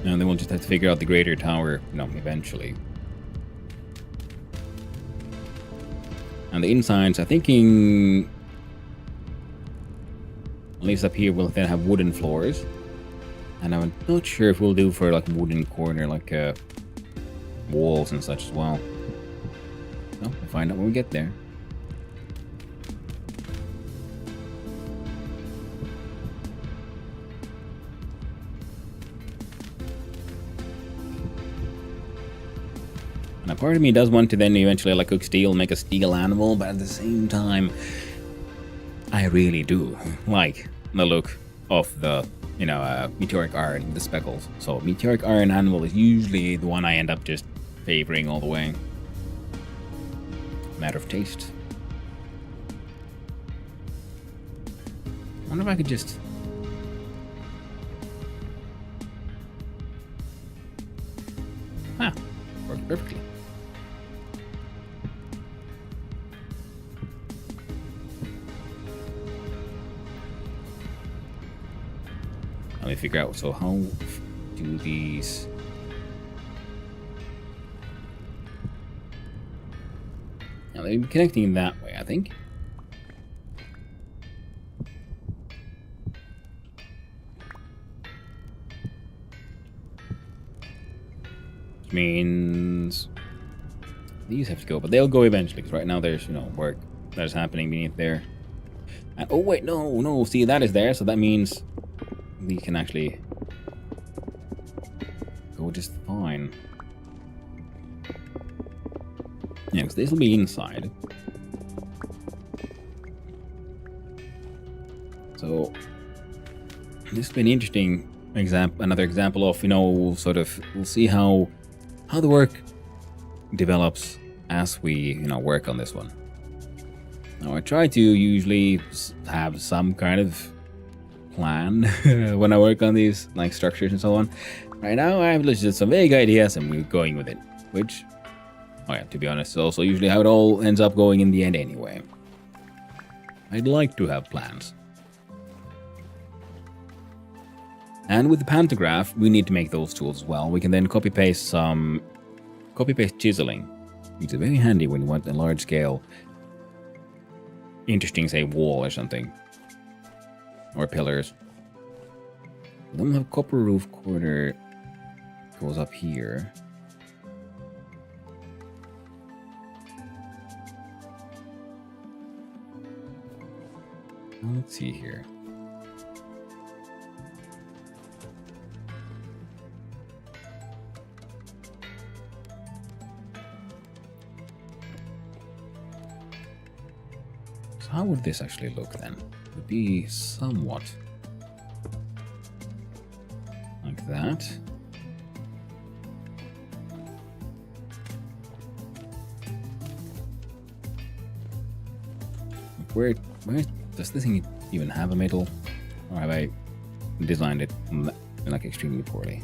And then we'll just have to figure out the greater tower, eventually. And the insides, I'm thinking... at least up here, we'll then have wooden floors. And I'm not sure if we'll do for, like, wooden corner, like, walls and such as well. So, we'll find out when we get there. part of me does want to then eventually like cook steel, make a steel anvil, but at the same time, I really do like the look of the, meteoric iron, the speckles. So meteoric iron anvil is usually the one I end up just favoring all the way. Matter of taste. I wonder if I could just... Worked perfectly. Let me figure out, so how do these... Now they're connecting that way, I think. Which means these have to go, but they'll go eventually, because right now there's, work that is happening beneath there. And, oh wait, no, see, that is there, so that means we can actually go just fine. Yeah, because this will be inside. So this will be an interesting example, another example of, sort of, we'll see how the work develops as we, work on this one. Now I try to usually have some kind of plan when I work on these like structures and so on. Right now I have just some vague ideas and we're going with it, which, to be honest, is also usually how it all ends up going in the end anyway. I'd like to have plans. And with the pantograph, we need to make those tools as well. We can then copy-paste chiseling. It's very handy when you want a large scale, interesting, say, wall or something. Or pillars. Then we have copper roof corner goes up here. Let's see here. So how would this actually look then? It would be somewhat like that. Where does this thing even have a middle? Or have I designed it like extremely poorly?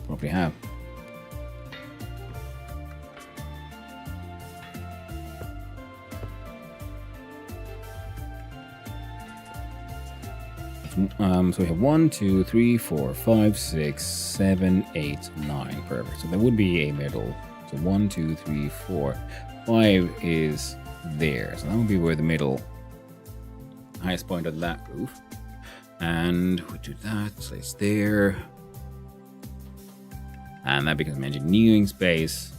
Probably have. So we have 1, 2, 3, 4, 5, 6, 7, 8, 9. Perfect. So there would be a middle. So 1, 2, 3, 4. 5 is there. So that would be where the middle highest point of that roof. And we do that. So it's there. And that becomes an engineering space.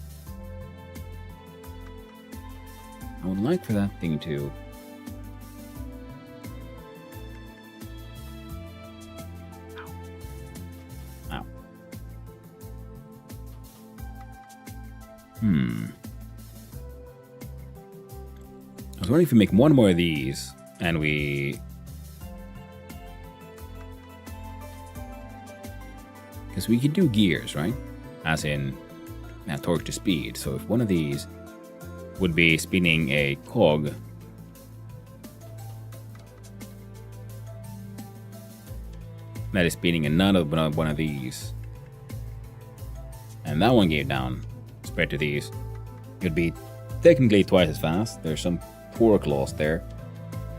I would like for that thing to... I was wondering if we make one more of these and we... Because we could do gears, right? As in torque to speed. So if one of these would be spinning a cog, that is spinning another one of these, and that one gave down compared to these, it would be technically twice as fast. There's some torque loss there,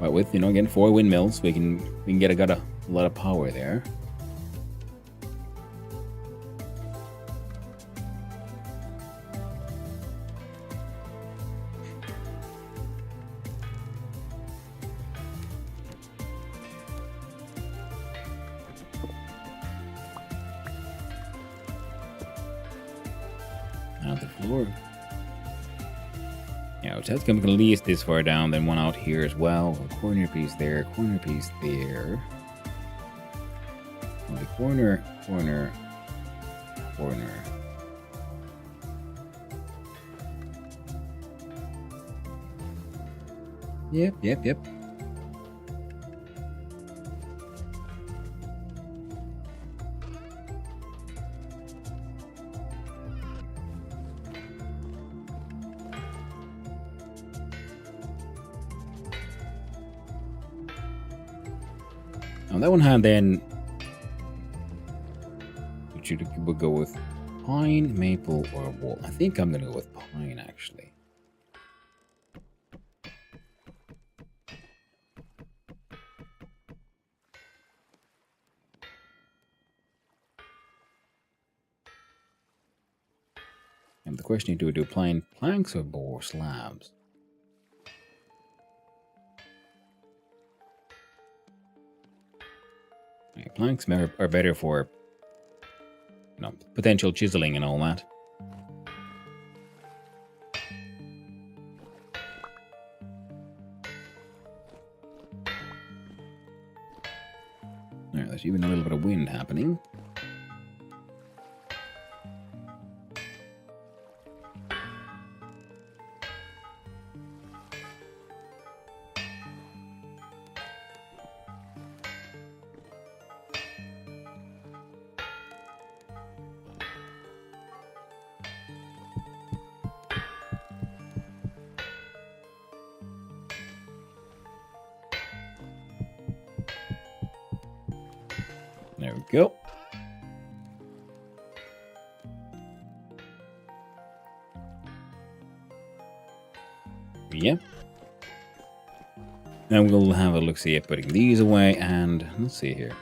but with again 4 windmills, we can get a lot of power there. Now the floor. Yeah, which has to come at least this far down, then one out here as well. A corner piece there, corner piece there. Only corner, corner, corner. Yep. On that one hand, then, would go with pine, maple, or wall. I think I'm gonna go with pine, actually. And the question is, do we do planks or boar slabs? Yeah, planks are better for, potential chiseling and all that. Alright, there's even a little bit of wind happening. There we go. Yeah. Then we'll have a look-see at putting these away, and let's see here.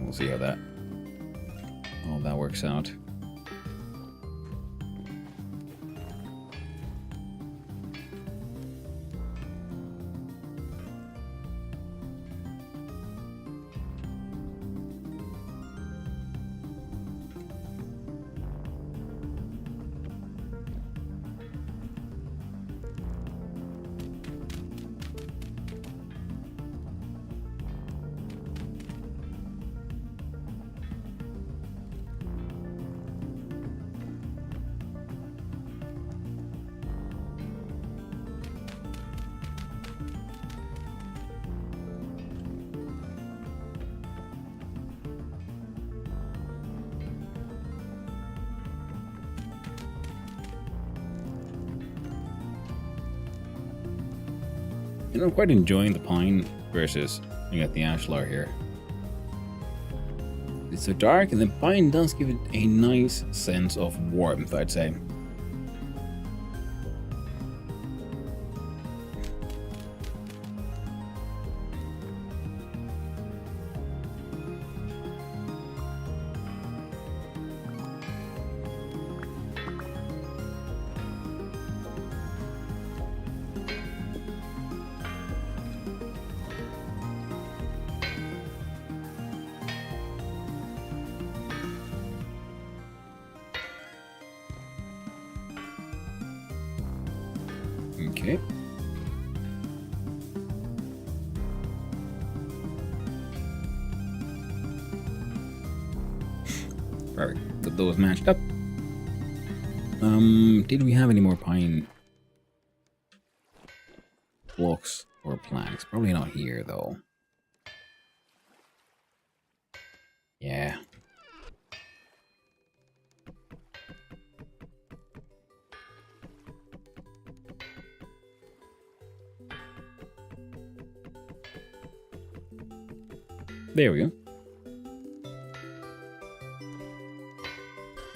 We'll see how all that works out. I'm quite enjoying the pine versus looking at the ashlar here. It's so dark, and the pine does give it a nice sense of warmth, I'd say. Okay. Perfect. Got those matched up. Did we have any more pine blocks or planks? Probably not here, though. Yeah. There we go.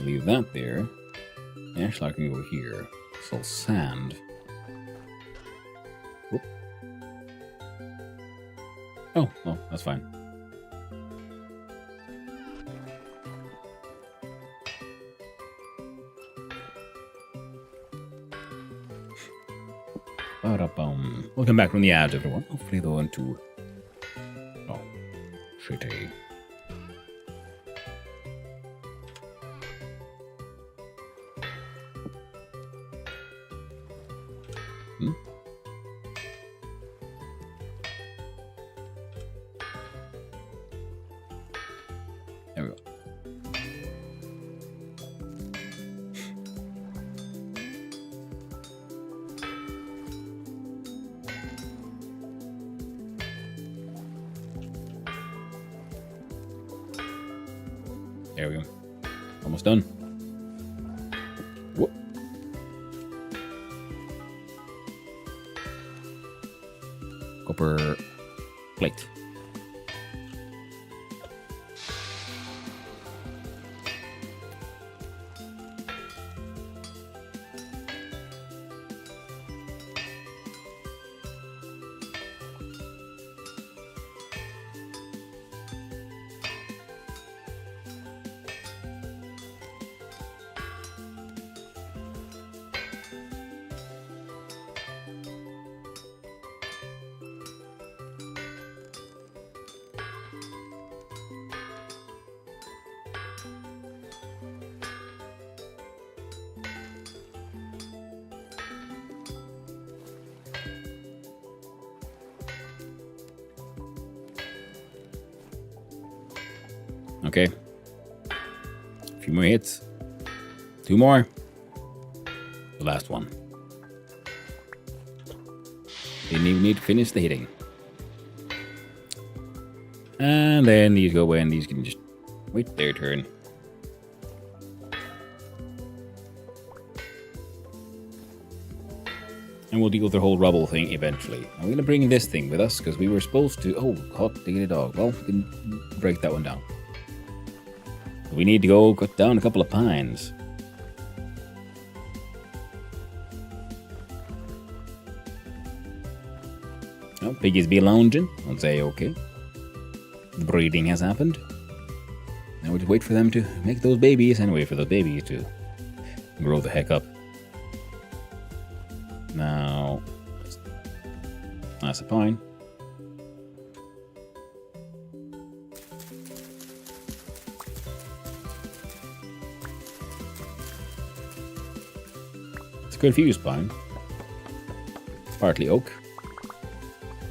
Leave that there. Actually, I can go here. So sand. Whoop. Oh, well, that's fine. Ba-da-bum. Welcome back from the ads, everyone. Hopefully they weren't too... Oh, shitty. Hmm? There we go. There we go. Almost done. Whoop. Copper plate. Okay. A few more hits. 2 more. The last one. Didn't even need to finish the hitting. And then these go away and these can just wait their turn. And we'll deal with the whole rubble thing eventually. I'm going to bring this thing with us because we were supposed to... Oh, hot diggity dog. Well, we can break that one down. We need to go cut down a couple of pines. Oh, piggies be lounging. I'll say okay. The breeding has happened. Now we just wait for them to make those babies and wait for the babies to grow the heck up. Now, that's a pine. It's a confused pine. Partly oak.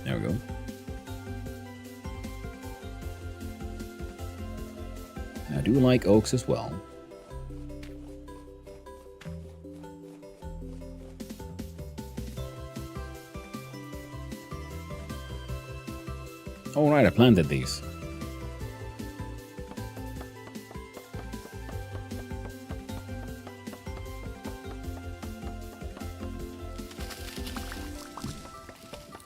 There we go. I do like oaks as well. Oh right, I planted these.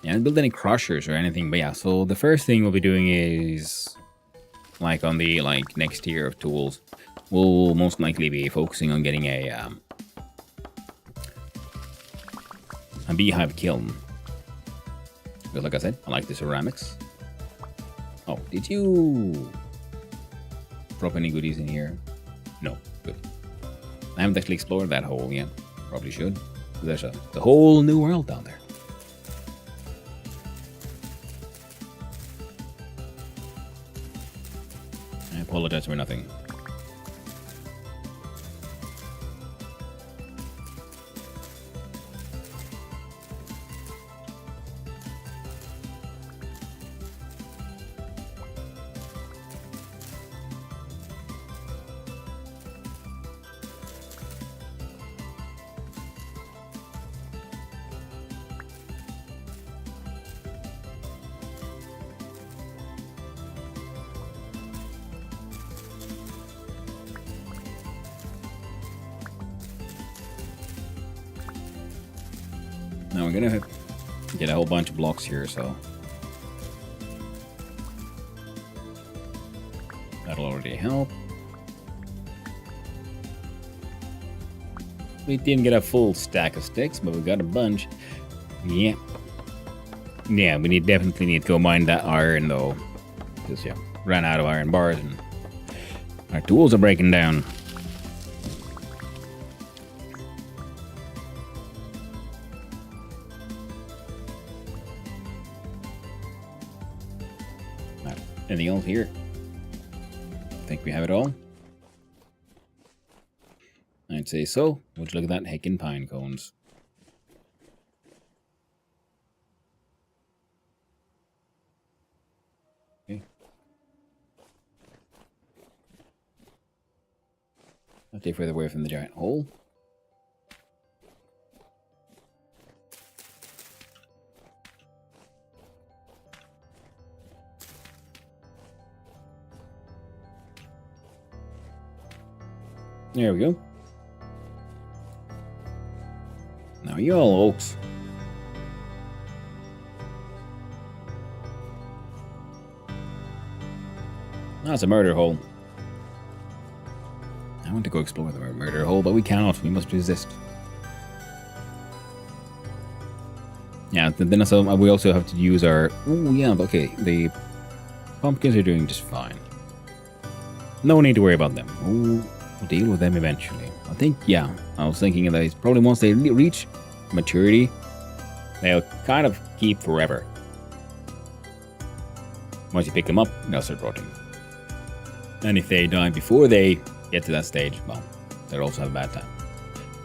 Yeah, I didn't build any crushers or anything, but yeah, so the first thing we'll be doing is, like on the next tier of tools, we'll most likely be focusing on getting a beehive kiln. Because like I said, I like the ceramics. Oh, did you drop any goodies in here? No, good. I haven't actually explored that hole yet. Probably should. There's a whole new world down there. I apologize for nothing. Now we're gonna get a whole bunch of blocks here, so that'll already help. We didn't get a full stack of sticks, but we got a bunch. Yeah. Yeah, we definitely need to go mine that iron though. Because yeah, ran out of iron bars and our tools are breaking down. Anything else here? I think we have it all. I'd say so. Would you look at that heckin' pine cones? Not too further away from the giant hole. There we go. Now you all oaks. That's a murder hole. I want to go explore the murder hole, but we cannot. We must resist. Yeah, then also, we also have to use our... Oh, yeah, okay. The pumpkins are doing just fine. No need to worry about them. We'll deal with them eventually. I think, yeah, I was thinking that probably once they reach maturity, they'll kind of keep forever. Once you pick them up, they'll start rotting. And if they die before they get to that stage, well, they'll also have a bad time.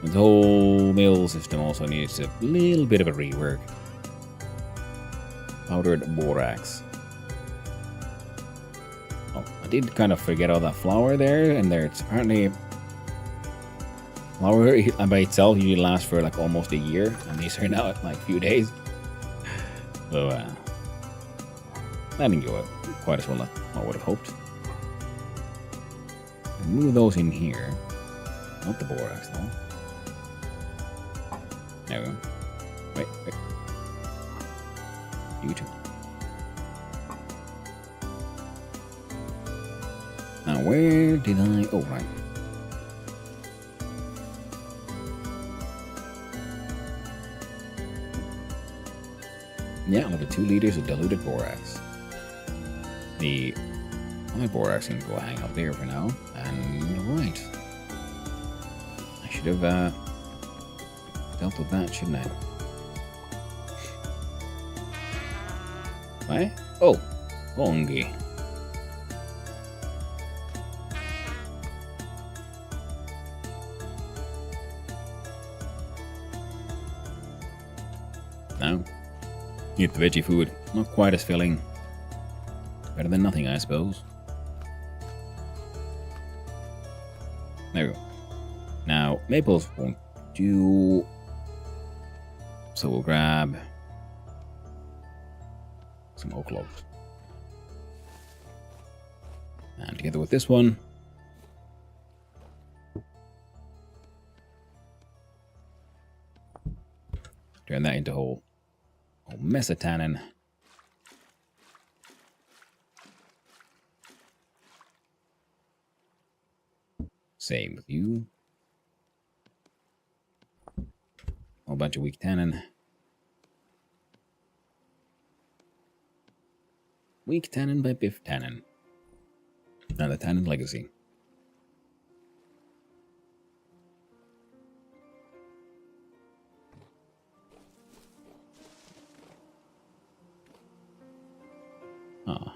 The whole mill system also needs a little bit of a rework. Powdered borax. Oh, I did kind of forget all that flour there, and there it's apparently... Flour by itself usually lasts for like almost a year, and these are now at like a few days. So, that didn't go quite as well as I would have hoped. Move those in here. Not the borax, though. There we go. Wait. You too. Now, where did I... Oh, right. Yeah, look at 2 liters of diluted borax. The other borax can go hang out there for now. And, right. I should have dealt with that, shouldn't I? Why? Oh, Ongi. Now, eat the veggie food. Not quite as filling. Better than nothing, I suppose. There we go. Now, maples won't do. So we'll grab some oak logs. And together with this one, turn that into whole mess of tannin. Same with you. Whole bunch of weak tannin. Weak tannin by Biff Tannin. Now the Tannin Legacy. Ah.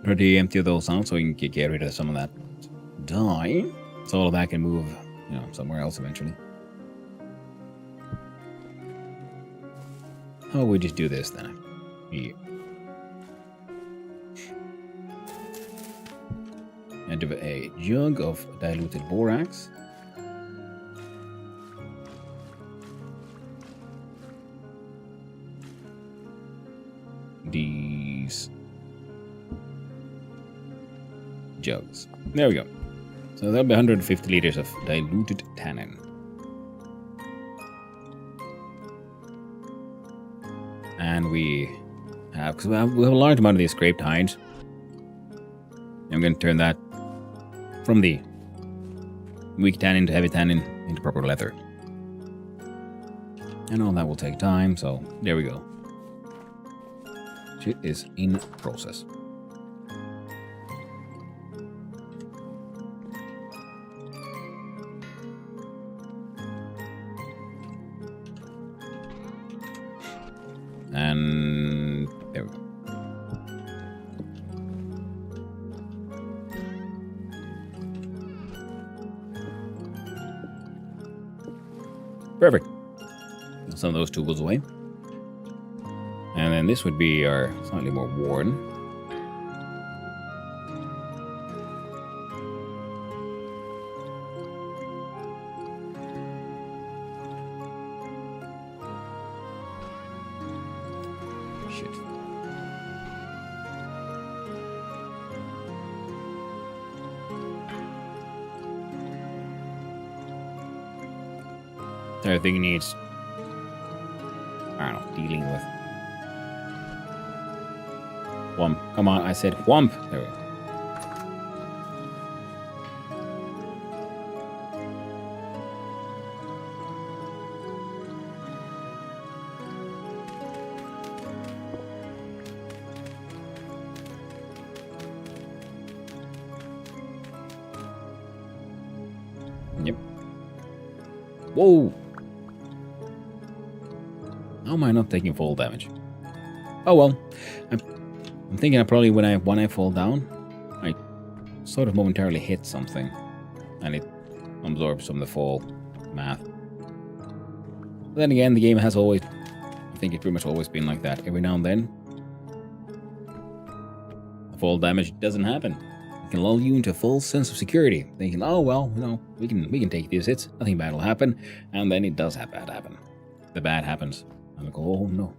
Pretty empty of those out so we can get rid of some of that dye. So all of that can move, somewhere else eventually. How about we just do this then? Yeah. And a jug of diluted borax. These jugs. There we go. So that'll be 150 liters of diluted tannin. And we have, because we have a large amount of these scraped hides. I'm going to turn that from the weak tannin to heavy tannin into proper leather. And all that will take time, so there we go. Shit is in process. And there we go. Perfect. Some of those tools away. And then this would be our slightly more worn. Shit. Everything needs, I don't know, dealing with. Whump. Come on, I said whump. There we go. Yep. Whoa. How am I not taking full damage? Oh well. I'm thinking I probably when I fall down, I sort of momentarily hit something, and it absorbs some of the fall math. But then again, the game has always, I think it's pretty much always been like that. Every now and then, the fall damage doesn't happen. It can lull you into a false sense of security, thinking, "Oh well, you know, we can take these hits. Nothing bad will happen," and then it does have bad happen. The bad happens. I'm like, "Oh no."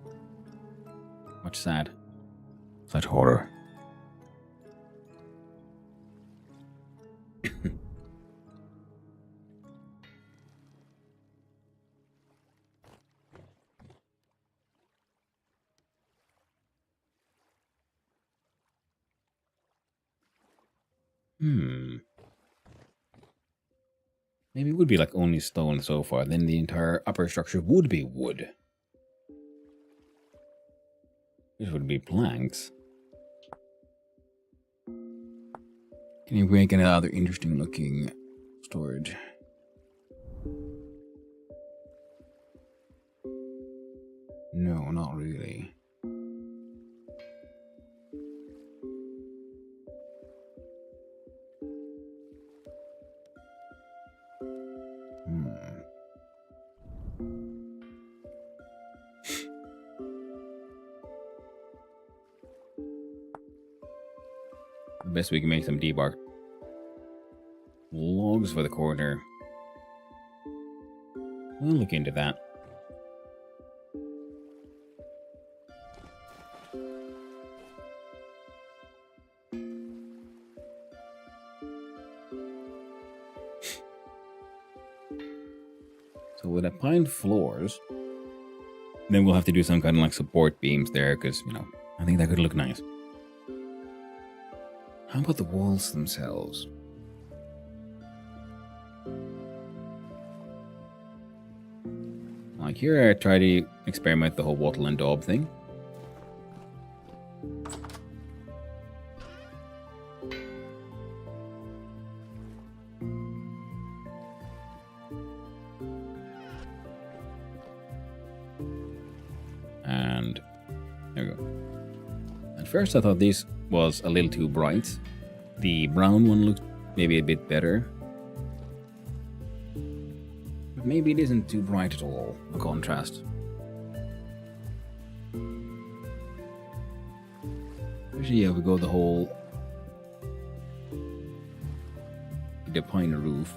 Much sad. Such horror. Maybe it would be like only stone so far, then the entire upper structure would be wood. This would be planks. Can you make any other interesting looking storage? No, not really. The best we can make some debark logs for the corner. We'll look into that. So with the pine floors, then we'll have to do some kind of like support beams there, because, you know, I think that could look nice. How about the walls themselves? Like here I try to experiment the whole wattle and daub thing. And there we go. At first I thought this was a little too bright. The brown one looked maybe a bit better. But maybe it isn't too bright at all, the contrast. Usually, yeah, we go the whole the pine roof.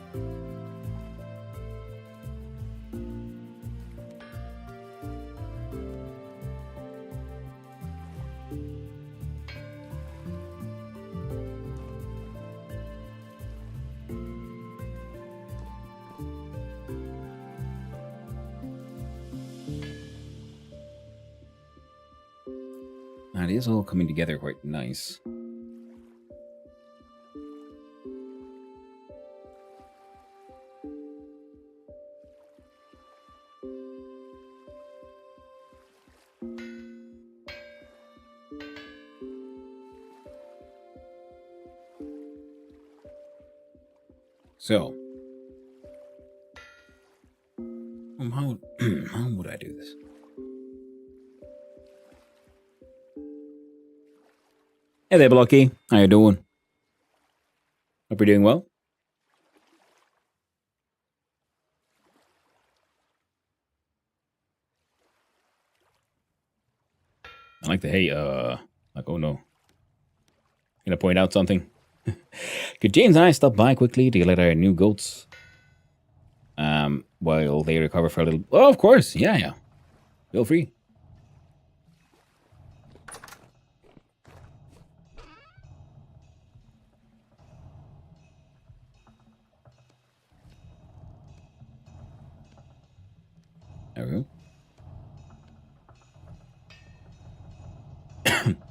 And it is all coming together quite nice. So, how would I do this? Hey there, Blocky. How you doing? Hope you're doing well. I like the hey, like, oh no. Gonna point out something. Could James and I stop by quickly to let our new goats while they recover for a little? Oh, of course. Yeah, yeah. Feel free. There we go.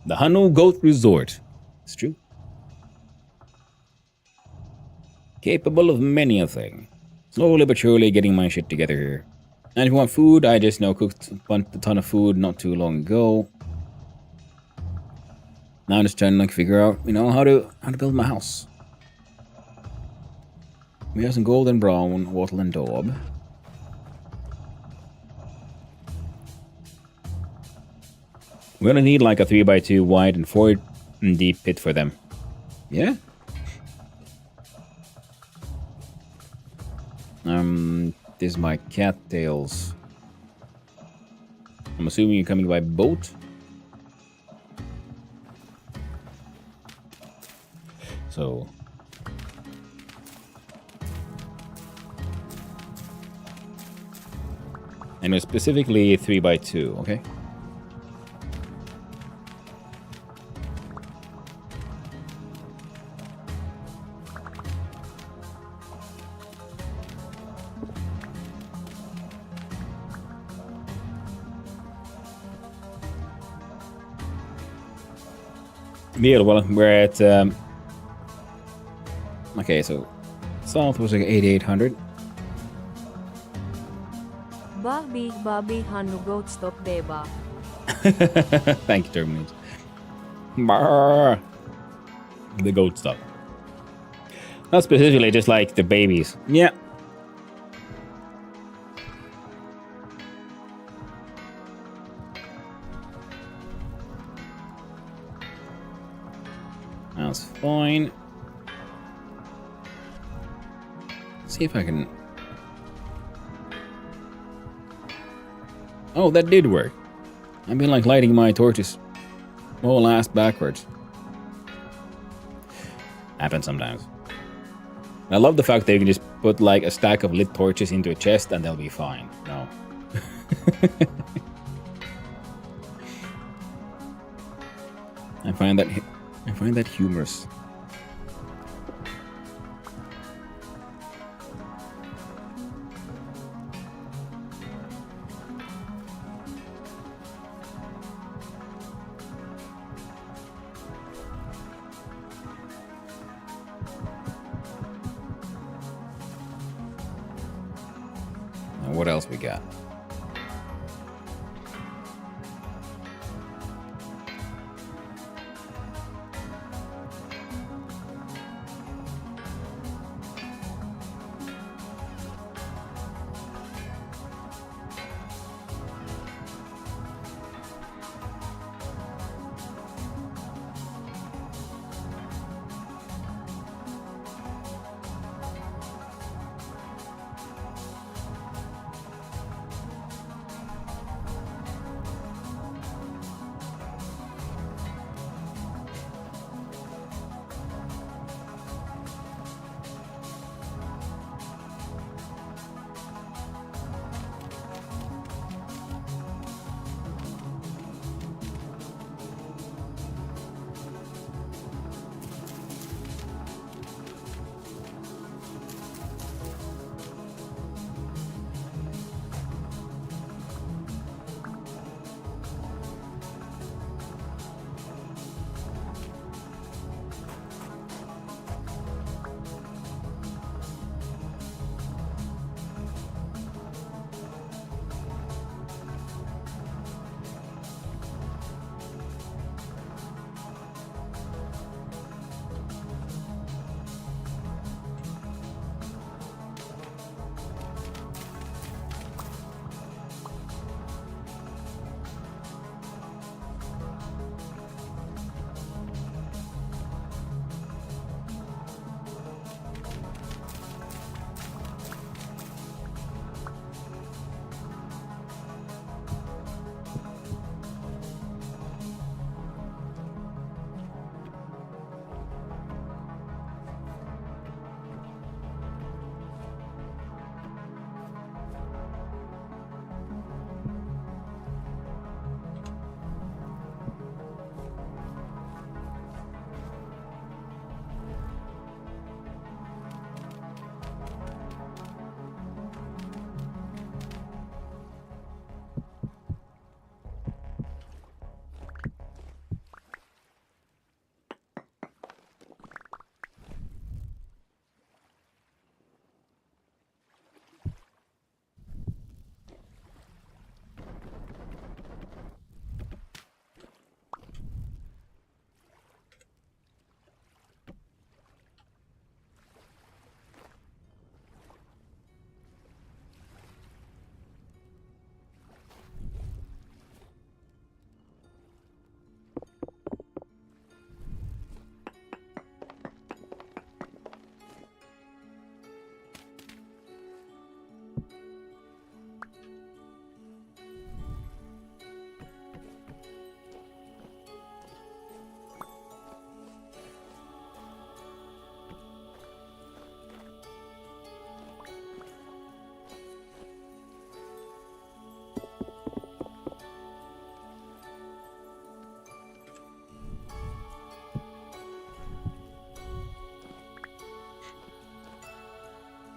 The Hanu Goat Resort. It's true. Capable of many a thing. Slowly but surely getting my shit together here. And if you want food, I just cooked a ton of food not too long ago. Now I'm just trying to figure out, how to build my house. We have some golden brown wattle and daub. We're gonna need like a 3x2 wide and 4 deep pit for them. Yeah. This is my cattails. I'm assuming you're coming by boat. So. And it's specifically 3x2, okay? Yeah, well, we're at, okay, so south was like 8,800. Bobby, Hanu Goat Stop, diba? Thank you, Terminate. Brrr. The goat stuff. Not specifically, just like the babies. Yeah. That's fine. See if I can. Oh, that did work. I've been like lighting my torches whole ass backwards. Happens sometimes. I love the fact that you can just put like a stack of lit torches into a chest and they'll be fine. No. I find that humorous. Now what else we got?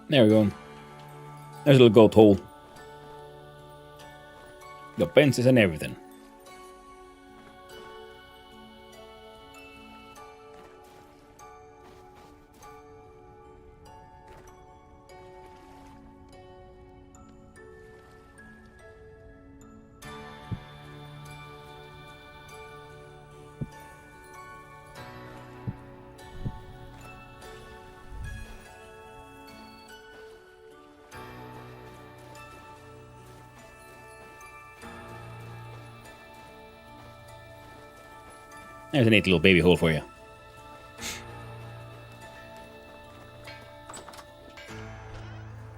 There we go. There's a little goat hole. Got fences and everything. There's a neat little baby hole for you.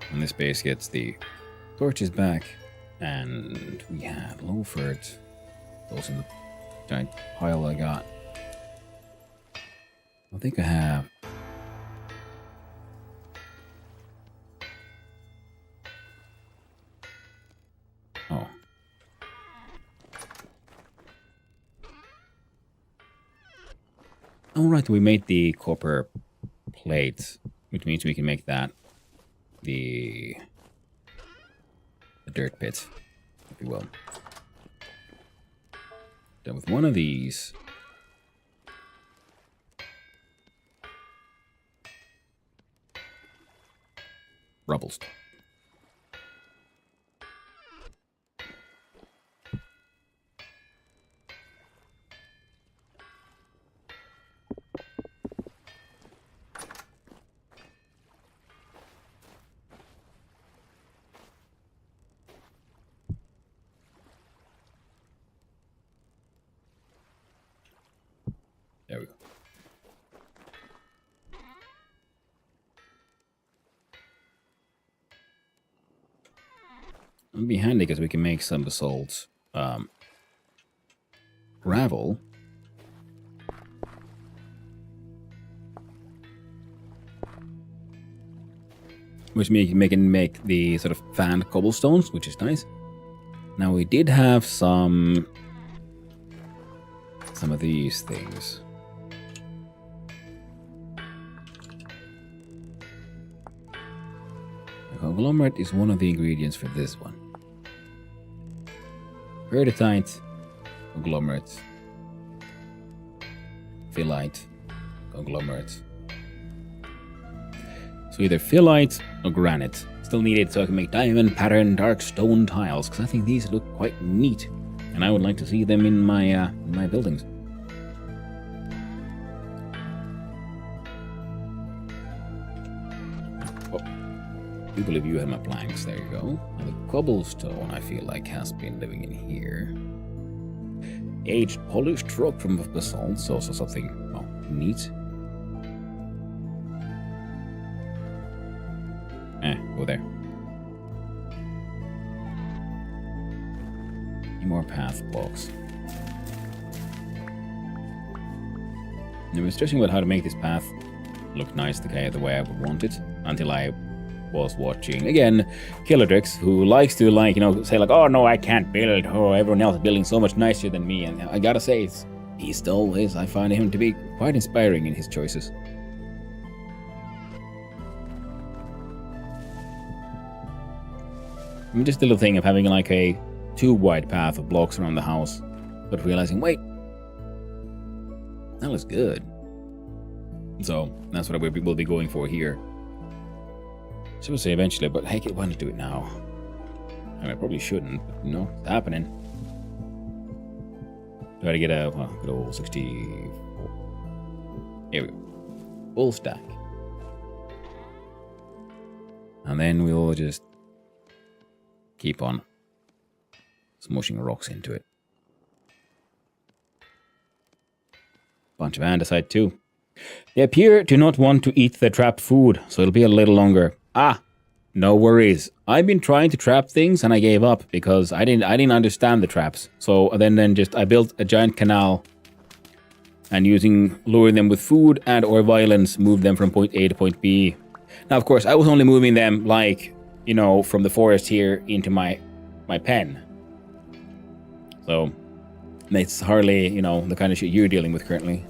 And this base gets the torches back. And we have Lowford. Those in the giant pile I got. I think I have. Oh. Alright, we made the copper plate, which means we can make that the dirt pit, if you will. Then with one of these, rubble stock. There we go. It'll be handy because we can make some basalt gravel. Which means we can make the sort of fanned cobblestones, which is nice. Now we did have some of these things. The conglomerate is one of the ingredients for this one. Peridotite, conglomerate, phyllite, conglomerate. So either phyllite or granite. Still needed so I can make diamond pattern dark stone tiles, because I think these look quite neat, and I would like to see them in my my buildings. I do believe you have my planks. There you go. Now the cobblestone, I feel like, has been living in here. Aged polished rock from basalt, so also something, well, neat. Go there. Any more path blocks. I was stressing about how to make this path look nice the way I would want it, until I was watching, again, Killadrix, who likes to, like, you know, say like, oh no, I can't build, oh, everyone else is building so much nicer than me, and I gotta say, he still is. I find him to be quite inspiring in his choices. I mean, just the little thing of having like a too wide path of blocks around the house, but realizing, wait, that looks good. So that's what we'll be going for here. So we'll say eventually, but hey, why not do it now? I mean, I probably shouldn't, but you know, it's happening. Try to get a good old 64. Here we go. Full stack. And then we'll just keep on smushing rocks into it. Bunch of andesite too. They appear to not want to eat the trapped food, so it'll be a little longer. Ah, no worries. I've been trying to trap things and I gave up because I didn't understand the traps. So then I built a giant canal and luring them with food and or violence, moved them from point A to point B. Now, of course, I was only moving them like, you know, from the forest here into my pen. So it's hardly, you know, the kind of shit you're dealing with currently.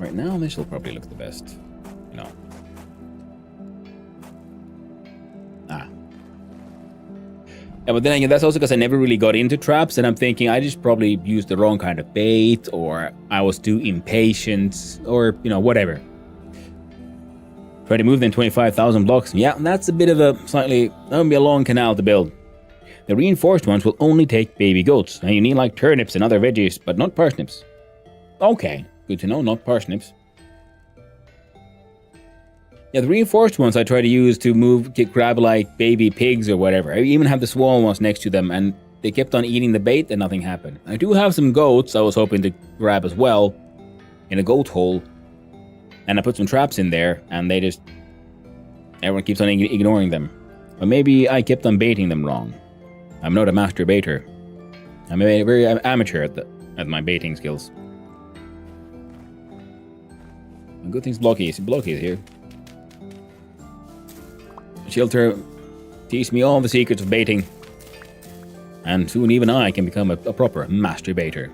Right now, this will probably look the best. No. Ah. Yeah, but then again, that's also because I never really got into traps, and I'm thinking I just probably used the wrong kind of bait, or I was too impatient, or, you know, whatever. Try to move them 25,000 blocks. Yeah, that's a bit of a slightly... That would be a long canal to build. The reinforced ones will only take baby goats. Now you need like turnips and other veggies, but not parsnips. Okay, good to know, not parsnips. Yeah, the reinforced ones I try to use to grab like baby pigs or whatever. I even have the small ones next to them, and they kept on eating the bait and nothing happened. I do have some goats I was hoping to grab as well in a goat hole. And I put some traps in there, and they just... Everyone keeps on ignoring them. But maybe I kept on baiting them wrong. I'm not a master baiter. I'm a very amateur at my baiting skills. Good thing's Blocky is here. Shelter teach me all the secrets of baiting. And soon even I can become a proper master baiter.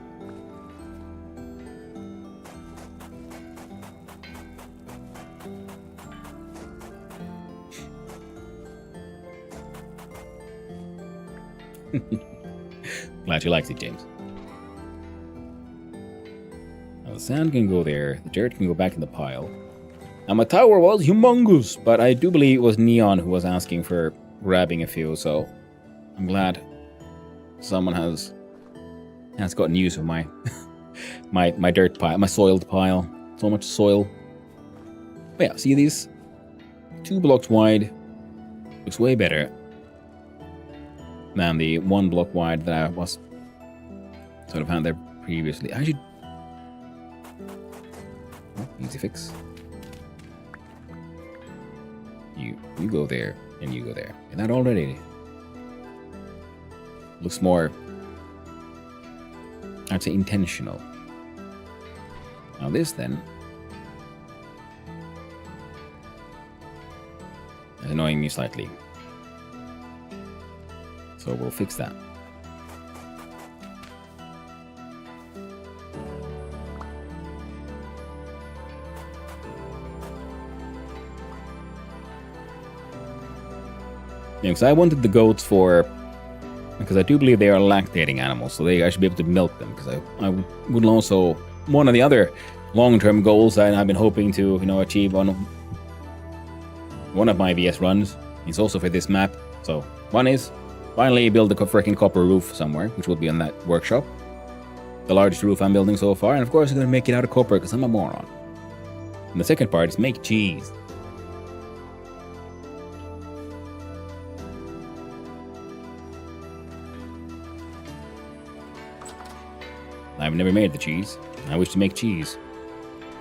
Glad you liked it, James. Now the sand can go there, the dirt can go back in the pile. Now my tower was humongous, but I do believe it was Neon who was asking for grabbing a few, so I'm glad someone has gotten use of my my dirt pile, my soiled pile. So much soil. But yeah, see these? 2 blocks wide. Looks way better than the 1 block wide that I was sort of had there previously. I should... Oh, easy fix. You go there, and you go there. And that already looks more, I'd say, intentional. Now this then is annoying me slightly. So we'll fix that. Yeah, because I wanted the goats because I do believe they are lactating animals, so I should be able to milk them. Because I would also, one of the other long-term goals that I've been hoping to, achieve on one of my VS runs is also for this map. So one is finally build a freaking copper roof somewhere, which will be on that workshop. The largest roof I'm building so far, and of course I'm going to make it out of copper because I'm a moron. And the second part is make cheese. I've never made the cheese. I wish to make cheese.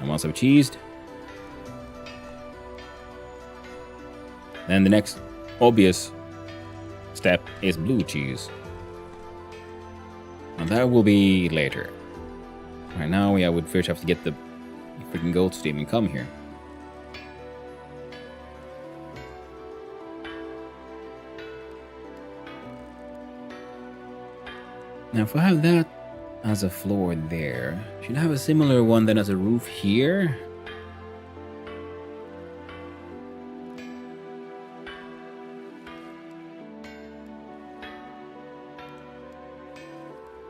And once I've cheesed, then the next obvious step is blue cheese. And that will be later. Right now, I would first have to get the freaking goats to even come here. Now, if I have that as a floor there, should I have a similar one then as a roof here?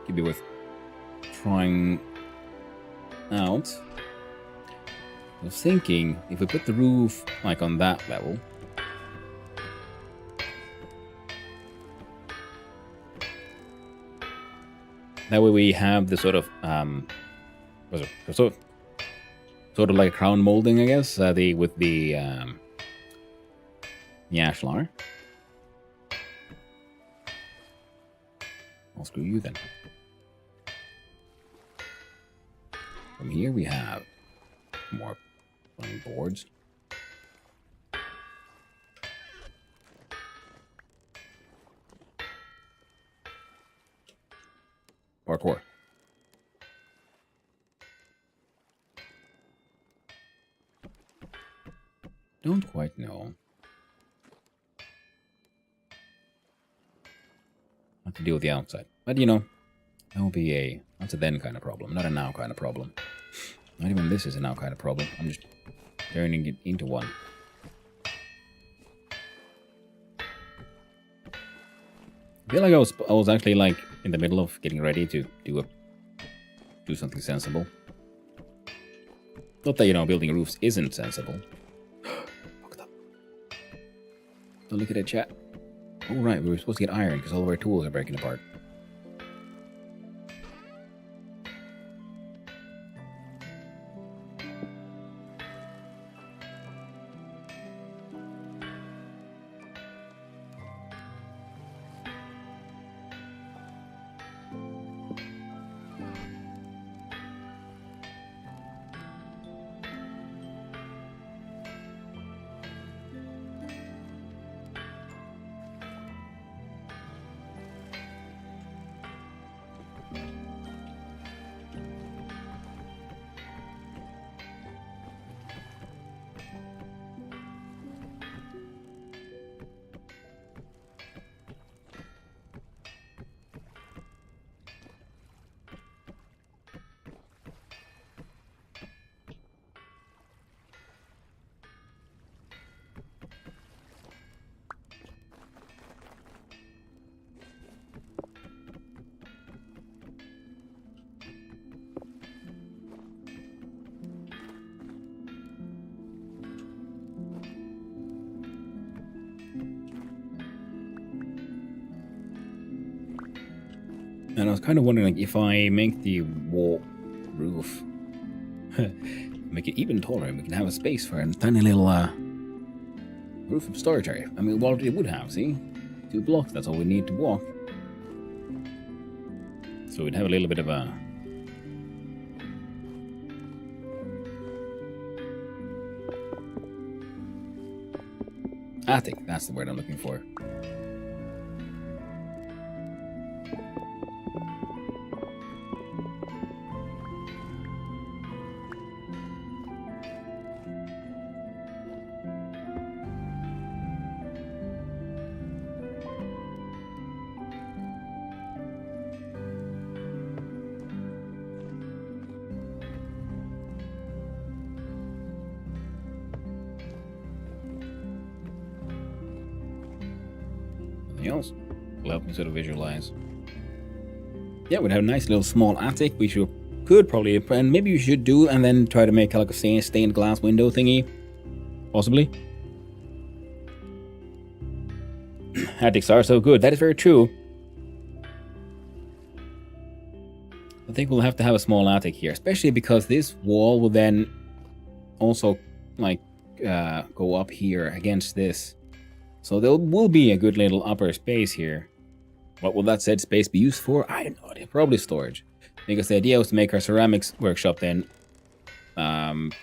Could be worth trying out. I was thinking if we put the roof like on that level, that way we have the sort of sort of like a crown molding, I guess, with the ashlar. I'll screw you then. From here we have more plain boards. Parkour. Don't quite know how to deal with the outside. But that will be that's a then kind of problem, not a now kind of problem. Not even this is now kind of problem. I'm just turning it into one. I feel like I was actually like in the middle of getting ready to do something sensible. Not that, you know, building roofs isn't sensible. Fucked up. Don't look at that, chat. Oh right, we were supposed to get iron because all of our tools are breaking apart. And I was kind of wondering, like, if I make the wall roof, make it even taller, and we can have a space for a tiny little roof of storage area. I mean, well, it would have, see? 2 blocks, that's all we need to walk. So we'd have a little bit of a... attic, that's the word I'm looking for. Else will help me sort of visualize. Yeah, we'd have a nice little small attic. We could probably, and maybe you should do, and then try to make like a stained glass window thingy, possibly. Attics are so good. That is very true. I think we'll have to have a small attic here, especially because this wall will then also like go up here against this. So there will be a good little upper space here. What will that said space be used for? I have no idea. Probably storage. Because the idea was to make our ceramics workshop then on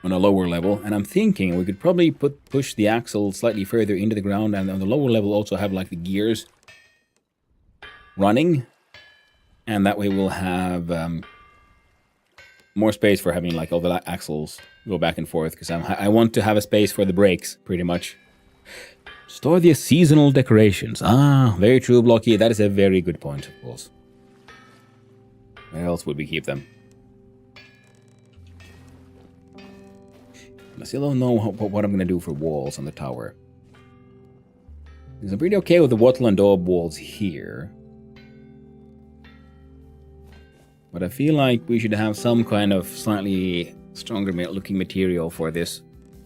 a lower level. And I'm thinking we could probably push the axle slightly further into the ground, and on the lower level also have like the gears running. And that way we'll have more space for having like all the axles go back and forth. Because I want to have a space for the brakes, pretty much. Store the seasonal decorations. Ah, very true, Blocky. That is a very good point, of course. Where else would we keep them? I still don't know what I'm going to do for walls on the tower. Because I'm pretty okay with the wattle and daub walls here. But I feel like we should have some kind of slightly stronger looking material for this,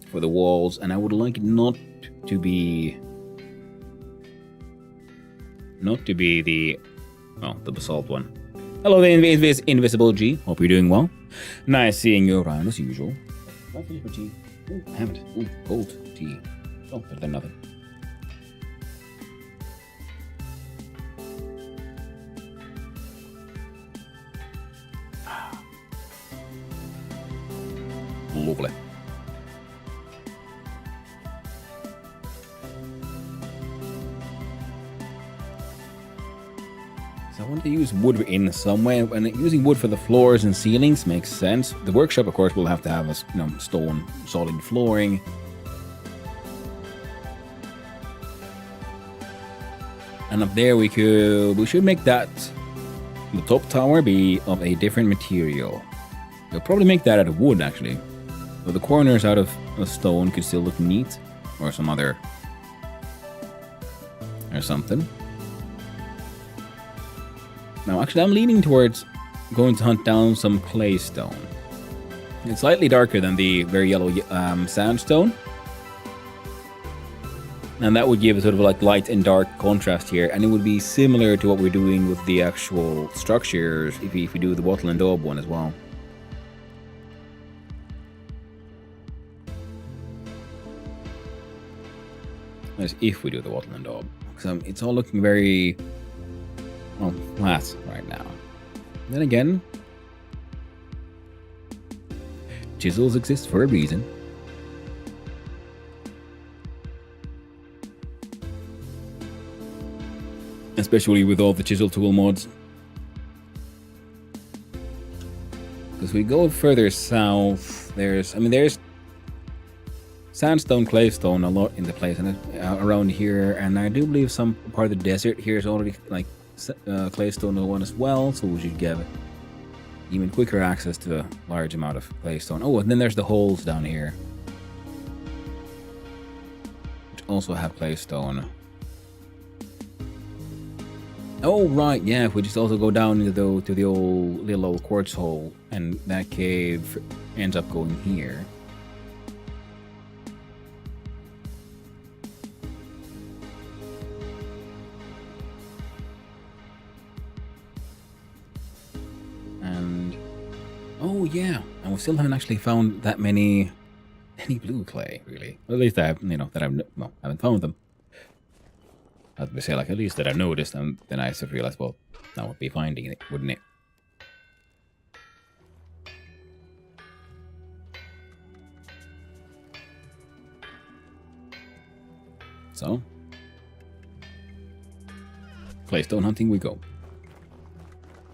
for the walls. And I would like it not to be the basalt one. Hello there, Invisible G. Hope you're doing well. Nice seeing you around as usual. My favorite tea. Ooh, I haven't. Ooh, cold tea. Oh, better than nothing. Lovely. So I want to use wood in some way, and using wood for the floors and ceilings makes sense. The workshop, of course, will have to have a stone solid flooring. And up there we should make that the top tower be of a different material. You'll probably make that out of wood, actually. But the corners out of stone could still look neat. Or some other... or something. Now, actually, I'm leaning towards going to hunt down some claystone. It's slightly darker than the very yellow sandstone. And that would give a sort of like light and dark contrast here. And it would be similar to what we're doing with the actual structures if we do the wattle and daub one as well. That's if we do the wattle and daub. Because it's all looking very, well, flat right now. Then again, chisels exist for a reason. Especially with all the chisel tool mods. Because we go further south, there's sandstone, claystone a lot in the place and around here, and I do believe some part of the desert here is already like claystone one as well, so we should get even quicker access to a large amount of claystone. Oh, and then there's the holes down here, which also have claystone. Oh right, yeah. If we just also go down to the old little old quartz hole, and that cave ends up going here. And oh yeah, and we still haven't actually found that many blue clay, really. At least I haven't found them. I would say, like, at least that I've noticed, and then I sort of realized, well, that would be finding it, wouldn't it? So, claystone hunting we go.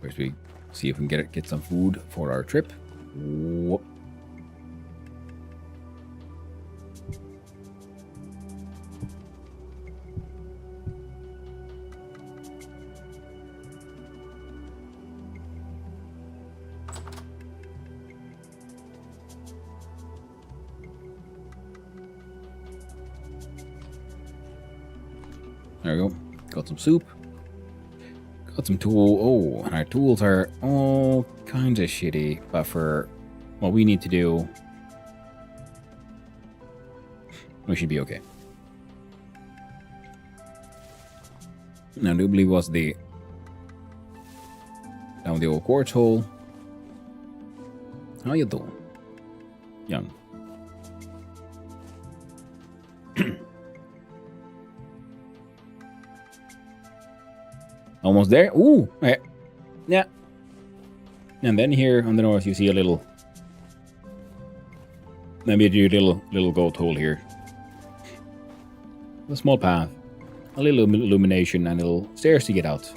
First we see if we can get some food for our trip. Whoop. There we go. Got some soup. Got some tool. Oh, and our tools are all kinds of shitty. But for what we need to do, we should be okay. Now, I do believe was the down the old quartz hole. How you doing, young? Almost there. Ooh, okay. Yeah. And then here on the north, you see a little, maybe a little goat hole here. A small path, a little illumination, and little stairs to get out.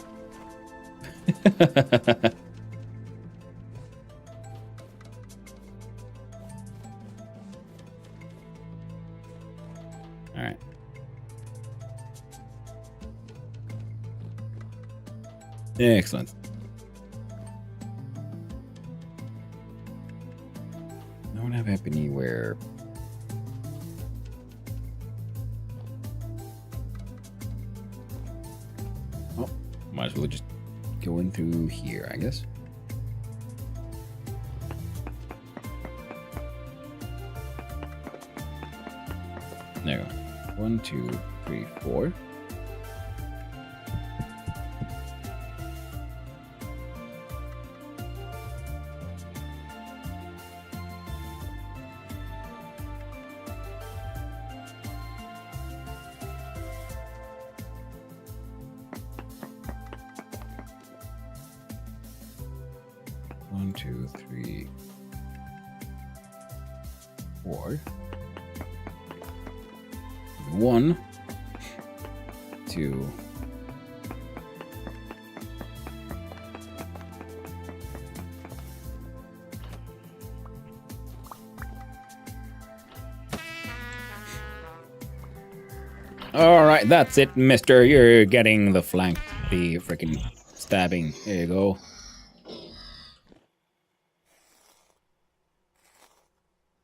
All right. Excellent. I don't have anywhere. Oh, might as well just go in through here, I guess. There we go. 1, 2, 3, 4. One, two, three, 4. 1, 2. All right, that's it, mister. You're getting the flank, the freaking stabbing. There you go.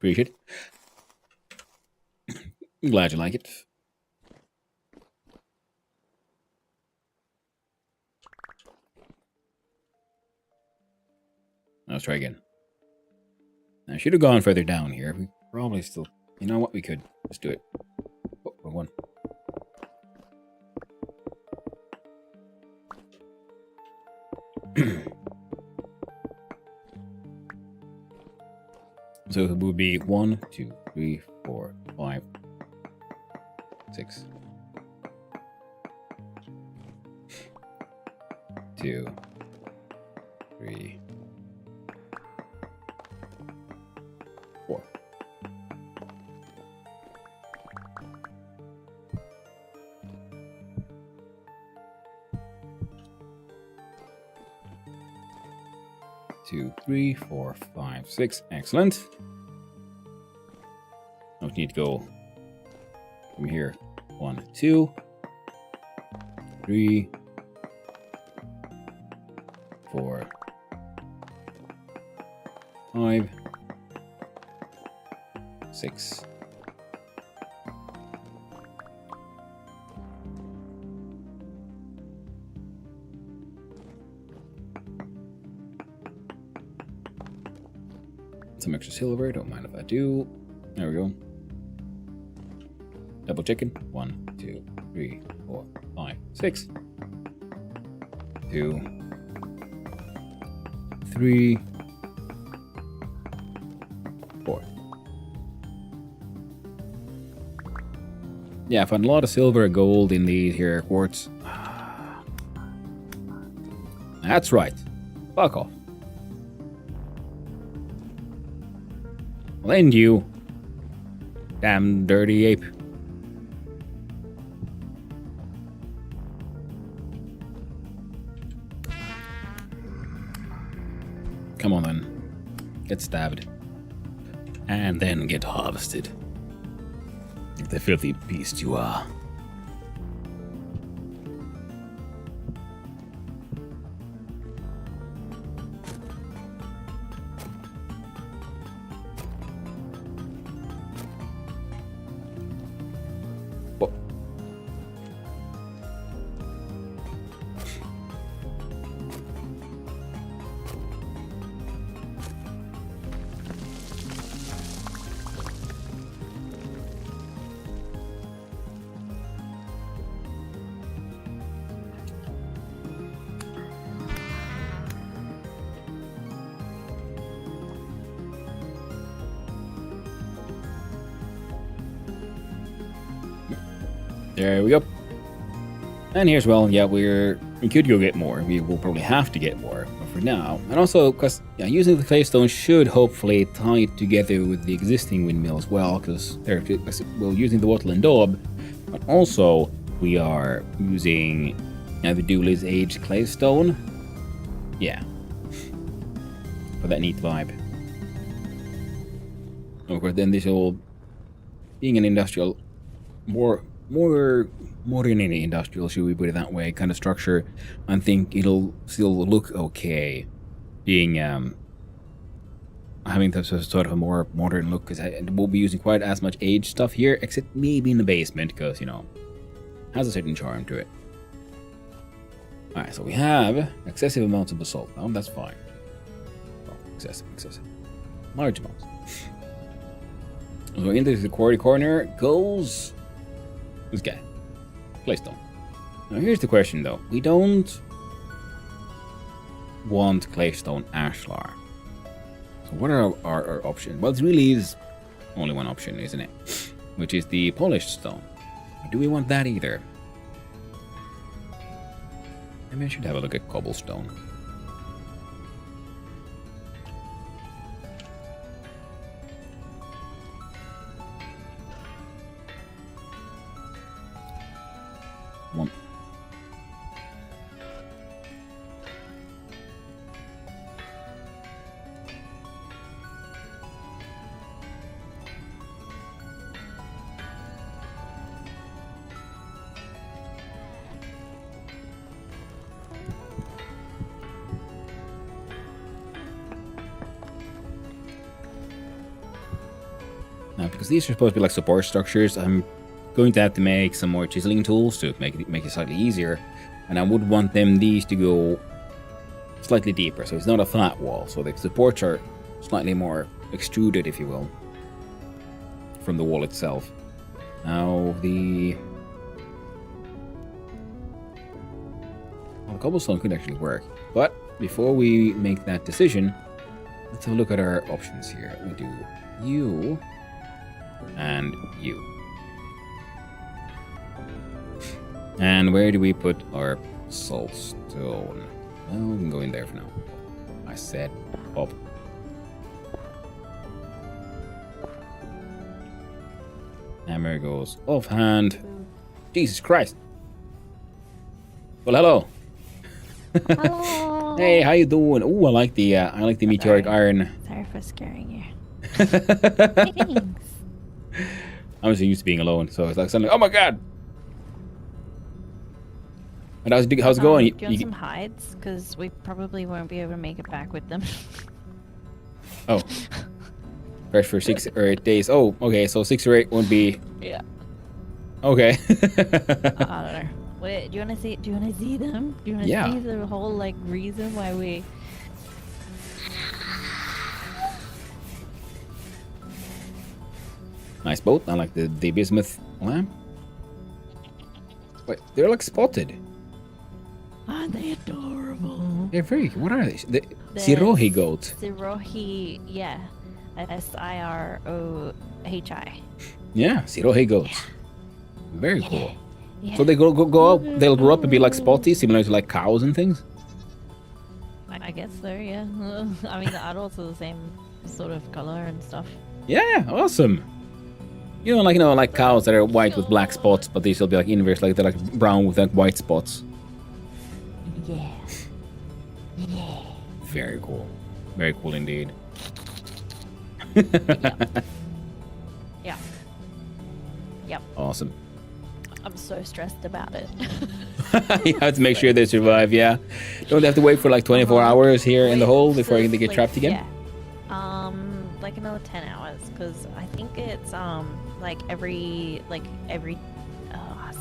Appreciate it. I'm glad you like it. Let's try again. I should have gone further down here. We probably still... You know what? We could. Let's do it. Oh, wrong one. So it would be 1, 2, 3, 4, 5, 6. 2, 3, 4. Two, 3, 4, 5, 6. Excellent. Now we need to go from here. 1, 2, 3, 4, 5, 6. Some extra silver, don't mind if I do. There we go. Double chicken. 1, 2, 3, 4, 5, 6. 2, 3, 4. Yeah, I found a lot of silver and gold in these here quartz. That's right. Fuck off. I'll end you. Damn dirty ape. Come on then. Get stabbed. And then get harvested. The filthy beast you are. There we go. And here's, well, yeah, we could go get more. We will probably have to get more, but for now. And also, because using the claystone should hopefully tie it together with the existing windmill as well, because we're using the wattle and daub, but also we are using the Dooley's aged claystone. Yeah. For that neat vibe. Of course, then this whole being an industrial, more modern and industrial, should we put it that way, kind of structure, I think it'll still look okay, being having that sort of a more modern look, because I won't be using quite as much aged stuff here, except maybe in the basement, because, you know, has a certain charm to it. Alright, so we have excessive amounts of basalt. Oh, that's fine. Oh, excessive. Large amounts. So into the quarry corner goes this guy. Claystone. Now here's the question though. We don't want claystone ashlar. So what are our options? Well, it really is only one option, isn't it? Which is the polished stone. Do we want that either? Maybe I should have a look at cobblestone. One. because these are supposed to be like support structures, I'm going to have to make some more chiseling tools to make it slightly easier. And I would want these to go slightly deeper, so it's not a flat wall. So the supports are slightly more extruded, if you will, from the wall itself. Now the cobblestone could actually work, but before we make that decision, let's have a look at our options here. We do you and you. And where do we put our saltstone? Well, we can go in there for now. I said up. Hammer goes offhand. Jesus Christ. Well, hello. Hello. Hey, how you doing? Oh, I like the meteoric iron. Sorry for scaring you. Thanks. I'm so used to being alone, so it's like suddenly, oh my god. And how's it going? Do you want some hides? Because we probably won't be able to make it back with them. Oh. Fresh for 6 or 8 days. Oh, okay, so 6 or 8 won't be... Yeah. Okay. I don't know. Wait, do you want to see? Do you want to see them? Do you want to Yeah. see the whole like reason why we? Nice boat. I like the bismuth lamp. Wait, they're like spotted. Aren't they adorable? They're very... What are they? The They're Sirohi goat. Sirohi, yeah. Sirohi. Yeah, Sirohi goats. Very cool. Yeah. So they go up, they'll grow up and be like spotty, similar to like cows and things? I guess so, yeah. I mean, the adults are the same sort of color and stuff. Yeah, awesome. You know, like cows that are white with black spots, but they still be like inverse, like they're like brown with like white spots. Yeah. Yeah. Very cool. Very cool indeed. Yeah. Yep. Awesome. I'm so stressed about it. You have to make sure they survive, yeah. Don't they have to wait for like 24 hours here in the hole before they get trapped again? Yeah. Like another 10 hours, because I think it's like every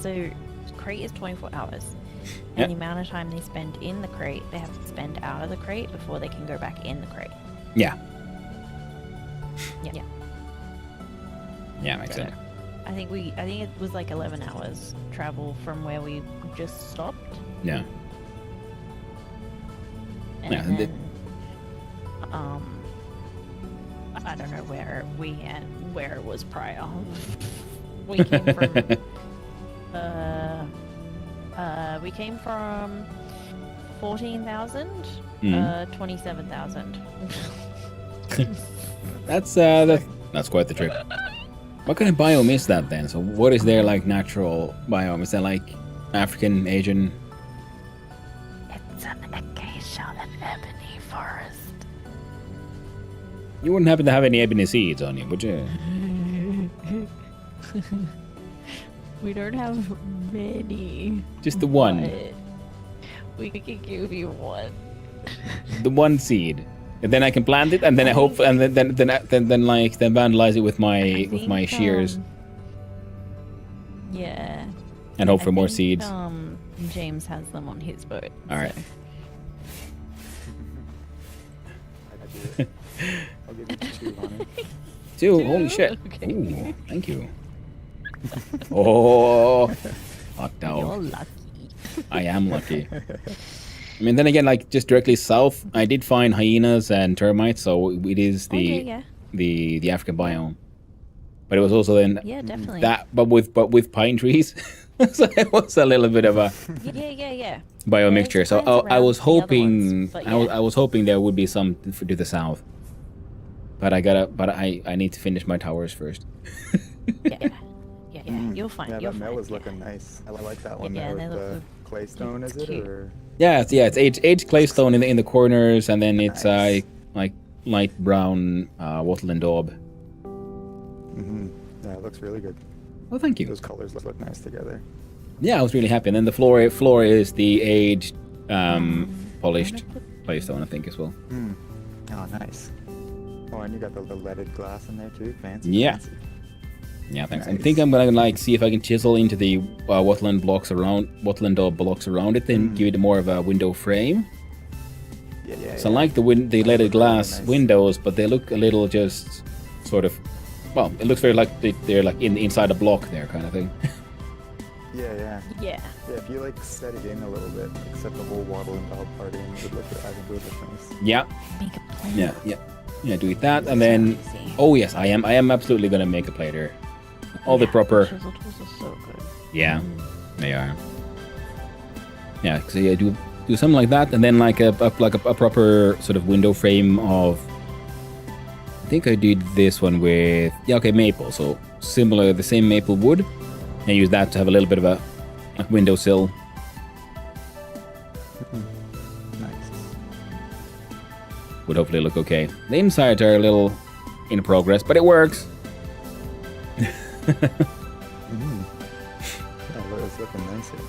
so crate is 24 hours. And Yep. the amount of time they spend in the crate, they have to spend out of the crate before they can go back in the crate. Yeah. Yeah. Yeah, makes sense. I think it was like 11 hours travel from where we just stopped. Yeah. And Yeah, then, I don't know where it was prior. We came from 14,000, 27,000. That's quite the trip. What kind of biome is that then? So what is their like natural biome? Is that like African, Asian? It's an acacia and ebony forest. You wouldn't happen to have any ebony seeds on you, would you? We don't have many. Just the one. but we could give you one. The one seed. And then I can plant it, and then I hope, and then vandalize it with my shears, Yeah. and hope I for more think, seeds. James has them on his boat. All right. I'll give you 2 on it. 2. Holy shit! Okay. Ooh, thank you. Oh, hot You're dog. lucky. I am lucky. I mean, then again, like just directly south, I did find hyenas and termites, so it is Okay, the African biome. But it was also then yeah, definitely. that, but with pine trees, so it was a little bit of a Yeah. bio mixture. So pines I was around the other hoping, ones, but I was hoping there would be some to the south. But I need to finish my towers first. Yeah. You'll find. Yeah, you'll that mill find, is looking nice. I like that one Yeah, there they with look the clay stone, is it? cute. Or Yeah, it's aged claystone in the corners, and then it's Nice. like light brown wattle and daub. yeah, it looks really good. Well, thank you. Those colors look nice together. Yeah, I was really happy. And then the floor is the aged polished claystone, I think, as well. Oh, nice. Oh, and you got the leaded glass in there too. Fancy. Yeah. Fancy. Yeah, thanks. I Nice. think I'm gonna like see if I can chisel into the Watland blocks around it, and give it more of a window frame. Yeah. So I like the Those leaded look glass really nice. windows, but they look a little just sort of. Well, it looks very like they're like inside a block there, kind of thing. Yeah. Yeah. Yeah, if you like set it in a little bit, like set the whole waddle and dog part in, I think it would look nice. Yeah, Make a plan. yeah. Do that, and then. Oh yes, I am absolutely gonna make a plate here. All the proper. Chisel tools are so good. Yeah, they are. Yeah, so yeah, do something like that, and then like a proper sort of window frame of. I think I did this one with maple. So similar, the same maple wood, and use that to have a little bit of a windowsill. Nice. Would hopefully look okay. The insides are a little in progress, but it works. Yeah, it's looking nice here.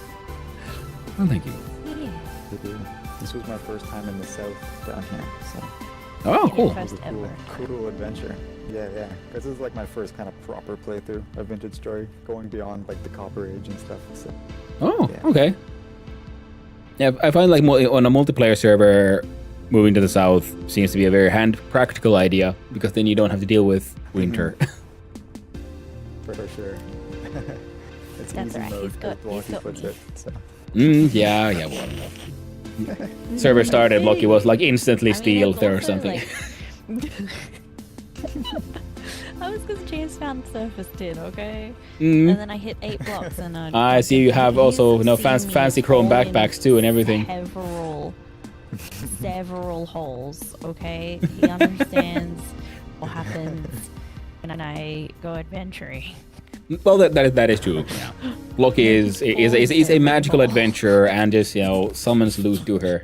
Oh, thank you. This was my first time in the south down here, so Oh, cool. it was First a ever. cool adventure. Yeah. Because this is like my first kind of proper playthrough of Vintage Story, going beyond like the Copper Age and stuff. So Oh, Yeah. okay. Yeah, I find like on a multiplayer server, moving to the south seems to be a very practical idea, because then you don't have to deal with winter. for sure. It's That's easy right, mode, he's got- as Blocky he's got puts me. it. So. Yeah. Well, server started, Blocky was like instantly I mean, stealed it's there or also, something. like- That was because James found surface tin, okay? Mm. And then I hit 8 blocks and I see you have also fancy chrome backpacks too and everything. Several holes, okay? He understands what happens when I go adventuring. Well, that is true. Yeah. Blocky is a magical adventurer and just summons loot to her.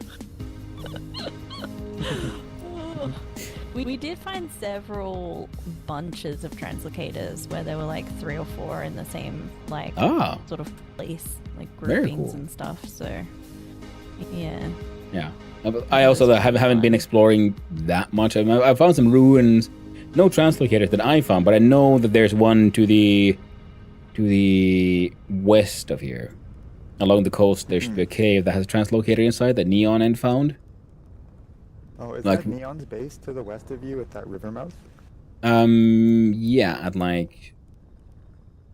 We did find several bunches of translocators where there were like 3 or 4 in the same sort of place, like Very groupings cool. and stuff. So yeah. Yeah. I also haven't been exploring that much. I found some ruins, no translocators that I found, but I know that there's one to the west of here. Along the coast, there should be a cave that has a translocator inside that Neon had found. Oh, is Like- that Neon's base to the west of you at that river mouth? Yeah, at like,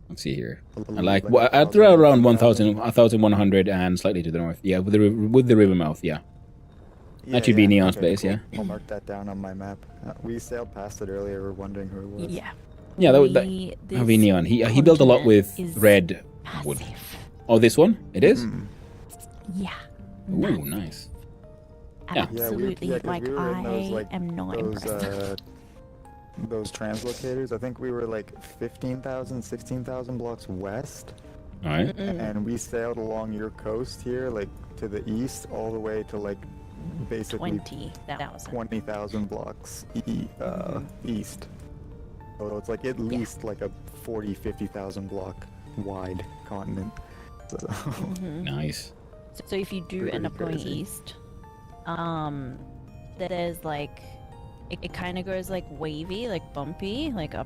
let's see here. At around 1,100 and slightly to the north. Yeah, with the river mouth. Yeah. That should be Neon's base, cool. yeah. I'll mark that down on my map. We sailed past it earlier. We're wondering who it was. Yeah. Yeah, that'd be Neon. He built a lot with red wood. Oh, this one? It is? Yeah. Ooh, nice. Yeah. Absolutely. 'cause Like, we were in those, I am not those, impressed. those translocators. I think we were like 15,000, 16,000 blocks west. All right. And we sailed along your coast here, like to the east, all the way to like basically 20,000. 20,000 blocks east. So it's like at least like a 40, 50,000 block wide continent. So Nice. So if you do Pretty end up going crazy. east, there's like it kind of goes like wavy, like bumpy, like up